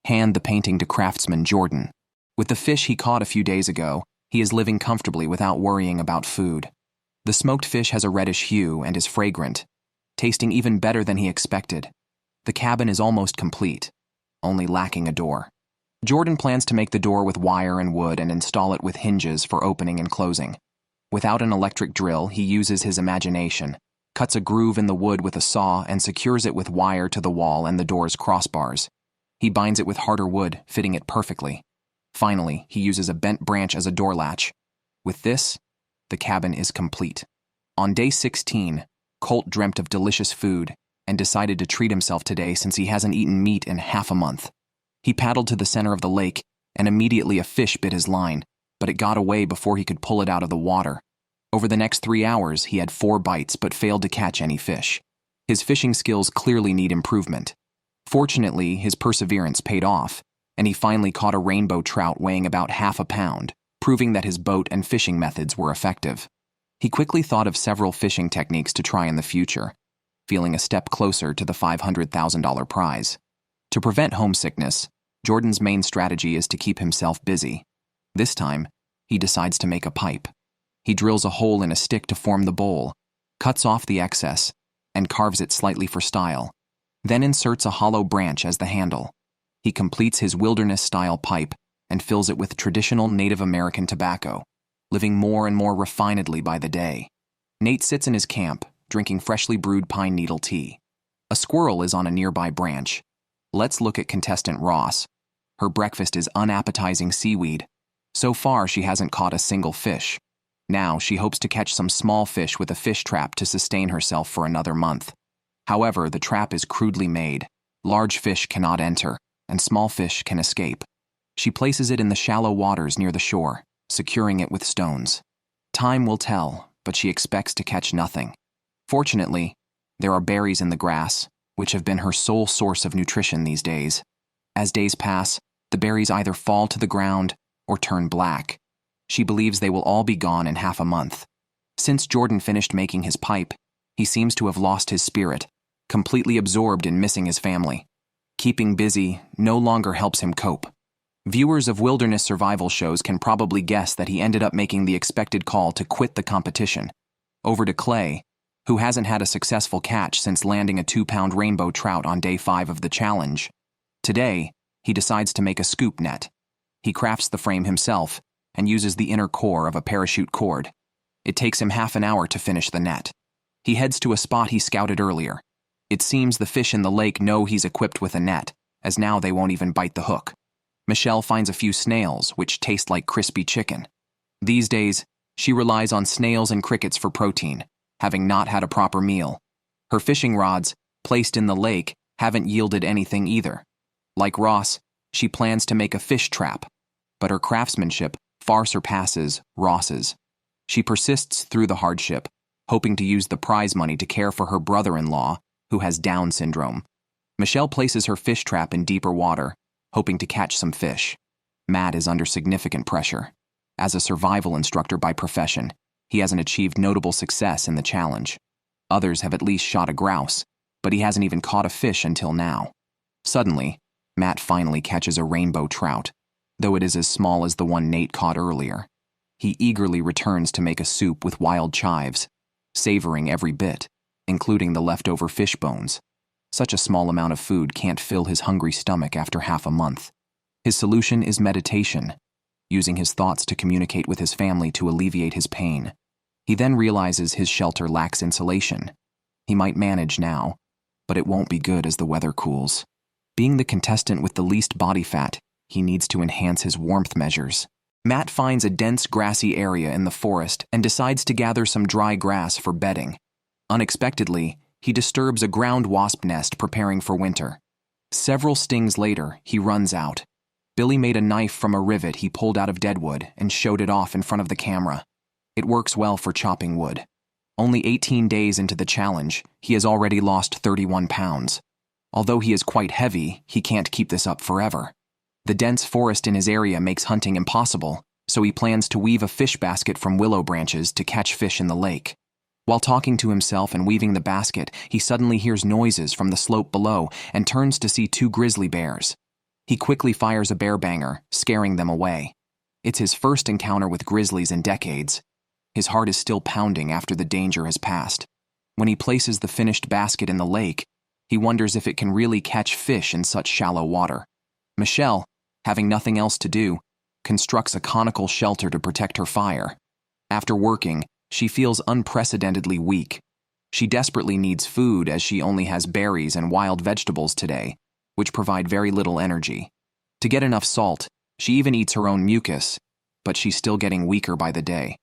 Hand the painting to craftsman Jordan. With the fish he caught a few days ago, he is living comfortably without worrying about food. The smoked fish has a reddish hue and is fragrant, tasting even better than he expected. The cabin is almost complete, only lacking a door. Jordan plans to make the door with wire and wood and install it with hinges for opening and closing. Without an electric drill, he uses his imagination, cuts a groove in the wood with a saw and secures it with wire to the wall and the door's crossbars. He binds it with harder wood, fitting it perfectly. Finally, he uses a bent branch as a door latch. With this, the cabin is complete. On day 16, Colt dreamt of delicious food and decided to treat himself today since he hasn't eaten meat in half a month. He paddled to the center of the lake, and immediately a fish bit his line, but it got away before he could pull it out of the water. Over the next 3 hours, he had 4 bites but failed to catch any fish. His fishing skills clearly need improvement. Fortunately, his perseverance paid off, and he finally caught a rainbow trout weighing about half a pound, proving that his boat and fishing methods were effective. He quickly thought of several fishing techniques to try in the future, feeling a step closer to the $500,000 prize. To prevent homesickness, Jordan's main strategy is to keep himself busy. This time, he decides to make a pipe. He drills a hole in a stick to form the bowl, cuts off the excess, and carves it slightly for style, then inserts a hollow branch as the handle. He completes his wilderness-style pipe and fills it with traditional Native American tobacco, living more and more refinedly by the day. Nate sits in his camp, drinking freshly brewed pine needle tea. A squirrel is on a nearby branch. Let's look at contestant Ross. Her breakfast is unappetizing seaweed, So far, she hasn't caught a single fish. Now, she hopes to catch some small fish with a fish trap to sustain herself for another month. However, the trap is crudely made. Large fish cannot enter, and small fish can escape. She places it in the shallow waters near the shore, securing it with stones. Time will tell, but she expects to catch nothing. Fortunately, there are berries in the grass, which have been her sole source of nutrition these days. As days pass, the berries either fall to the ground or turn black. She believes they will all be gone in half a month. Since Jordan finished making his pipe, he seems to have lost his spirit, completely absorbed in missing his family. Keeping busy no longer helps him cope. Viewers of wilderness survival shows can probably guess that he ended up making the expected call to quit the competition. Over to Clay, who hasn't had a successful catch since landing a 2-pound rainbow trout on day 5 of the challenge. Today, he decides to make a scoop net. He crafts the frame himself and uses the inner core of a parachute cord. It takes him half an hour to finish the net. He heads to a spot he scouted earlier. It seems the fish in the lake know he's equipped with a net, as now they won't even bite the hook. Michelle finds a few snails, which taste like crispy chicken. These days, she relies on snails and crickets for protein, having not had a proper meal. Her fishing rods, placed in the lake, haven't yielded anything either. Like Ross, she plans to make a fish trap, but her craftsmanship far surpasses Ross's. She persists through the hardship, hoping to use the prize money to care for her brother-in-law, who has Down syndrome. Michelle places her fish trap in deeper water, hoping to catch some fish. Matt is under significant pressure. As a survival instructor by profession, he hasn't achieved notable success in the challenge. Others have at least shot a grouse, but he hasn't even caught a fish until now. Suddenly, Matt finally catches a rainbow trout, though it is as small as the one Nate caught earlier. He eagerly returns to make a soup with wild chives, savoring every bit, including the leftover fish bones. Such a small amount of food can't fill his hungry stomach after half a month. His solution is meditation, using his thoughts to communicate with his family to alleviate his pain. He then realizes his shelter lacks insulation. He might manage now, but it won't be good as the weather cools. Being the contestant with the least body fat, he needs to enhance his warmth measures. Matt finds a dense grassy area in the forest and decides to gather some dry grass for bedding. Unexpectedly, he disturbs a ground wasp nest preparing for winter. Several stings later, he runs out. Billy made a knife from a rivet he pulled out of deadwood and showed it off in front of the camera. It works well for chopping wood. Only 18 days into the challenge, he has already lost 31 pounds. Although he is quite heavy, he can't keep this up forever. The dense forest in his area makes hunting impossible, so he plans to weave a fish basket from willow branches to catch fish in the lake. While talking to himself and weaving the basket, he suddenly hears noises from the slope below and turns to see 2 grizzly bears. He quickly fires a bear banger, scaring them away. It's his first encounter with grizzlies in decades. His heart is still pounding after the danger has passed. When he places the finished basket in the lake, he wonders if it can really catch fish in such shallow water. Michelle, having nothing else to do, constructs a conical shelter to protect her fire. After working, she feels unprecedentedly weak. She desperately needs food as she only has berries and wild vegetables today, which provide very little energy. To get enough salt, she even eats her own mucus, but she's still getting weaker by the day.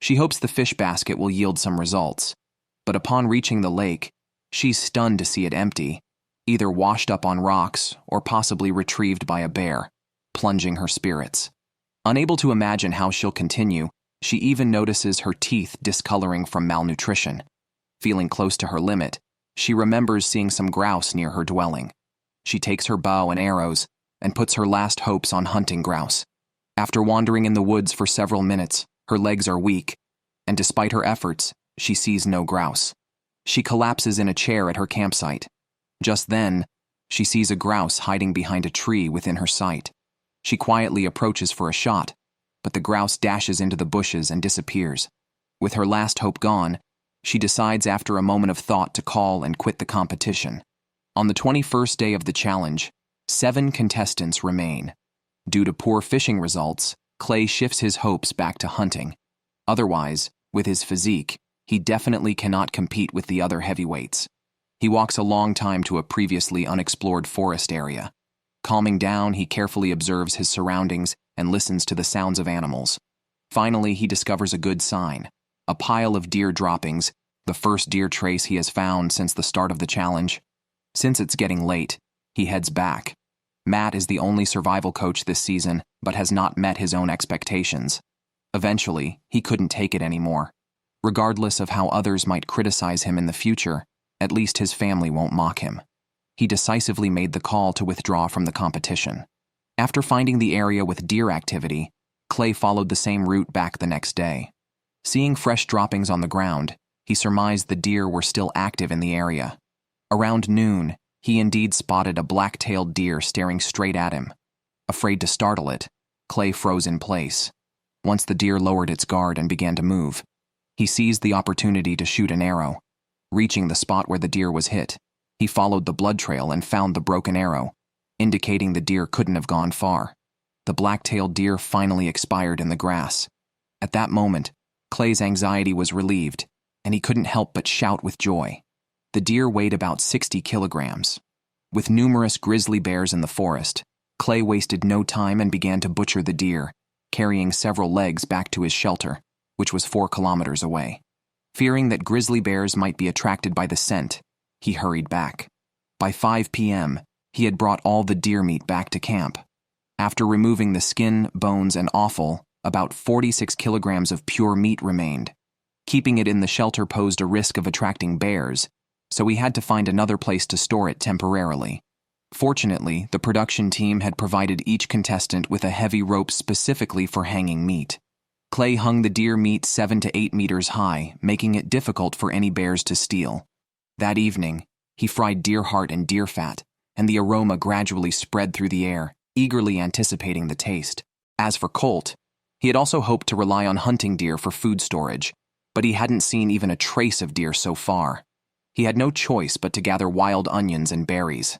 She hopes the fish basket will yield some results, but upon reaching the lake, she's stunned to see it empty, either washed up on rocks or possibly retrieved by a bear, plunging her spirits. Unable to imagine how she'll continue, she even notices her teeth discoloring from malnutrition. Feeling close to her limit, she remembers seeing some grouse near her dwelling. She takes her bow and arrows and puts her last hopes on hunting grouse. After wandering in the woods for several minutes, her legs are weak, and despite her efforts, she sees no grouse. She collapses in a chair at her campsite. Just then, she sees a grouse hiding behind a tree within her sight. She quietly approaches for a shot, but the grouse dashes into the bushes and disappears. With her last hope gone, she decides after a moment of thought to call and quit the competition. On the 21st day of the challenge, 7 contestants remain. Due to poor fishing results, Clay shifts his hopes back to hunting. Otherwise, with his physique, he definitely cannot compete with the other heavyweights. He walks a long time to a previously unexplored forest area. Calming down, he carefully observes his surroundings and listens to the sounds of animals. Finally, he discovers a good sign: a pile of deer droppings, the first deer trace he has found since the start of the challenge. Since it's getting late, he heads back. Matt is the only survival coach this season, but has not met his own expectations. Eventually, he couldn't take it anymore. Regardless of how others might criticize him in the future, at least his family won't mock him. He decisively made the call to withdraw from the competition. After finding the area with deer activity, Clay followed the same route back the next day. Seeing fresh droppings on the ground, he surmised the deer were still active in the area. Around noon, he indeed spotted a black-tailed deer staring straight at him. Afraid to startle it, Clay froze in place. Once the deer lowered its guard and began to move, he seized the opportunity to shoot an arrow. Reaching the spot where the deer was hit, he followed the blood trail and found the broken arrow, indicating the deer couldn't have gone far. The black-tailed deer finally expired in the grass. At that moment, Clay's anxiety was relieved, and he couldn't help but shout with joy. The deer weighed about 60 kilograms. With numerous grizzly bears in the forest, Clay wasted no time and began to butcher the deer, carrying several legs back to his shelter, which was 4 kilometers away. Fearing that grizzly bears might be attracted by the scent, he hurried back. By 5 p.m., he had brought all the deer meat back to camp. After removing the skin, bones, and offal, about 46 kilograms of pure meat remained. Keeping it in the shelter posed a risk of attracting bears, so he had to find another place to store it temporarily. Fortunately, the production team had provided each contestant with a heavy rope specifically for hanging meat. Clay hung the deer meat 7 to 8 meters high, making it difficult for any bears to steal. That evening, he fried deer heart and deer fat, and the aroma gradually spread through the air, eagerly anticipating the taste. As for Colt, he had also hoped to rely on hunting deer for food storage, but he hadn't seen even a trace of deer so far. He had no choice but to gather wild onions and berries.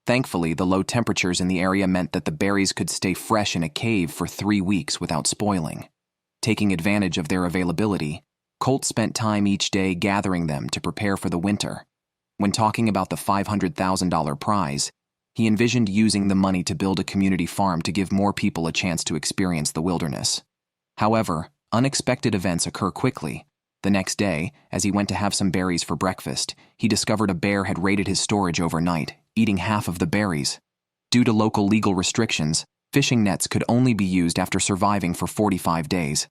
Thankfully, the low temperatures in the area meant that the berries could stay fresh in a cave for 3 weeks without spoiling. Taking advantage of their availability, Colt spent time each day gathering them to prepare for the winter. When talking about the $500,000 prize, he envisioned using the money to build a community farm to give more people a chance to experience the wilderness. However, unexpected events occur quickly. The next day, as he went to have some berries for breakfast, he discovered a bear had raided his storage overnight, eating half of the berries. Due to local legal restrictions, fishing nets could only be used after surviving for 45 days.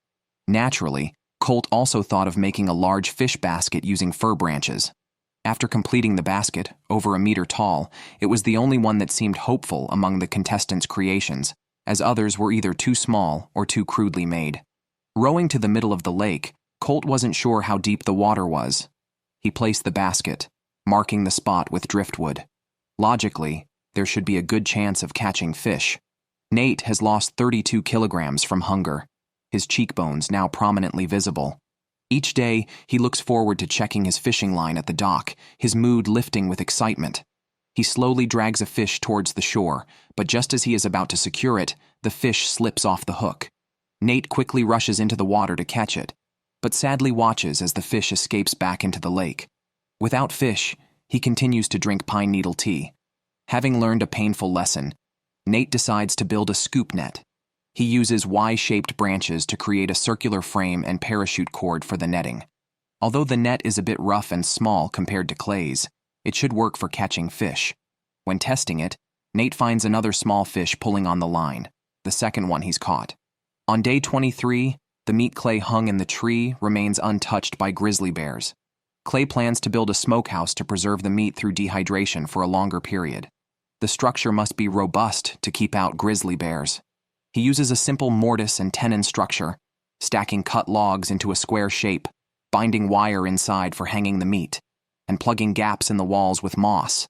Naturally, Colt also thought of making a large fish basket using fir branches. After completing the basket, over a meter tall, it was the only one that seemed hopeful among the contestants' creations, as others were either too small or too crudely made. Rowing to the middle of the lake, Colt wasn't sure how deep the water was. He placed the basket, marking the spot with driftwood. Logically, there should be a good chance of catching fish. Nate has lost 32 kilograms from hunger, his cheekbones now prominently visible. Each day, he looks forward to checking his fishing line at the dock, his mood lifting with excitement. He slowly drags a fish towards the shore, but just as he is about to secure it, the fish slips off the hook. Nate quickly rushes into the water to catch it, but sadly watches as the fish escapes back into the lake. Without fish, he continues to drink pine needle tea. Having learned a painful lesson, Nate decides to build a scoop net. He uses Y-shaped branches to create a circular frame and parachute cord for the netting. Although the net is a bit rough and small compared to Clay's, it should work for catching fish. When testing it, Nate finds another small fish pulling on the line, the second one he's caught. On day 23, the meat Clay hung in the tree remains untouched by grizzly bears. Clay plans to build a smokehouse to preserve the meat through dehydration for a longer period. The structure must be robust to keep out grizzly bears. He uses a simple mortise and tenon structure, stacking cut logs into a square shape, binding wire inside for hanging the meat, and plugging gaps in the walls with moss.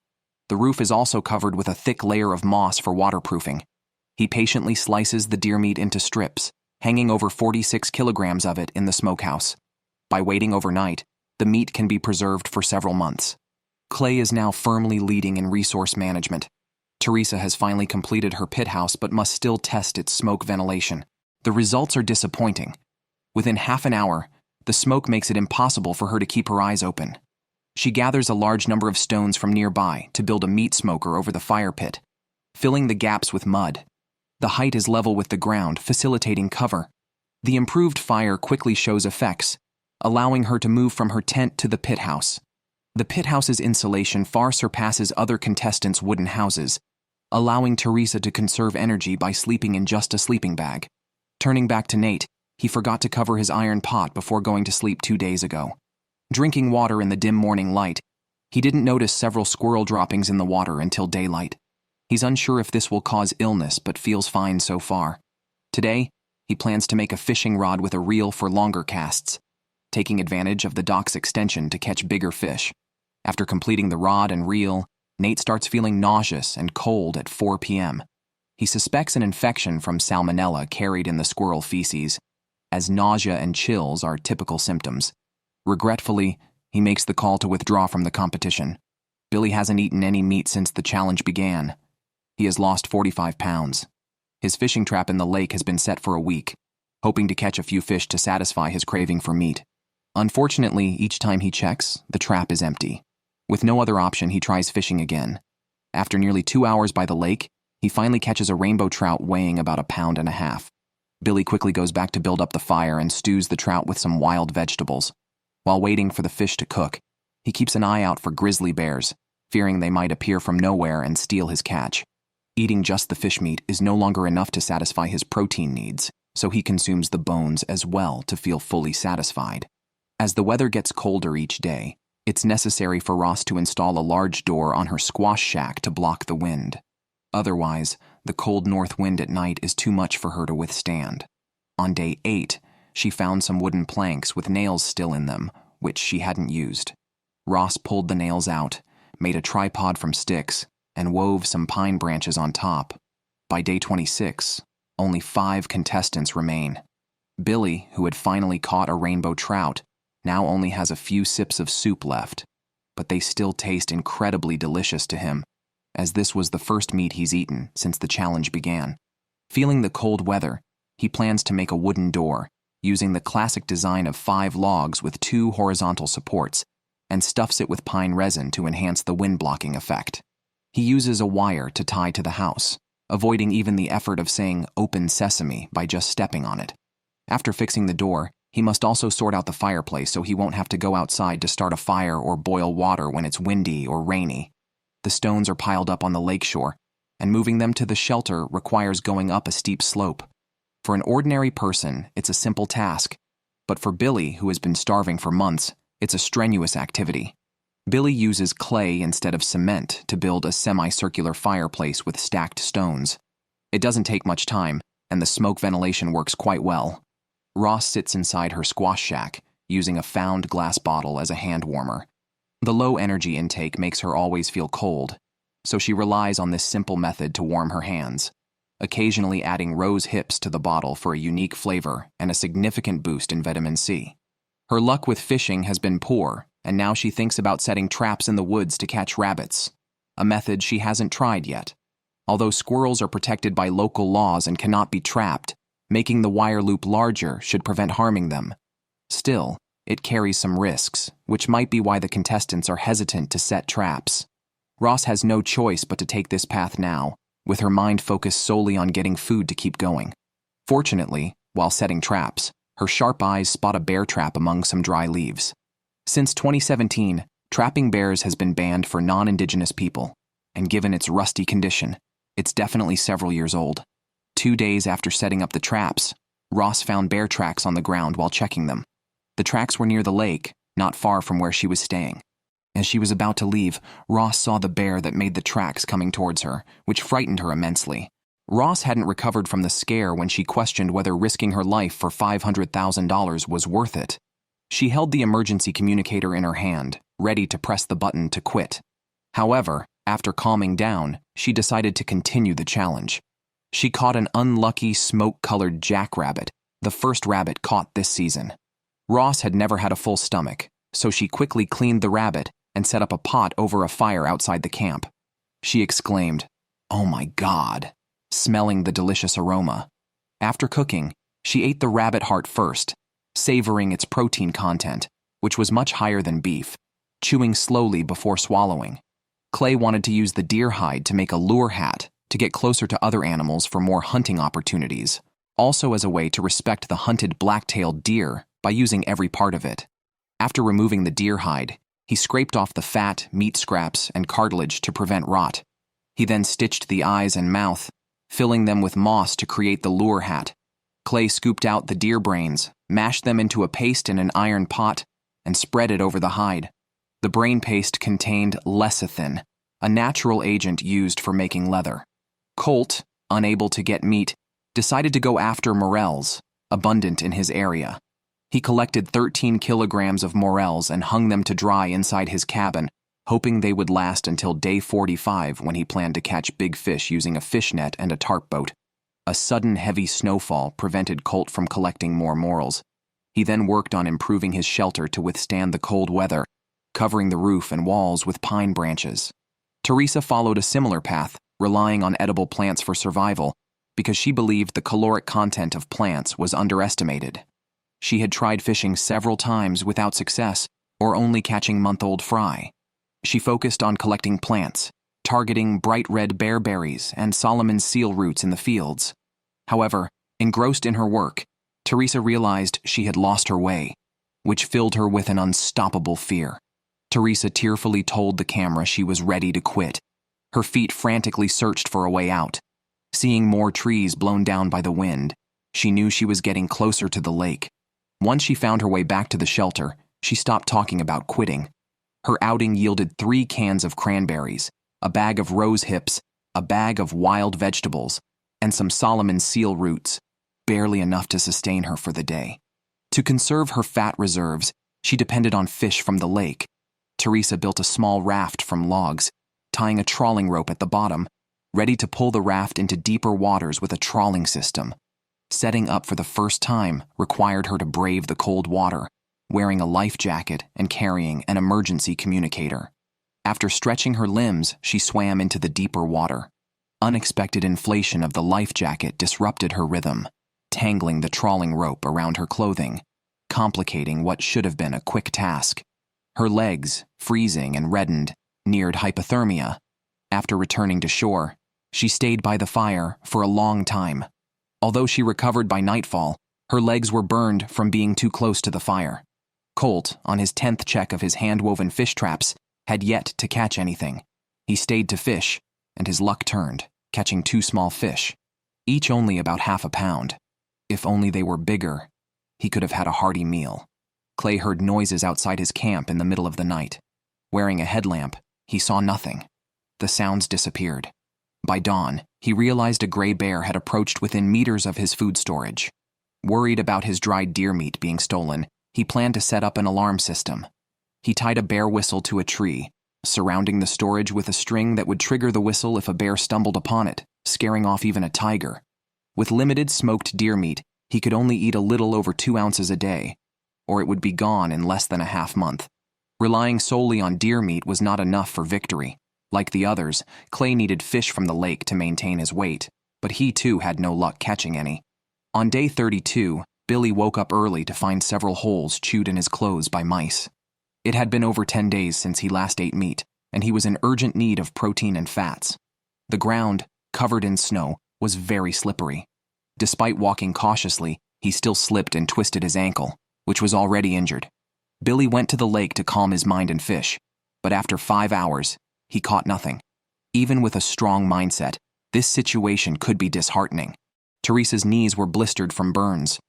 The roof is also covered with a thick layer of moss for waterproofing. He patiently slices the deer meat into strips, hanging over 46 kilograms of it in the smokehouse. By waiting overnight, the meat can be preserved for several months. Clay is now firmly leading in resource management. Teresa has finally completed her pit house but must still test its smoke ventilation. The results are disappointing. Within half an hour, the smoke makes it impossible for her to keep her eyes open. She gathers a large number of stones from nearby to build a meat smoker over the fire pit, filling the gaps with mud. The height is level with the ground, facilitating cover. The improved fire quickly shows effects, allowing her to move from her tent to the pit house. The pit house's insulation far surpasses other contestants' wooden houses, allowing Teresa to conserve energy by sleeping in just a sleeping bag. Turning back to Nate, he forgot to cover his iron pot before going to sleep 2 days ago. Drinking water in the dim morning light, he didn't notice several squirrel droppings in the water until daylight. He's unsure if this will cause illness, but feels fine so far. Today, he plans to make a fishing rod with a reel for longer casts, taking advantage of the dock's extension to catch bigger fish. After completing the rod and reel, Nate starts feeling nauseous and cold at 4 p.m. He suspects an infection from salmonella carried in the squirrel feces, as nausea and chills are typical symptoms. Regretfully, he makes the call to withdraw from the competition. Billy hasn't eaten any meat since the challenge began. He has lost 45 pounds. His fishing trap in the lake has been set for a week, hoping to catch a few fish to satisfy his craving for meat. Unfortunately, each time he checks, the trap is empty. With no other option, he tries fishing again. After nearly 2 hours by the lake, he finally catches a rainbow trout weighing about 1.5 pounds. Billy quickly goes back to build up the fire and stews the trout with some wild vegetables. While waiting for the fish to cook, he keeps an eye out for grizzly bears, fearing they might appear from nowhere and steal his catch. Eating just the fish meat is no longer enough to satisfy his protein needs, so he consumes the bones as well to feel fully satisfied. As the weather gets colder each day, it's necessary for Ross to install a large door on her squash shack to block the wind. Otherwise, the cold north wind at night is too much for her to withstand. On day 8, she found some wooden planks with nails still in them, which she hadn't used. Ross pulled the nails out, made a tripod from sticks, and wove some pine branches on top. By day 26, only 5 contestants remain. Billy, who had finally caught a rainbow trout, now only has a few sips of soup left, but they still taste incredibly delicious to him, as this was the first meat he's eaten since the challenge began. Feeling the cold weather, he plans to make a wooden door, using the classic design of 5 logs with 2 horizontal supports, and stuffs it with pine resin to enhance the wind-blocking effect. He uses a wire to tie to the house, avoiding even the effort of saying "open sesame" by just stepping on it. After fixing the door, he must also sort out the fireplace so he won't have to go outside to start a fire or boil water when it's windy or rainy. The stones are piled up on the lakeshore, and moving them to the shelter requires going up a steep slope. For an ordinary person, it's a simple task, but for Billy, who has been starving for months, it's a strenuous activity. Billy uses clay instead of cement to build a semicircular fireplace with stacked stones. It doesn't take much time, and the smoke ventilation works quite well. Ross sits inside her squash shack, using a found glass bottle as a hand warmer. The low energy intake makes her always feel cold, so she relies on this simple method to warm her hands, occasionally adding rose hips to the bottle for a unique flavor and a significant boost in vitamin C. Her luck with fishing has been poor, and now she thinks about setting traps in the woods to catch rabbits, a method she hasn't tried yet. Although squirrels are protected by local laws and cannot be trapped, making the wire loop larger should prevent harming them. Still, it carries some risks, which might be why the contestants are hesitant to set traps. Ross has no choice but to take this path now, with her mind focused solely on getting food to keep going. Fortunately, while setting traps, her sharp eyes spot a bear trap among some dry leaves. Since 2017, trapping bears has been banned for non-indigenous people, and given its rusty condition, it's definitely several years old. 2 days after setting up the traps, Ross found bear tracks on the ground while checking them. The tracks were near the lake, not far from where she was staying. As she was about to leave, Ross saw the bear that made the tracks coming towards her, which frightened her immensely. Ross hadn't recovered from the scare when she questioned whether risking her life for $500,000 was worth it. She held the emergency communicator in her hand, ready to press the button to quit. However, after calming down, she decided to continue the challenge. She caught an unlucky smoke-colored jackrabbit, the first rabbit caught this season. Ross had never had a full stomach, so she quickly cleaned the rabbit and set up a pot over a fire outside the camp. She exclaimed, "Oh my God," smelling the delicious aroma. After cooking, she ate the rabbit heart first, savoring its protein content, which was much higher than beef, chewing slowly before swallowing. Clay wanted to use the deer hide to make a lure hat to get closer to other animals for more hunting opportunities, also as a way to respect the hunted black-tailed deer by using every part of it. After removing the deer hide, he scraped off the fat, meat scraps, and cartilage to prevent rot. He then stitched the eyes and mouth, filling them with moss to create the lure hat. Clay scooped out the deer brains, mashed them into a paste in an iron pot, and spread it over the hide. The brain paste contained lecithin, a natural agent used for making leather. Colt, unable to get meat, decided to go after morels, abundant in his area. He collected 13 kilograms of morels and hung them to dry inside his cabin, hoping they would last until day 45 when he planned to catch big fish using a fish net and a tarp boat. A sudden heavy snowfall prevented Colt from collecting more morels. He then worked on improving his shelter to withstand the cold weather, covering the roof and walls with pine branches. Teresa followed a similar path, relying on edible plants for survival, because she believed the caloric content of plants was underestimated. She had tried fishing several times without success, or only catching month-old fry. She focused on collecting plants, targeting bright red bearberries and Solomon seal roots in the fields. However, engrossed in her work, Teresa realized she had lost her way, which filled her with an unstoppable fear. Teresa tearfully told the camera she was ready to quit. Her feet frantically searched for a way out. Seeing more trees blown down by the wind, she knew she was getting closer to the lake. Once she found her way back to the shelter, she stopped talking about quitting. Her outing yielded 3 cans of cranberries, a bag of rose hips, a bag of wild vegetables, and some Solomon seal roots, barely enough to sustain her for the day. To conserve her fat reserves, she depended on fish from the lake. Teresa built a small raft from logs, tying a trawling rope at the bottom, ready to pull the raft into deeper waters with a trawling system. Setting up for the first time required her to brave the cold water, wearing a life jacket and carrying an emergency communicator. After stretching her limbs, she swam into the deeper water. Unexpected inflation of the life jacket disrupted her rhythm, tangling the trawling rope around her clothing, complicating what should have been a quick task. Her legs, freezing and reddened, neared hypothermia. After returning to shore, she stayed by the fire for a long time. Although she recovered by nightfall, her legs were burned from being too close to the fire. Colt, on his 10th check of his hand-woven fish traps, had yet to catch anything. He stayed to fish, and his luck turned, catching 2 small fish, each only about half a pound. If only they were bigger, he could have had a hearty meal. Clay heard noises outside his camp in the middle of the night. Wearing a headlamp, he saw nothing. The sounds disappeared. By dawn, he realized a gray bear had approached within meters of his food storage. Worried about his dried deer meat being stolen, he planned to set up an alarm system. He tied a bear whistle to a tree, surrounding the storage with a string that would trigger the whistle if a bear stumbled upon it, scaring off even a tiger. With limited smoked deer meat, he could only eat a little over 2 ounces a day, or it would be gone in less than a half-month. Relying solely on deer meat was not enough for victory. Like the others, Clay needed fish from the lake to maintain his weight, but he too had no luck catching any. On day 32, Billy woke up early to find several holes chewed in his clothes by mice. It had been over 10 days since he last ate meat, and he was in urgent need of protein and fats. The ground, covered in snow, was very slippery. Despite walking cautiously, he still slipped and twisted his ankle, which was already injured. Billy went to the lake to calm his mind and fish, but after 5 hours, he caught nothing. Even with a strong mindset, this situation could be disheartening. Teresa's knees were blistered from burns.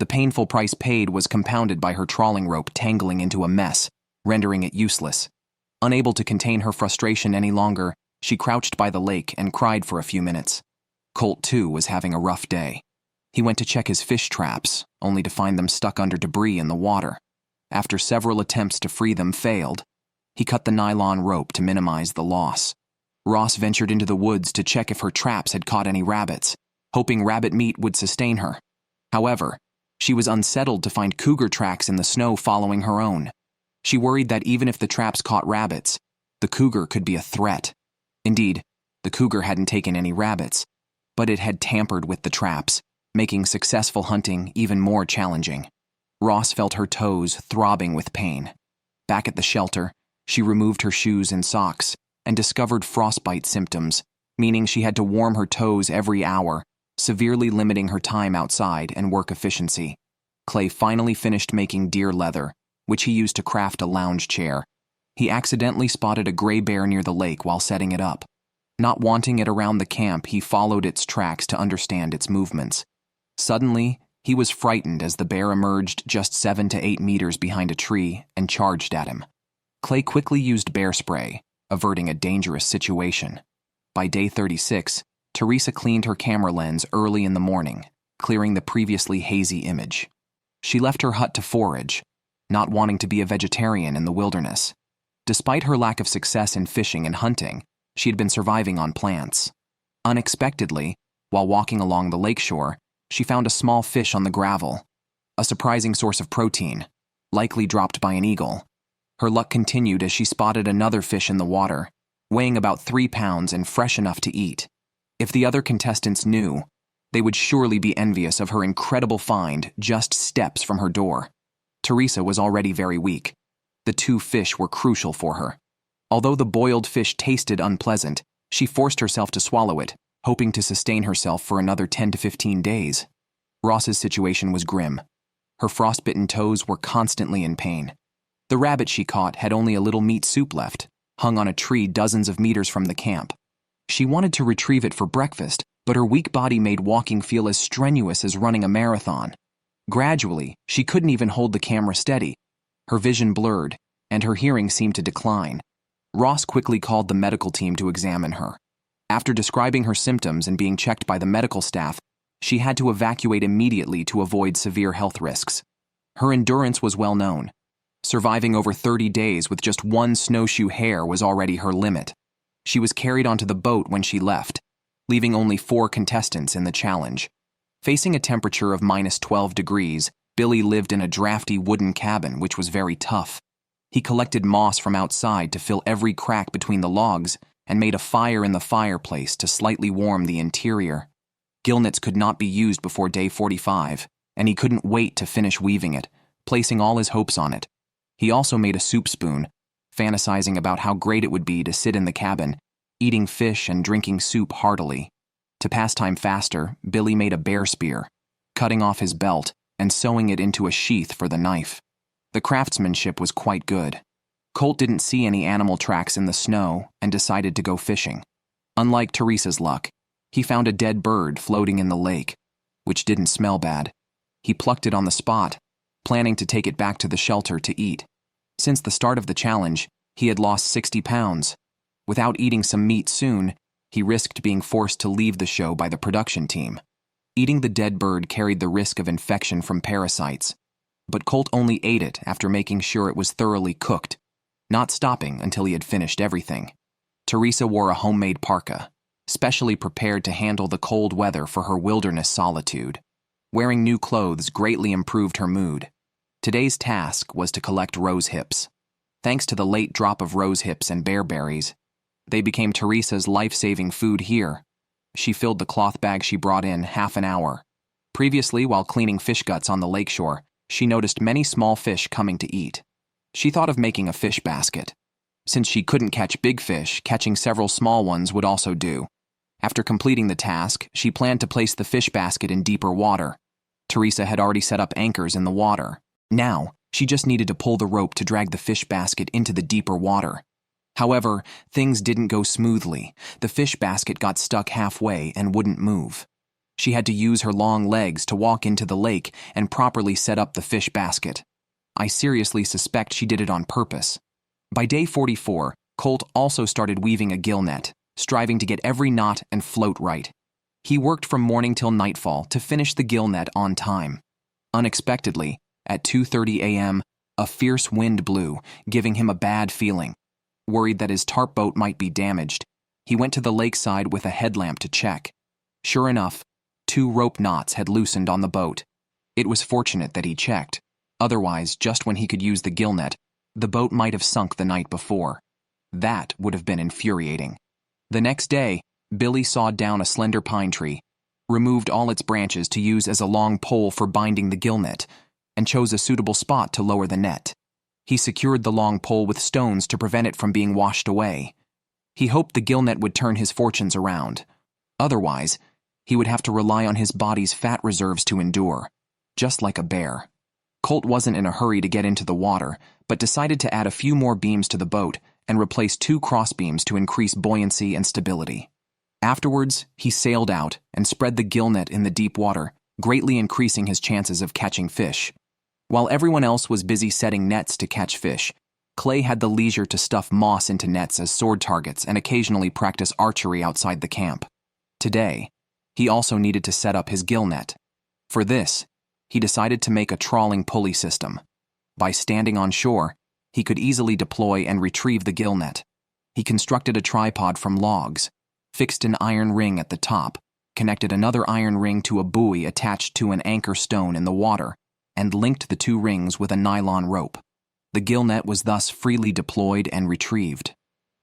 The painful price paid was compounded by her trawling rope tangling into a mess, rendering it useless. Unable to contain her frustration any longer, she crouched by the lake and cried for a few minutes. Colt, too, was having a rough day. He went to check his fish traps, only to find them stuck under debris in the water. After several attempts to free them failed, he cut the nylon rope to minimize the loss. Ross ventured into the woods to check if her traps had caught any rabbits, hoping rabbit meat would sustain her. However, she was unsettled to find cougar tracks in the snow following her own. She worried that even if the traps caught rabbits, the cougar could be a threat. Indeed, the cougar hadn't taken any rabbits, but it had tampered with the traps, making successful hunting even more challenging. Ross felt her toes throbbing with pain. Back at the shelter, she removed her shoes and socks and discovered frostbite symptoms, meaning she had to warm her toes every hour, severely limiting her time outside and work efficiency. Clay finally finished making deer leather, which he used to craft a lounge chair. He accidentally spotted a gray bear near the lake while setting it up. Not wanting it around the camp, he followed its tracks to understand its movements. Suddenly, he was frightened as the bear emerged just 7 to 8 meters behind a tree and charged at him. Clay quickly used bear spray, averting a dangerous situation. By day 36, Teresa cleaned her camera lens early in the morning, clearing the previously hazy image. She left her hut to forage, not wanting to be a vegetarian in the wilderness. Despite her lack of success in fishing and hunting, she had been surviving on plants. Unexpectedly, while walking along the lakeshore, she found a small fish on the gravel, a surprising source of protein, likely dropped by an eagle. Her luck continued as she spotted another fish in the water, weighing about 3 pounds and fresh enough to eat. If the other contestants knew, they would surely be envious of her incredible find just steps from her door. Teresa was already very weak. The 2 fish were crucial for her. Although the boiled fish tasted unpleasant, she forced herself to swallow it, hoping to sustain herself for another 10 to 15 days. Ross's situation was grim. Her frostbitten toes were constantly in pain. The rabbit she caught had only a little meat soup left, hung on a tree dozens of meters from the camp. She wanted to retrieve it for breakfast, but her weak body made walking feel as strenuous as running a marathon. Gradually, she couldn't even hold the camera steady. Her vision blurred, and her hearing seemed to decline. Ross quickly called the medical team to examine her. After describing her symptoms and being checked by the medical staff, she had to evacuate immediately to avoid severe health risks. Her endurance was well known. Surviving over 30 days with just 1 snowshoe hare was already her limit. She was carried onto the boat when she left, leaving only 4 contestants in the challenge. Facing a temperature of -12 degrees, Billy lived in a drafty wooden cabin which was very tough. He collected moss from outside to fill every crack between the logs and made a fire in the fireplace to slightly warm the interior. Gillnets could not be used before day 45, and he couldn't wait to finish weaving it, placing all his hopes on it. He also made a soup spoon, fantasizing about how great it would be to sit in the cabin, eating fish and drinking soup heartily. To pass time faster, Billy made a bear spear, cutting off his belt and sewing it into a sheath for the knife. The craftsmanship was quite good. Colt didn't see any animal tracks in the snow and decided to go fishing. Unlike Teresa's luck, he found a dead bird floating in the lake, which didn't smell bad. He plucked it on the spot, planning to take it back to the shelter to eat. Since the start of the challenge, he had lost 60 pounds. Without eating some meat soon, he risked being forced to leave the show by the production team. Eating the dead bird carried the risk of infection from parasites, but Colt only ate it after making sure it was thoroughly cooked, not stopping until he had finished everything. Teresa wore a homemade parka, specially prepared to handle the cold weather for her wilderness solitude. Wearing new clothes greatly improved her mood. Today's task was to collect rose hips. Thanks to the late drop of rose hips and bearberries, they became Teresa's life-saving food here. She filled the cloth bag she brought in half an hour. Previously, while cleaning fish guts on the lakeshore, she noticed many small fish coming to eat. She thought of making a fish basket. Since she couldn't catch big fish, catching several small ones would also do. After completing the task, she planned to place the fish basket in deeper water. Teresa had already set up anchors in the water. Now, she just needed to pull the rope to drag the fish basket into the deeper water. However, things didn't go smoothly. The fish basket got stuck halfway and wouldn't move. She had to use her long legs to walk into the lake and properly set up the fish basket. I seriously suspect she did it on purpose. By day 44, Colt also started weaving a gill net, striving to get every knot and float right. He worked from morning till nightfall to finish the gill net on time. Unexpectedly, at 2:30 a.m., a fierce wind blew, giving him a bad feeling. Worried that his tarp boat might be damaged, he went to the lakeside with a headlamp to check. Sure enough, 2 rope knots had loosened on the boat. It was fortunate that he checked. Otherwise, just when he could use the gill net, the boat might have sunk the night before. That would have been infuriating. The next day, Billy sawed down a slender pine tree, removed all its branches to use as a long pole for binding the gill net, and chose a suitable spot to lower the net. He secured the long pole with stones to prevent it from being washed away. He hoped the gill net would turn his fortunes around. Otherwise, he would have to rely on his body's fat reserves to endure, just like a bear. Colt wasn't in a hurry to get into the water, but decided to add a few more beams to the boat and replace 2 crossbeams to increase buoyancy and stability. Afterwards, he sailed out and spread the gill net in the deep water, greatly increasing his chances of catching fish. While everyone else was busy setting nets to catch fish, Clay had the leisure to stuff moss into nets as sword targets and occasionally practice archery outside the camp. Today, he also needed to set up his gill net. For this, he decided to make a trawling pulley system. By standing on shore, he could easily deploy and retrieve the gill net. He constructed a tripod from logs, fixed an iron ring at the top, connected another iron ring to a buoy attached to an anchor stone in the water, and linked the 2 rings with a nylon rope. The gill net was thus freely deployed and retrieved.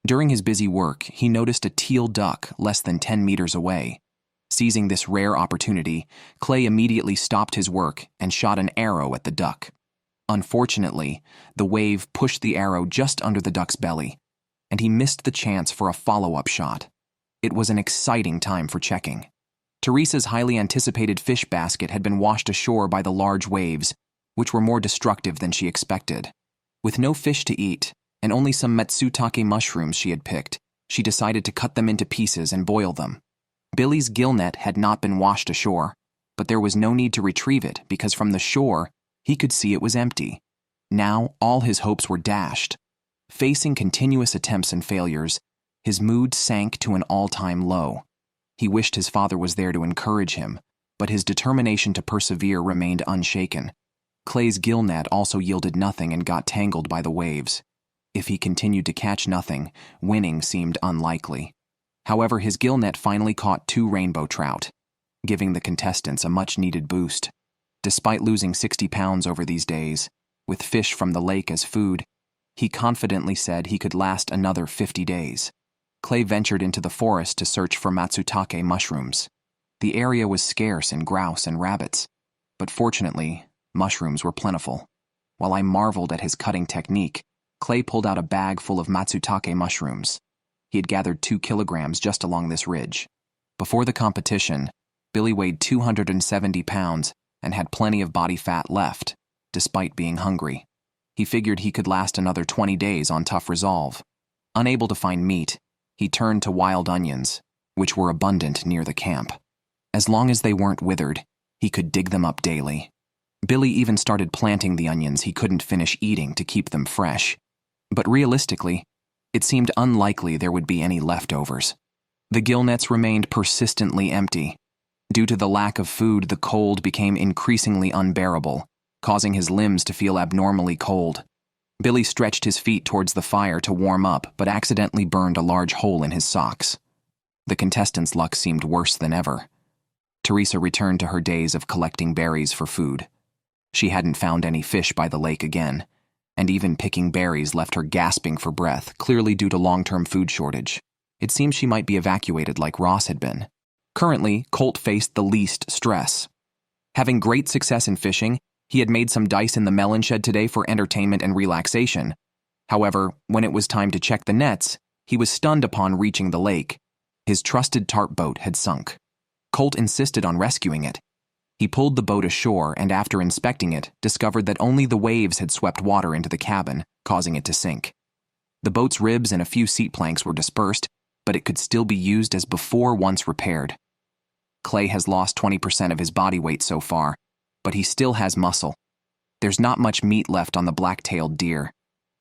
During his busy work, he noticed a teal duck less than 10 meters away. Seizing this rare opportunity, Clay immediately stopped his work and shot an arrow at the duck. Unfortunately, the wave pushed the arrow just under the duck's belly, and he missed the chance for a follow-up shot. It was an exciting time for checking. Teresa's highly anticipated fish basket had been washed ashore by the large waves, which were more destructive than she expected. With no fish to eat, and only some matsutake mushrooms she had picked, she decided to cut them into pieces and boil them. Billy's gill net had not been washed ashore, but there was no need to retrieve it because from the shore, he could see it was empty. Now, all his hopes were dashed. Facing continuous attempts and failures, his mood sank to an all-time low. He wished his father was there to encourage him, but his determination to persevere remained unshaken. Clay's gill net also yielded nothing and got tangled by the waves. If he continued to catch nothing, winning seemed unlikely. However, his gill net finally caught 2 rainbow trout, giving the contestants a much-needed boost. Despite losing 60 pounds over these days, with fish from the lake as food, he confidently said he could last another 50 days. Clay ventured into the forest to search for matsutake mushrooms. The area was scarce in grouse and rabbits, but fortunately, mushrooms were plentiful. While I marveled at his cutting technique, Clay pulled out a bag full of matsutake mushrooms. He had gathered 2 kilograms just along this ridge. Before the competition, Billy weighed 270 pounds and had plenty of body fat left, despite being hungry. He figured he could last another 20 days on tough resolve. Unable to find meat, he turned to wild onions, which were abundant near the camp. As long as they weren't withered, he could dig them up daily. Billy even started planting the onions he couldn't finish eating to keep them fresh. But realistically, it seemed unlikely there would be any leftovers. The gill nets remained persistently empty. Due to the lack of food, the cold became increasingly unbearable, causing his limbs to feel abnormally cold. Billy stretched his feet towards the fire to warm up, but accidentally burned a large hole in his socks. The contestants' luck seemed worse than ever. Teresa returned to her days of collecting berries for food. She hadn't found any fish by the lake again, and even picking berries left her gasping for breath, clearly due to long-term food shortage. It seemed she might be evacuated like Ross had been. Currently, Colt faced the least stress. Having great success in fishing, he had made some dice in the melon shed today for entertainment and relaxation. However, when it was time to check the nets, he was stunned upon reaching the lake. His trusted tarp boat had sunk. Colt insisted on rescuing it. He pulled the boat ashore and after inspecting it, discovered that only the waves had swept water into the cabin, causing it to sink. The boat's ribs and a few seat planks were dispersed, but it could still be used as before once repaired. Clay has lost 20% of his body weight so far, but he still has muscle. There's not much meat left on the black-tailed deer.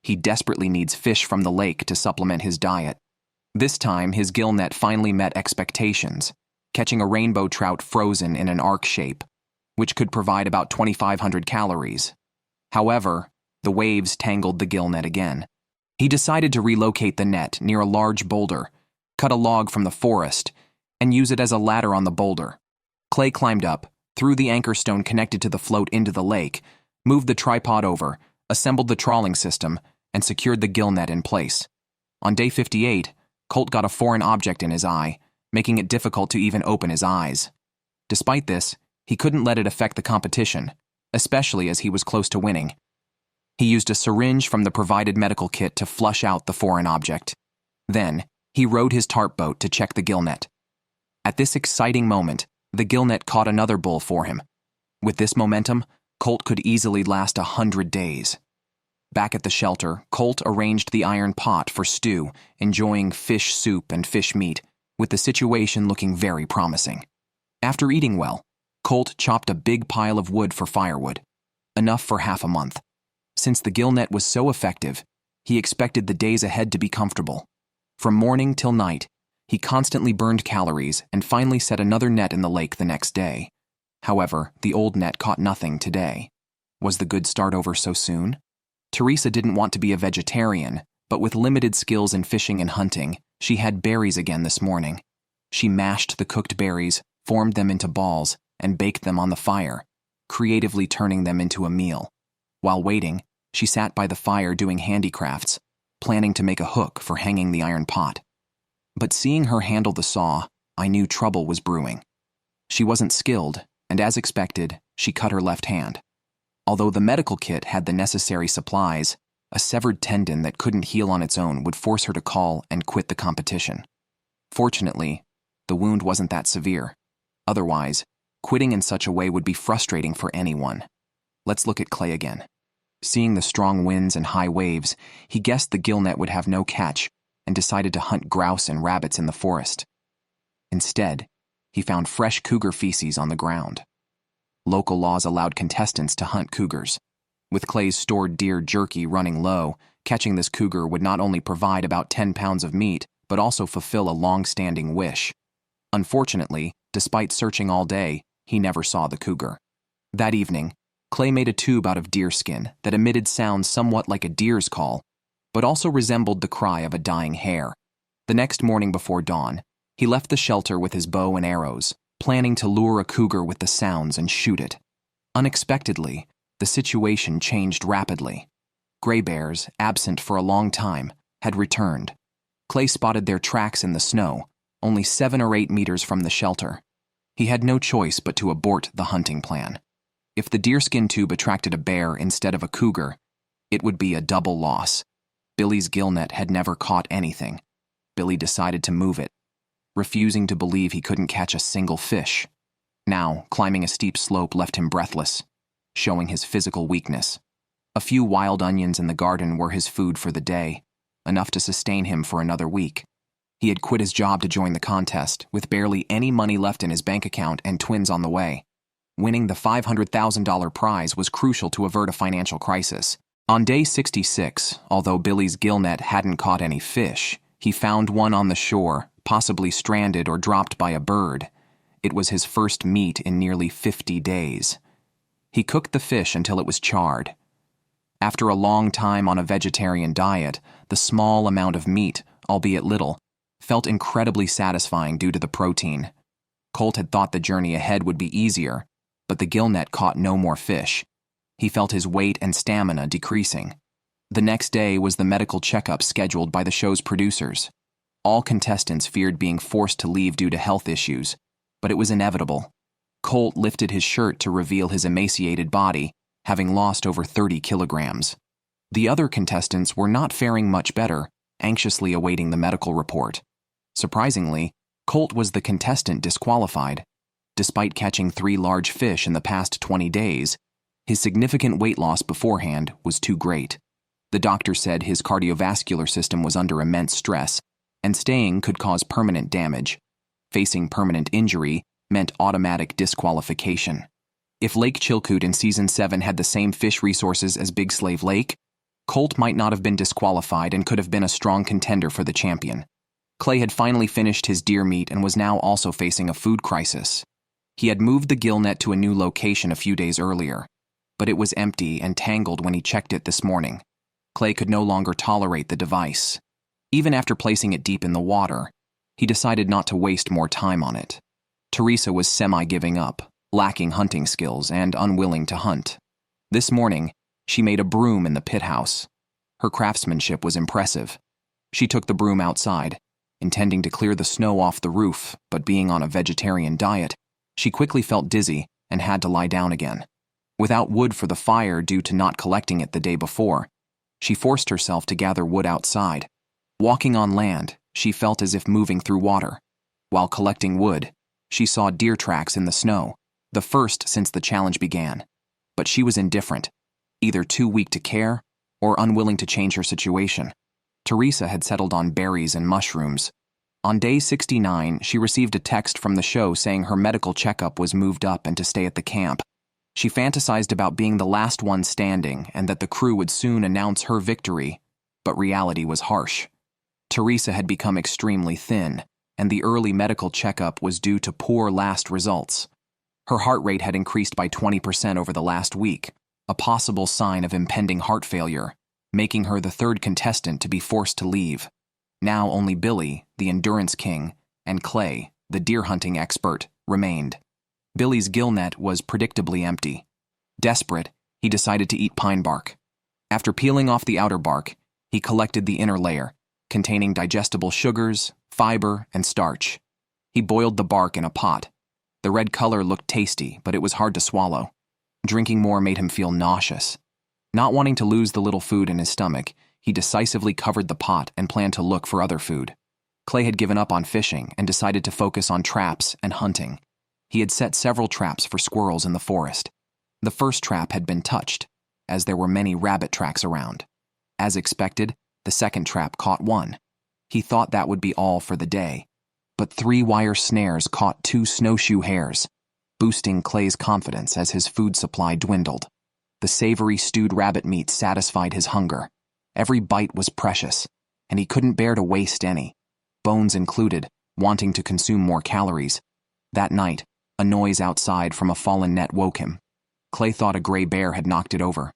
He desperately needs fish from the lake to supplement his diet. This time, his gill net finally met expectations, catching a rainbow trout frozen in an arc shape, which could provide about 2,500 calories. However, the waves tangled the gill net again. He decided to relocate the net near a large boulder, cut a log from the forest, and use it as a ladder on the boulder. Clay climbed up, threw the anchor stone connected to the float into the lake, moved the tripod over, assembled the trawling system, and secured the gill net in place. On day 58, Colt got a foreign object in his eye, making it difficult to even open his eyes. Despite this, he couldn't let it affect the competition, especially as he was close to winning. He used a syringe from the provided medical kit to flush out the foreign object. Then, He rowed his tarp boat to check the gillnet. At this exciting moment, the gillnet caught another bull for him. With this momentum, Colt could easily last 100 days. Back at the shelter, Colt arranged the iron pot for stew, enjoying fish soup and fish meat, with the situation looking very promising. After eating well, Colt chopped a big pile of wood for firewood, enough for half a month. Since the gillnet was so effective, he expected the days ahead to be comfortable. From morning till night, he constantly burned calories and finally set another net in the lake the next day. However, the old net caught nothing today. Was the good start over so soon? Teresa didn't want to be a vegetarian, but with limited skills in fishing and hunting, she had berries again this morning. She mashed the cooked berries, formed them into balls, and baked them on the fire, creatively turning them into a meal. While waiting, she sat by the fire doing handicrafts, planning to make a hook for hanging the iron pot. But seeing her handle the saw, I knew trouble was brewing. She wasn't skilled, and as expected, she cut her left hand. Although the medical kit had the necessary supplies, a severed tendon that couldn't heal on its own would force her to call and quit the competition. Fortunately, the wound wasn't that severe. Otherwise, quitting in such a way would be frustrating for anyone. Let's look at Clay again. Seeing the strong winds and high waves, he guessed the gillnet would have no catch and decided to hunt grouse and rabbits in the forest. Instead, he found fresh cougar feces on the ground. Local laws allowed contestants to hunt cougars. With Clay's stored deer jerky running low, catching this cougar would not only provide about 10 pounds of meat, but also fulfill a long-standing wish. Unfortunately, despite searching all day, he never saw the cougar. That evening, Clay made a tube out of deerskin that emitted sounds somewhat like a deer's call, but also resembled the cry of a dying hare. The next morning before dawn, he left the shelter with his bow and arrows, planning to lure a cougar with the sounds and shoot it. Unexpectedly, the situation changed rapidly. Gray bears, absent for a long time, had returned. Clay spotted their tracks in the snow, only 7 or 8 meters from the shelter. He had no choice but to abort the hunting plan. If the deerskin tube attracted a bear instead of a cougar, it would be a double loss. Billy's gillnet had never caught anything. Billy decided to move it, refusing to believe he couldn't catch a single fish. Now, climbing a steep slope left him breathless, showing his physical weakness. A few wild onions in the garden were his food for the day, enough to sustain him for another week. He had quit his job to join the contest, with barely any money left in his bank account and twins on the way. Winning the $500,000 prize was crucial to avert a financial crisis. On day 66, although Billy's gillnet hadn't caught any fish, he found one on the shore, possibly stranded or dropped by a bird. It was his first meat in nearly 50 days. He cooked the fish until it was charred. After a long time on a vegetarian diet, the small amount of meat, albeit little, felt incredibly satisfying due to the protein. Colt had thought the journey ahead would be easier, but the gillnet caught no more fish. He felt his weight and stamina decreasing. The next day was the medical checkup scheduled by the show's producers. All contestants feared being forced to leave due to health issues, but it was inevitable. Colt lifted his shirt to reveal his emaciated body, having lost over 30 kilograms. The other contestants were not faring much better, anxiously awaiting the medical report. Surprisingly, Colt was the contestant disqualified. Despite catching 3 large fish in the past 20 days, his significant weight loss beforehand was too great. The doctor said his cardiovascular system was under immense stress, and staying could cause permanent damage. Facing permanent injury meant automatic disqualification. If Lake Chilkoot in Season 7 had the same fish resources as Big Slave Lake, Colt might not have been disqualified and could have been a strong contender for the champion. Clay had finally finished his deer meat and was now also facing a food crisis. He had moved the gillnet to a new location a few days earlier, but it was empty and tangled when he checked it this morning. Clay could no longer tolerate the device. Even after placing it deep in the water, he decided not to waste more time on it. Teresa was semi-giving up, lacking hunting skills and unwilling to hunt. This morning, she made a broom in the pit house. Her craftsmanship was impressive. She took the broom outside, intending to clear the snow off the roof, but being on a vegetarian diet, she quickly felt dizzy and had to lie down again. Without wood for the fire due to not collecting it the day before, she forced herself to gather wood outside. Walking on land, She felt as if moving through water. While collecting wood, she saw deer tracks in the snow, the first since the challenge began. But she was indifferent, either too weak to care or unwilling to change her situation. Teresa had settled on berries and mushrooms. On day 69, she received a text from the show saying her medical checkup was moved up and to stay at the camp. She fantasized about being the last one standing and that the crew would soon announce her victory, but reality was harsh. Teresa had become extremely thin, and the early medical checkup was due to poor last results. Her heart rate had increased by 20% over the last week, a possible sign of impending heart failure, making her the third contestant to be forced to leave. Now only Billy, the endurance king, and Clay, the deer hunting expert, remained. Billy's gill net was predictably empty. Desperate, he decided to eat pine bark. After peeling off the outer bark, he collected the inner layer, containing digestible sugars, fiber, and starch. He boiled the bark in a pot. The red color looked tasty, but it was hard to swallow. Drinking more made him feel nauseous. Not wanting to lose the little food in his stomach, he decisively covered the pot and planned to look for other food. Clay had given up on fishing and decided to focus on traps and hunting. He had set several traps for squirrels in the forest. The first trap had been touched, as there were many rabbit tracks around. As expected, the second trap caught one. He thought that would be all for the day, but 3 wire snares caught 2 snowshoe hares, boosting Clay's confidence as his food supply dwindled. The savory stewed rabbit meat satisfied his hunger. Every bite was precious, and he couldn't bear to waste any, bones included, wanting to consume more calories. That night, a noise outside from a fallen net woke him. Clay thought a gray bear had knocked it over.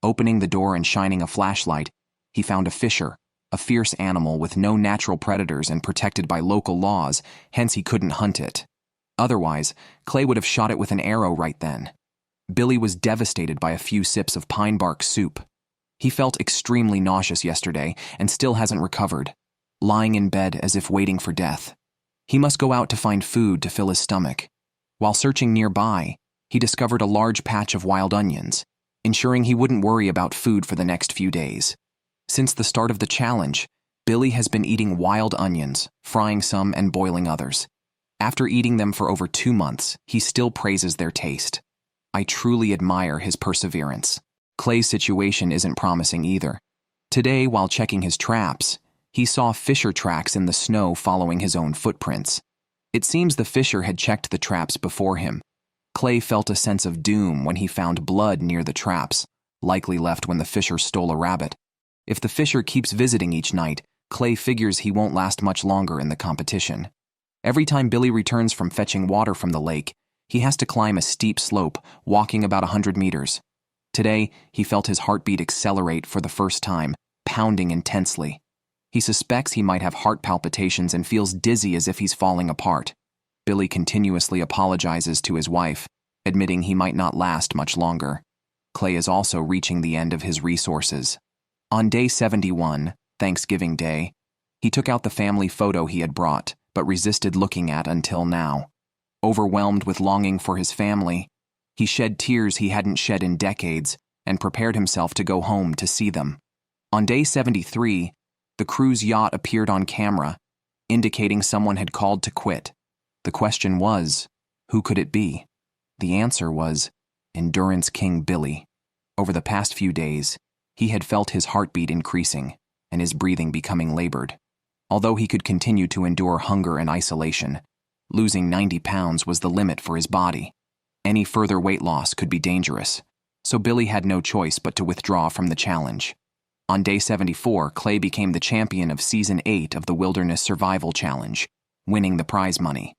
Opening the door and shining a flashlight, he found a fisher, a fierce animal with no natural predators and protected by local laws, hence he couldn't hunt it. Otherwise, Clay would have shot it with an arrow right then. Billy was devastated by a few sips of pine bark soup. He felt extremely nauseous yesterday and still hasn't recovered, lying in bed as if waiting for death. He must go out to find food to fill his stomach. While searching nearby, he discovered a large patch of wild onions, ensuring he wouldn't worry about food for the next few days. Since the start of the challenge, Billy has been eating wild onions, frying some and boiling others. After eating them for over 2 months, he still praises their taste. I truly admire his perseverance. Clay's situation isn't promising either. Today, while checking his traps, he saw fisher tracks in the snow following his own footprints. It seems the fisher had checked the traps before him. Clay felt a sense of doom when he found blood near the traps, likely left when the fisher stole a rabbit. If the fisher keeps visiting each night, Clay figures he won't last much longer in the competition. Every time Billy returns from fetching water from the lake, he has to climb a steep slope, walking about 100 meters. Today, he felt his heartbeat accelerate for the first time, pounding intensely. He suspects he might have heart palpitations and feels dizzy as if he's falling apart. Billy continuously apologizes to his wife, admitting he might not last much longer. Clay is also reaching the end of his resources. On day 71, Thanksgiving Day, he took out the family photo he had brought, but resisted looking at until now. Overwhelmed with longing for his family, he shed tears he hadn't shed in decades and prepared himself to go home to see them. On day 73, the crew's yacht appeared on camera, indicating someone had called to quit. The question was, who could it be? The answer was, Endurance King Billy. Over the past few days, he had felt his heartbeat increasing and his breathing becoming labored. Although he could continue to endure hunger and isolation, losing 90 pounds was the limit for his body. Any further weight loss could be dangerous, so Billy had no choice but to withdraw from the challenge. On day 74, Clay became the champion of Season 8 of the Wilderness Survival Challenge, winning the prize money.